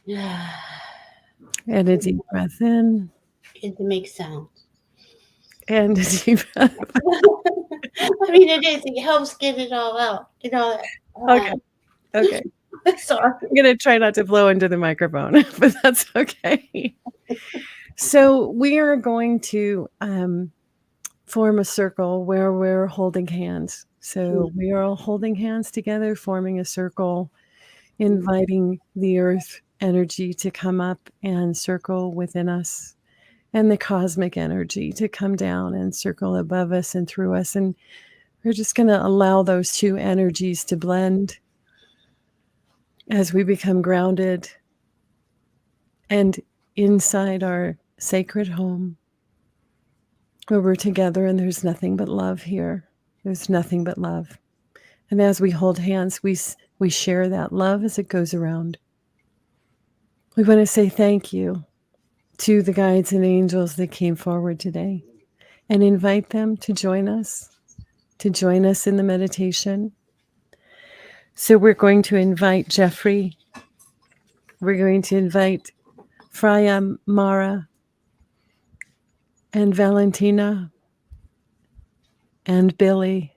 And a deep breath in. It makes sound. And a deep breath. I mean, it is. It helps get it all out. Okay. Okay. Sorry. I'm going to try not to blow into the microphone, but that's okay. So we are going to form a circle where we're holding hands. So we are all holding hands together, forming a circle, inviting the earth energy to come up and circle within us, and the cosmic energy to come down and circle above us and through us. And we're just going to allow those two energies to blend as we become grounded and inside our sacred home, where we're together and there's nothing but love here. There's nothing but love. And as we hold hands, we share that love as it goes around. We want to say thank you to the guides and angels that came forward today and invite them to join us in the meditation. So we're going to invite Jeffrey. We're going to invite Freya Mara and Valentina and Billy.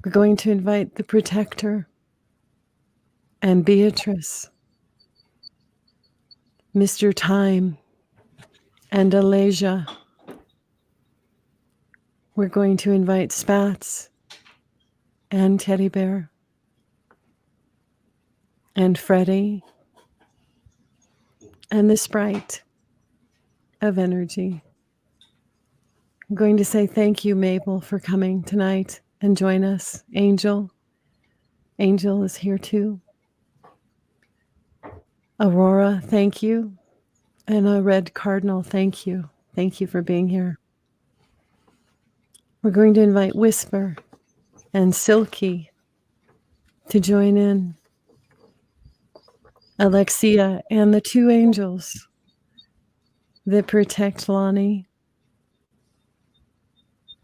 We're going to invite the Protector and Beatrice, Mr. Time and Alasia. We're going to invite Spats and Teddy Bear and Freddie and the Sprite of energy. I'm going to say thank you, Mabel, for coming tonight and join us. Angel is here too. Aurora, thank you. And a Red Cardinal, thank you. Thank you for being here. We're going to invite Whisper and Silky to join in. Alexia and the two angels that protect Lonnie.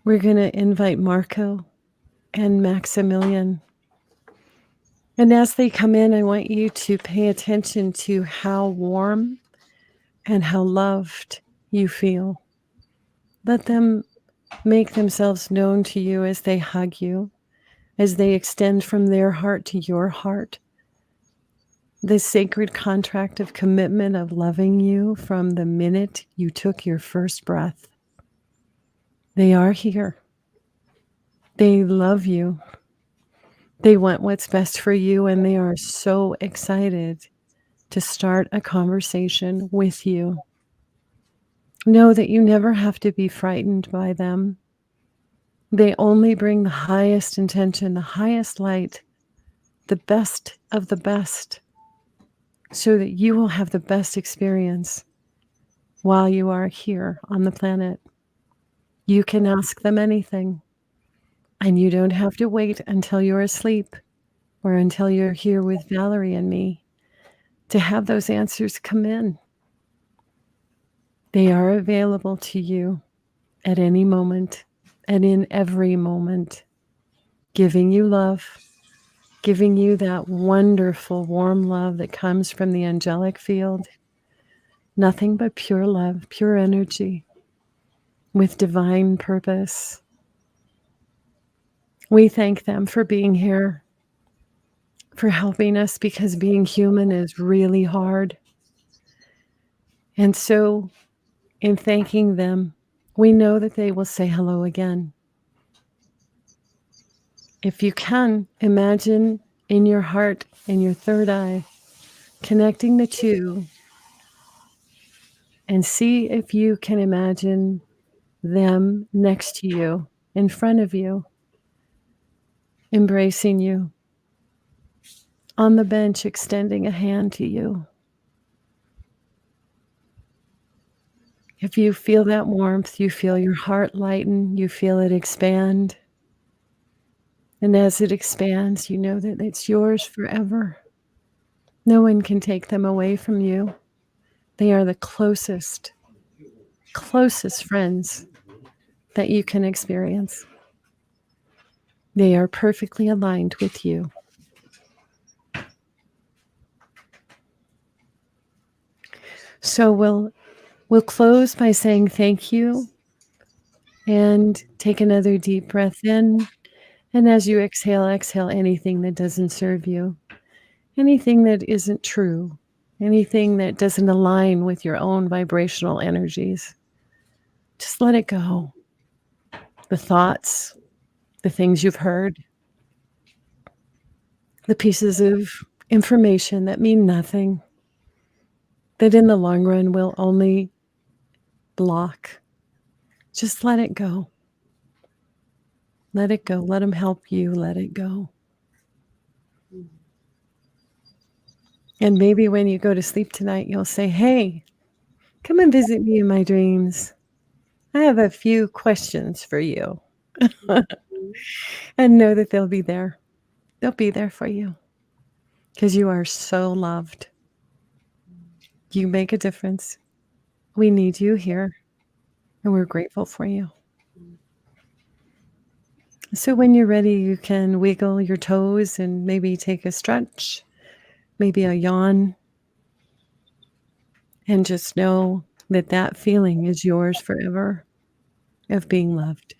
We're going to invite Marco and Maximilian. And as they come in, I want you to pay attention to how warm and how loved you feel. Let them make themselves known to you as they hug you, as they extend from their heart to your heart. The sacred contract of commitment of loving you from the minute you took your first breath. They are here. They love you. They want what's best for you, and they are so excited to start a conversation with you. Know that you never have to be frightened by them. They only bring the highest intention, the highest light, the best of the best, so that you will have the best experience while you are here on the planet. You can ask them anything, and you don't have to wait until you're asleep or until you're here with Valerie and me to have those answers come in. They are available to you at any moment and in every moment, giving you love, giving you that wonderful, warm love that comes from the angelic field. Nothing but pure love, pure energy with divine purpose. We thank them for being here, for helping us, because being human is really hard. And so, in thanking them, we know that they will say hello again. If you can, imagine in your heart, in your third eye, connecting the two, and see if you can imagine them next to you, in front of you, embracing you, on the bench, extending a hand to you. If you feel that warmth, you feel your heart lighten, you feel it expand. And as it expands, you know that it's yours forever. No one can take them away from you. They are the closest friends that you can experience. They are perfectly aligned with you. So we'll close by saying thank you, and take another deep breath in. And as you exhale anything that doesn't serve you, anything that isn't true, anything that doesn't align with your own vibrational energies. Just let it go. The thoughts, the things you've heard, the pieces of information that mean nothing, that in the long run will only block. Just let it go. Let it go. Let them help you let it go. And maybe when you go to sleep tonight, you'll say, hey, come and visit me in my dreams. I have a few questions for you. And know that they'll be there. They'll be there for you, because you are so loved. You make a difference. We need you here, and we're grateful for you. So when you're ready, you can wiggle your toes and maybe take a stretch, maybe a yawn, and just know that that feeling is yours forever of being loved.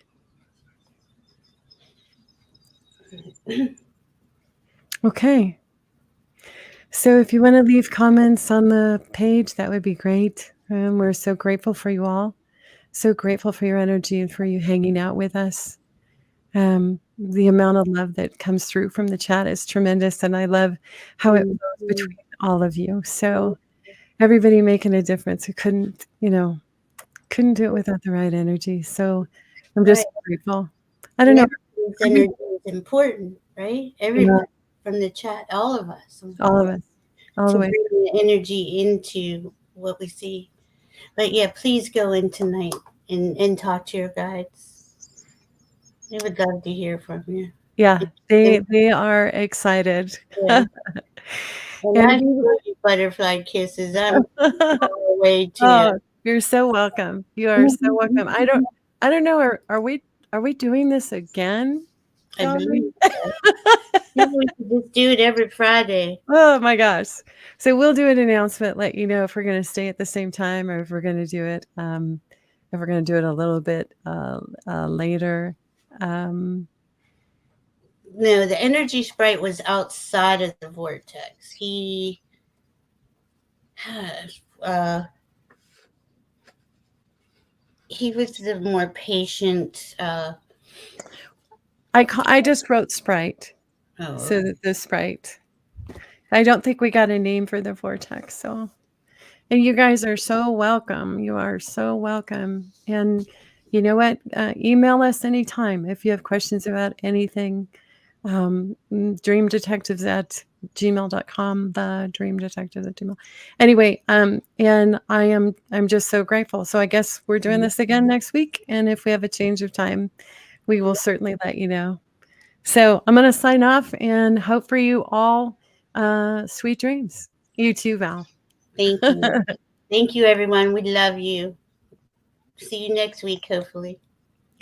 Okay. So if you want to leave comments on the page, that would be great. We're so grateful for you all. So grateful for your energy and for you hanging out with us. The amount of love that comes through from the chat is tremendous, and I love how it flows between all of you. So everybody making a difference. Who couldn't do it without the right energy. So I'm just grateful. I don't know. Energy is important, right? Everybody from the chat, all of us. All of us. All the way. Bring the energy into what we see. But yeah, please go in tonight and talk to your guides. They would love to hear from you. Yeah, they are excited. Yeah. And I give you butterfly kisses. I'm on the way too. Oh, you're so welcome. You are so welcome. I don't know. Are we doing this again? I believe we could just do it every Friday. Oh my gosh. So we'll do an announcement, let you know if we're going to stay at the same time or if we're going to do it if we're going to do it a little bit later. No, the energy sprite was outside of the vortex. He was the more patient. I just wrote Sprite. Oh, So okay. the Sprite. I don't think we got a name for the vortex. So, and you guys are so welcome. You are so welcome. And you know what? Email us anytime if you have questions about anything. Dreamdetectives at gmail.com, the dreamdetectives at gmail. Anyway, and I'm just so grateful. So I guess we're doing this again next week. And if we have a change of time, we will certainly let you know. So I'm going to sign off and hope for you all sweet dreams. You too, Val. Thank you. Thank you, everyone. We love you. See you next week, hopefully.